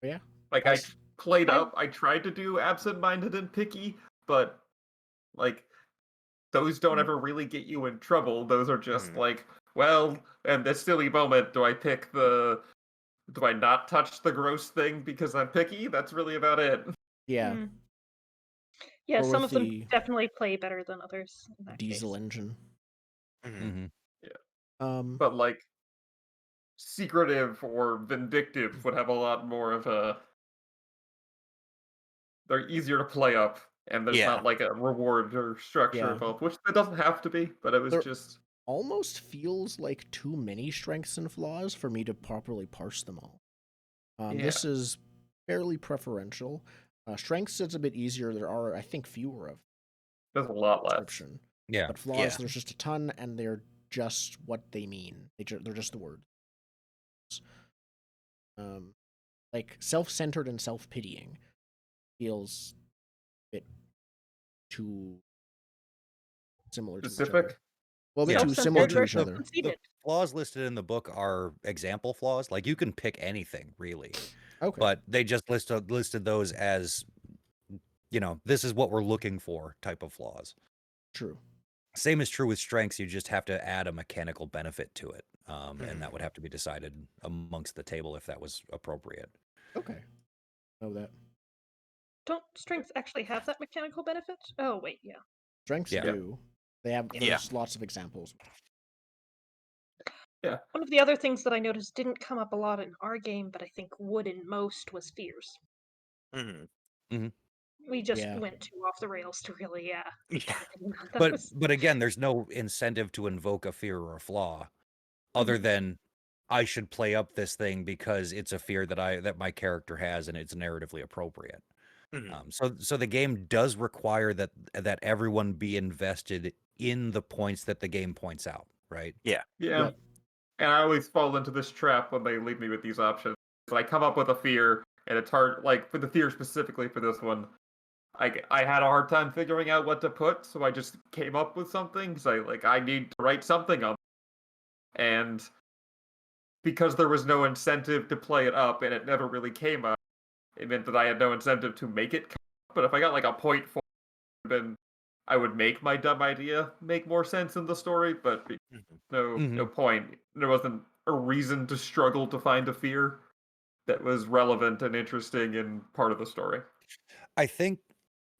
But yeah. Like I played up, I tried to do absent-minded and picky, but like those don't ever really get you in trouble. Those are just Mhm. like, well, in this silly moment, do I not touch the gross thing because I'm picky? That's really about it. Yeah. Mm. Yeah, Or some with of them the definitely play better than others in that diesel case. engine. Mhm. Mhm. But like secretive or vindictive would have a lot more of a. They're easier to play up, and there's Yeah. not like a reward or structure Yeah. involved, which it doesn't have to be, but it was There- just. Almost feels like too many strengths and flaws for me to properly parse them all. This Yeah. is fairly preferential. Strengths is a bit easier. There are, I think, fewer of There's a lot less. description. Yeah. But flaws, Yeah. there's just a ton, and they're just what they mean. They're just the words. Like self-centered and self-pitying feels a bit too similar to each other. Specific? Well, a bit Yeah. too similar Self-centered to each versus other. The conceited. flaws listed in the book are example flaws. Like you can pick anything, really. Okay. But they just listed those as, this is what we're looking for type of flaws. True. Same is true with strengths. You just have to add a mechanical benefit to it. And that Mhm. would have to be decided amongst the table if that was appropriate. Okay. Know that. Don't strengths actually have that mechanical benefit? Oh, wait, yeah. Strengths Yeah. do. They have. Yeah. There's lots of examples. Yeah. One of the other things that I noticed didn't come up a lot in our game, but I think would in most, was fears. Mhm. We just Yeah. went too off the rails to really, Yeah. start hitting on But those. but again, there's no incentive to invoke a fear or a flaw other Mhm. than I should play up this thing because it's a fear that my character has and it's narratively appropriate. Mhm. So the game does require that everyone be invested in the points that the game points out, right? Yeah. Yeah. Yep. And I always fall into this trap when they leave me with these options. So I come up with a fear, and it's hard, like, for the fear specifically for this one, I had a hard time figuring out what to put, so I just came up with something, because I need to write something up. And because there was no incentive to play it up, and it never really came up, it meant that I had no incentive to make it come up. But if I got, like, a point for it, then I would make my dumb idea make more sense in the story, but Mhm. no point. There wasn't a reason to struggle to find a fear that was relevant and interesting and part of the story. I think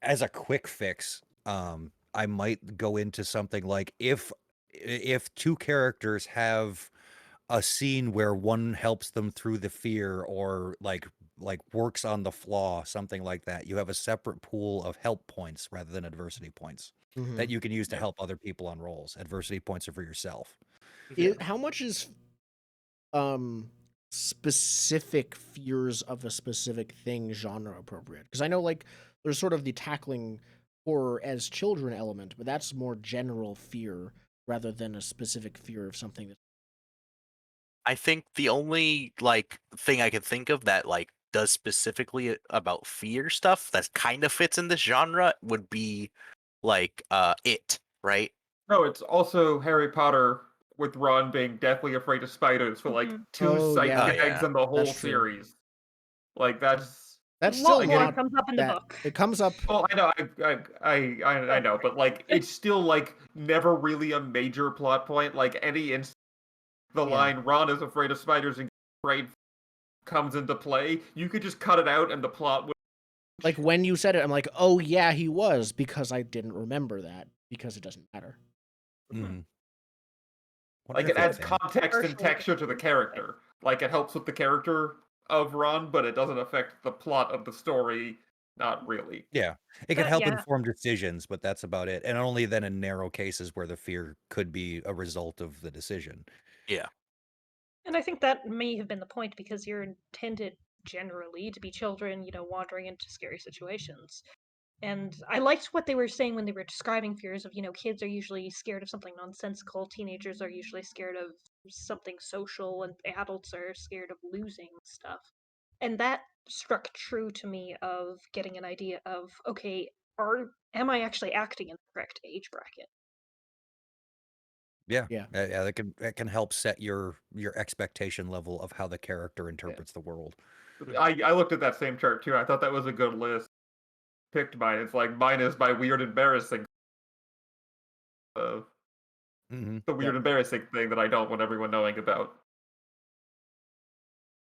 as a quick fix, I might go into something like if two characters have a scene where one helps them through the fear or like works on the flaw, something like that. You have a separate pool of help points rather than adversity points Mhm. that you can use to help other people on rolls. Adversity points are for yourself. How much is specific fears of a specific thing genre appropriate? Because I know like there's sort of the tackling horror as children element, but that's more general fear rather than a specific fear of something that. I think the only like thing I can think of that like does specifically about fear stuff that kind of fits in this genre would be like it, right? No, it's also Harry Potter with Ron being deathly afraid of spiders for like Mhm. two Oh, sight yeah. gags Yeah. in the whole That's true. series. Like that's That's A still lot more not comes up in the that. book. It comes up. well, I know, I know, but like it's still like never really a major plot point. Like any the line "Ron is afraid of spiders and afraid" comes into play, you could just cut it out and the plot would. Like when you said it, I'm like, oh yeah, he was, because I didn't remember that because it doesn't matter. Mm-hmm. Like it adds context and texture to the character. Like it helps with the character of Ron, but it doesn't affect the plot of the story. Not really. Yeah, it can help inform decisions, but that's about it. And only then in narrow cases where the fear could be a result of the decision. Yeah. And I think that may have been the point, because you're intended generally to be children, wandering into scary situations. And I liked what they were saying when they were describing fears of, kids are usually scared of something nonsensical, teenagers are usually scared of something social, and adults are scared of losing stuff. And that struck true to me of getting an idea of, okay, am I actually acting in the correct age bracket? Yeah, that can help set your expectation level of how the character interprets the world. I looked at that same chart too. I thought that was a good list. Picked mine. It's like mine is by weird, embarrassing. The weird, embarrassing thing that I don't want everyone knowing about.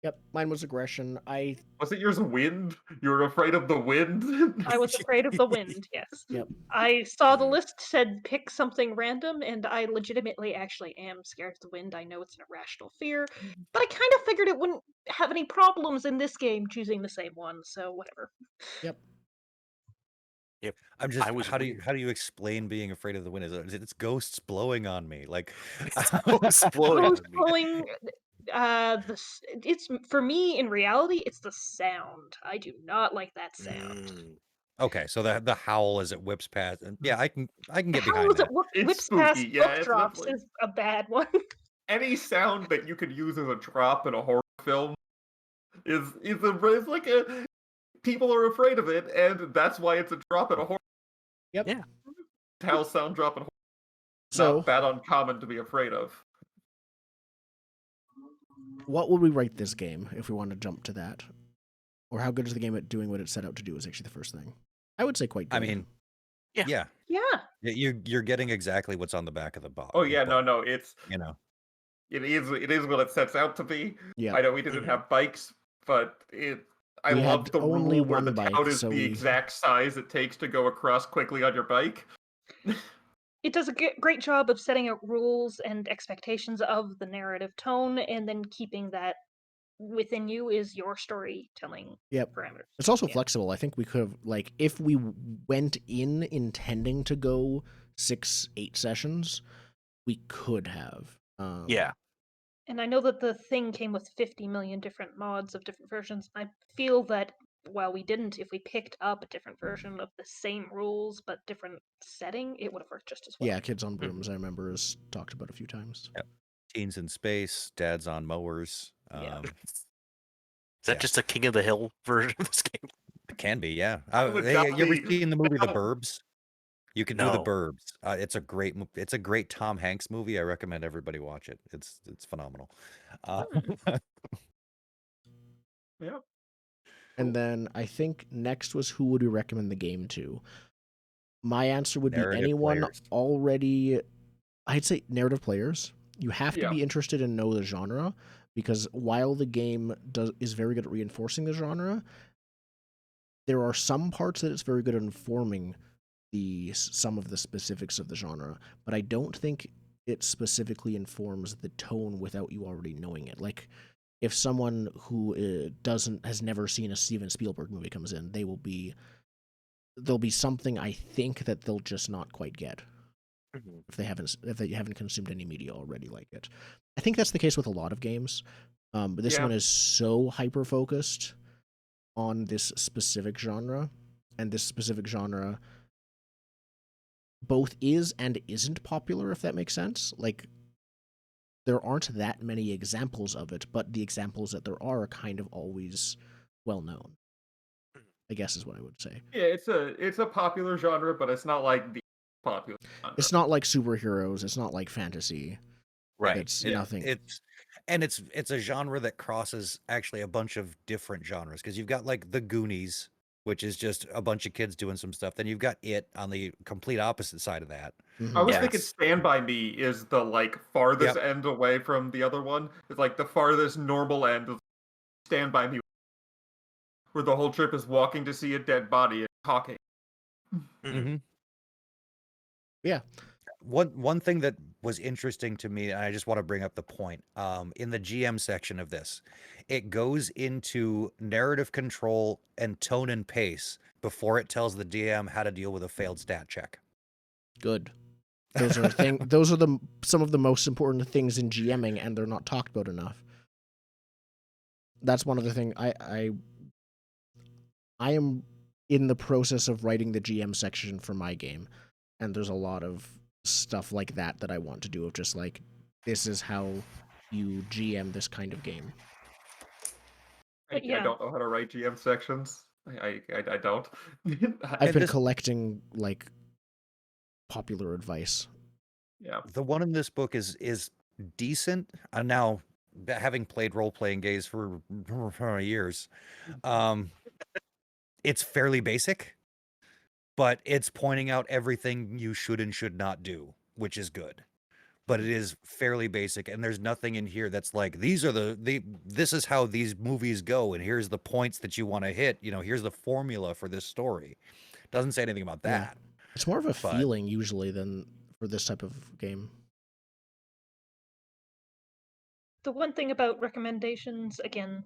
Yep, mine was aggression. Was it yours wind? You were afraid of the wind? I was afraid of the wind, yes. Yep. I saw the list said pick something random, and I legitimately actually am scared of the wind. I know it's an irrational fear, but I kind of figured it wouldn't have any problems in this game choosing the same one, so whatever. Yep. Yep. I'm just. How do you explain being afraid of the wind? It's ghosts blowing on me. Like ghosts blowing on me. It's for me in reality, it's the sound. I do not like that sound. Okay, so the howl as it whips past, and yeah, I can get the behind howl as that. it whips past book drops is a bad one. Any sound that you could use as a drop in a horror film is like a people are afraid of it, and that's why it's a drop in a horror. Yep. Yeah. Howl sound drop in horror. So not that uncommon to be afraid of. What would we rate this game if we want to jump to that? Or how good is the game at doing what it set out to do is actually the first thing. I would say quite good. I mean, yeah. You're getting exactly what's on the back of the box. Oh yeah, no, it's it is what it sets out to be. Yeah. I know we didn't have bikes, but I love the only rule where one the bike, town is so the exact size it takes to go across quickly on your bike. It does a great job of setting out rules and expectations of the narrative tone, and then keeping that within you is your storytelling parameters. It's also flexible. I think we could have, like, if we went in intending to go 6-8 sessions, we could have. Yeah. And I know that the thing came with 50 million different mods of different versions. I feel that while we didn't, if we picked up a different version of the same rules but different setting, it would have worked just as well. Yeah, Kids on Brooms, I remember, is talked about a few times. Yep. Teens in Space, Dads on Mowers. Is that just a King of the Hill version of this game? It can be, yeah. You ever seen the movie The Burbs? You can do The Burbs. It's a great Tom Hanks movie. I recommend everybody watch it. It's phenomenal. Yeah. And then I think next was who would we recommend the game to? My answer would be anyone already. I'd say narrative players. You have to be interested and know the genre, because while the game is very good at reinforcing the genre, there are some parts that it's very good at informing some of the specifics of the genre, but I don't think it specifically informs the tone without you already knowing it. Like, if someone who has never seen a Steven Spielberg movie comes in, there'll be something, I think, that they'll just not quite get if they haven't consumed any media already like it. I think that's the case with a lot of games, but this one is so hyper focused on this specific genre, and this specific genre both is and isn't popular, if that makes sense. Like, there aren't that many examples of it, but the examples that there are kind of always well known, I guess is what I would say. Yeah, it's a popular genre, but it's not like the popular genre. It's not like superheroes, it's not like fantasy. Right. It's nothing. It's a genre that crosses actually a bunch of different genres, because you've got like The Goonies, which is just a bunch of kids doing some stuff. Then you've got It on the complete opposite side of that. I was Yeah. thinking Stand By Me is the like farthest end away from the other one. It's like the farthest normal end of Stand By Me, where the whole trip is walking to see a dead body and talking. Mm-hmm. Yeah. One thing that was interesting to me, and I just want to bring up the point, in the GM section of this, it goes into narrative control and tone and pace before it tells the DM how to deal with a failed stat check. Good. Those are some of the most important things in GMing, and they're not talked about enough. That's one of the things I am in the process of writing the GM section for my game, and there's a lot of stuff like that I want to do, of just like, this is how you GM this kind of game. I don't know how to write GM sections. I don't. I've been collecting like popular advice. Yeah. The one in this book is decent. Now, having played role-playing games for years, it's fairly basic, but it's pointing out everything you should and should not do, which is good. But it is fairly basic, and there's nothing in here that's like, these are this is how these movies go, and here's the points that you want to hit. Here's the formula for this story. Doesn't say anything about that. It's more of a feeling usually than for this type of game. The one thing about recommendations, again,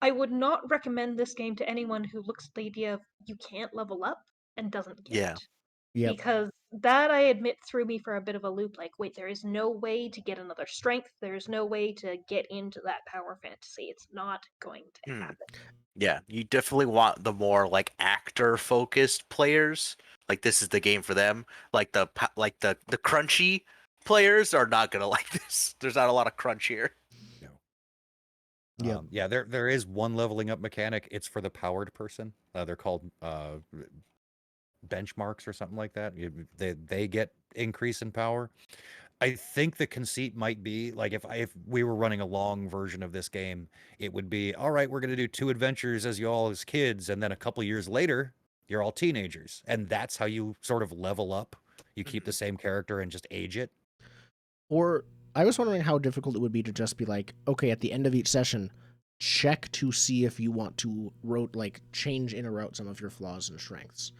I would not recommend this game to anyone who looks at the idea of you can't level up and doesn't get it. Yeah. Because that, I admit, threw me for a bit of a loop. Like, wait, there is no way to get another strength. There's no way to get into that power fantasy. It's not going to happen. Yeah, you definitely want the more like actor-focused players. Like, this is the game for them. Like the crunchy players are not gonna like this. There's not a lot of crunch here. Yeah, there is one leveling up mechanic. It's for the powered person. They're called benchmarks or something like that. They get increase in power. I think the conceit might be like, if we were running a long version of this game, it would be, all right, we're going to do 2 adventures as you all as kids, and then a couple years later, you're all teenagers, and that's how you sort of level up. You keep the same character and just age it. Or I was wondering how difficult it would be to just be like, okay, at the end of each session, check to see if you want to change in or out some of your flaws and strengths.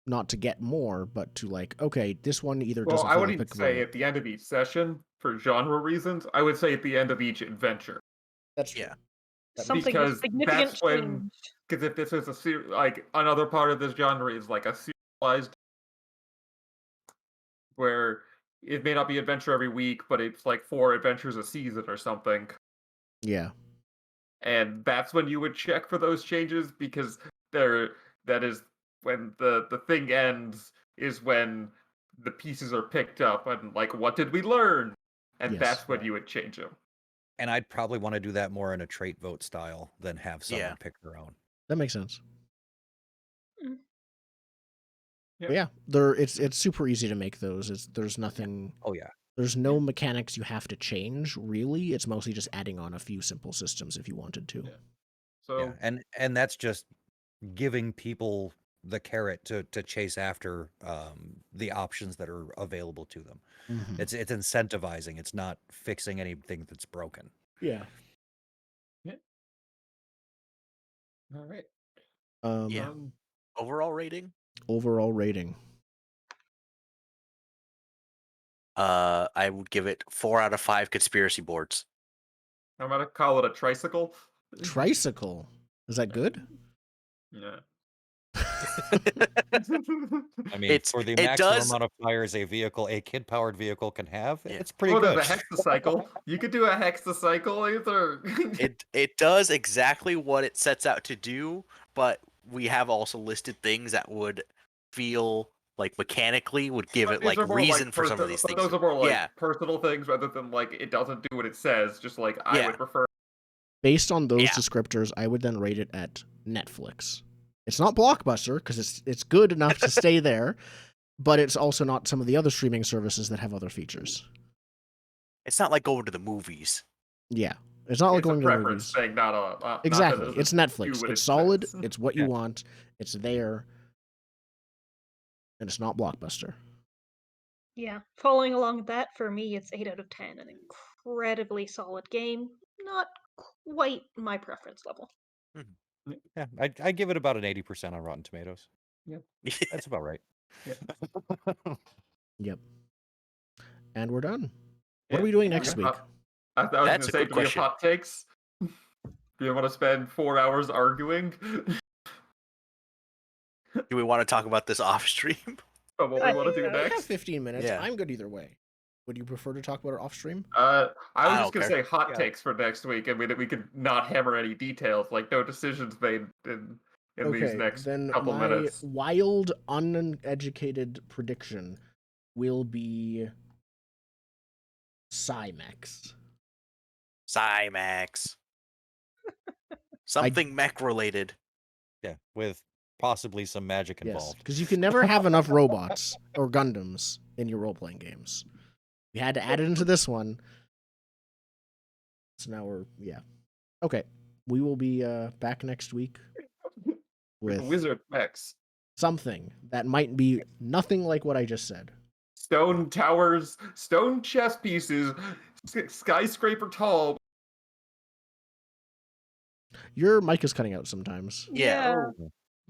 Not to get more, but to like, okay, this one either doesn't. Well, I wouldn't say at the end of each session for genre reasons. I would say at the end of each adventure. That's true. Something with significant change. Because if this is like another part of this genre is like a serialized, where it may not be adventure every week, but it's like 4 adventures a season or something. Yeah. And that's when you would check for those changes, because that is when the thing ends, is when the pieces are picked up and like, what did we learn? And that's when you would change them. And I'd probably want to do that more in a trait vote style than have someone pick their own. That makes sense. Yeah, it's super easy to make those. There's nothing. Oh yeah. There's no mechanics you have to change, really. It's mostly just adding on a few simple systems if you wanted to. Yeah. So and that's just giving people the carrot to chase after the options that are available to them. Mm-hmm. It's incentivizing. It's not fixing anything that's broken. Yeah. All right. Overall rating? Overall rating. I would give it 4 out of 5 conspiracy boards. I'm gonna call it a tricycle. Tricycle? Is that good? Yeah. I mean, for the maximum amount of fires a kid-powered vehicle can have, it's pretty good. There's a hexacycle. You could do a hexacycle either. It does exactly what it sets out to do, but we have also listed things that would feel like mechanically would give it like reason for some of these things. Those are more like personal things rather than like it doesn't do what it says. Just like I would prefer. Based on those descriptors, I would then rate it at Netflix. It's not Blockbuster because it's good enough to stay there, but it's also not some of the other streaming services that have other features. It's not like going to the movies. Yeah, it's not like going to the movies. Thing, exactly, it's Netflix. It's solid. It's what you want. It's there. and it's not Blockbuster. Yeah, following along with that, for me, it's 8 out of 10. An incredibly solid game. Not quite my preference level. Yeah, I give it about an 80% on Rotten Tomatoes. Yeah. That's about right. Yeah. Yep. And we're done. What are we doing next week? I was going to say, do we have hot takes? Do you want to spend 4 hours arguing? Do we want to talk about this off stream? What we want to do We have next? 15 minutes. Yeah. I'm good either way. Would you prefer to talk about it off stream? I was just don't going to care. say hot takes for next week, and we could not hammer any details, like no decisions made in these next couple minutes. Wild, uneducated prediction will be Cymax. Cymax. Something mech related. Yeah, with possibly some magic involved. Because you can never have enough robots or Gundams in your role-playing games. We had to add it into this one. So now okay. We will be back next week with Wizard mechs. something that might be nothing like what I just said. Stone towers, stone chess pieces, skyscraper tall. Your mic is cutting out sometimes. Yeah.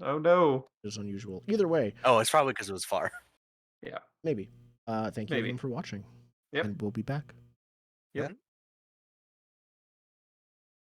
Oh no. It's unusual. Either way. Oh, it's probably because it was far. Yeah. Maybe. Thank you everyone for watching. Yep. And we'll be back. Yep.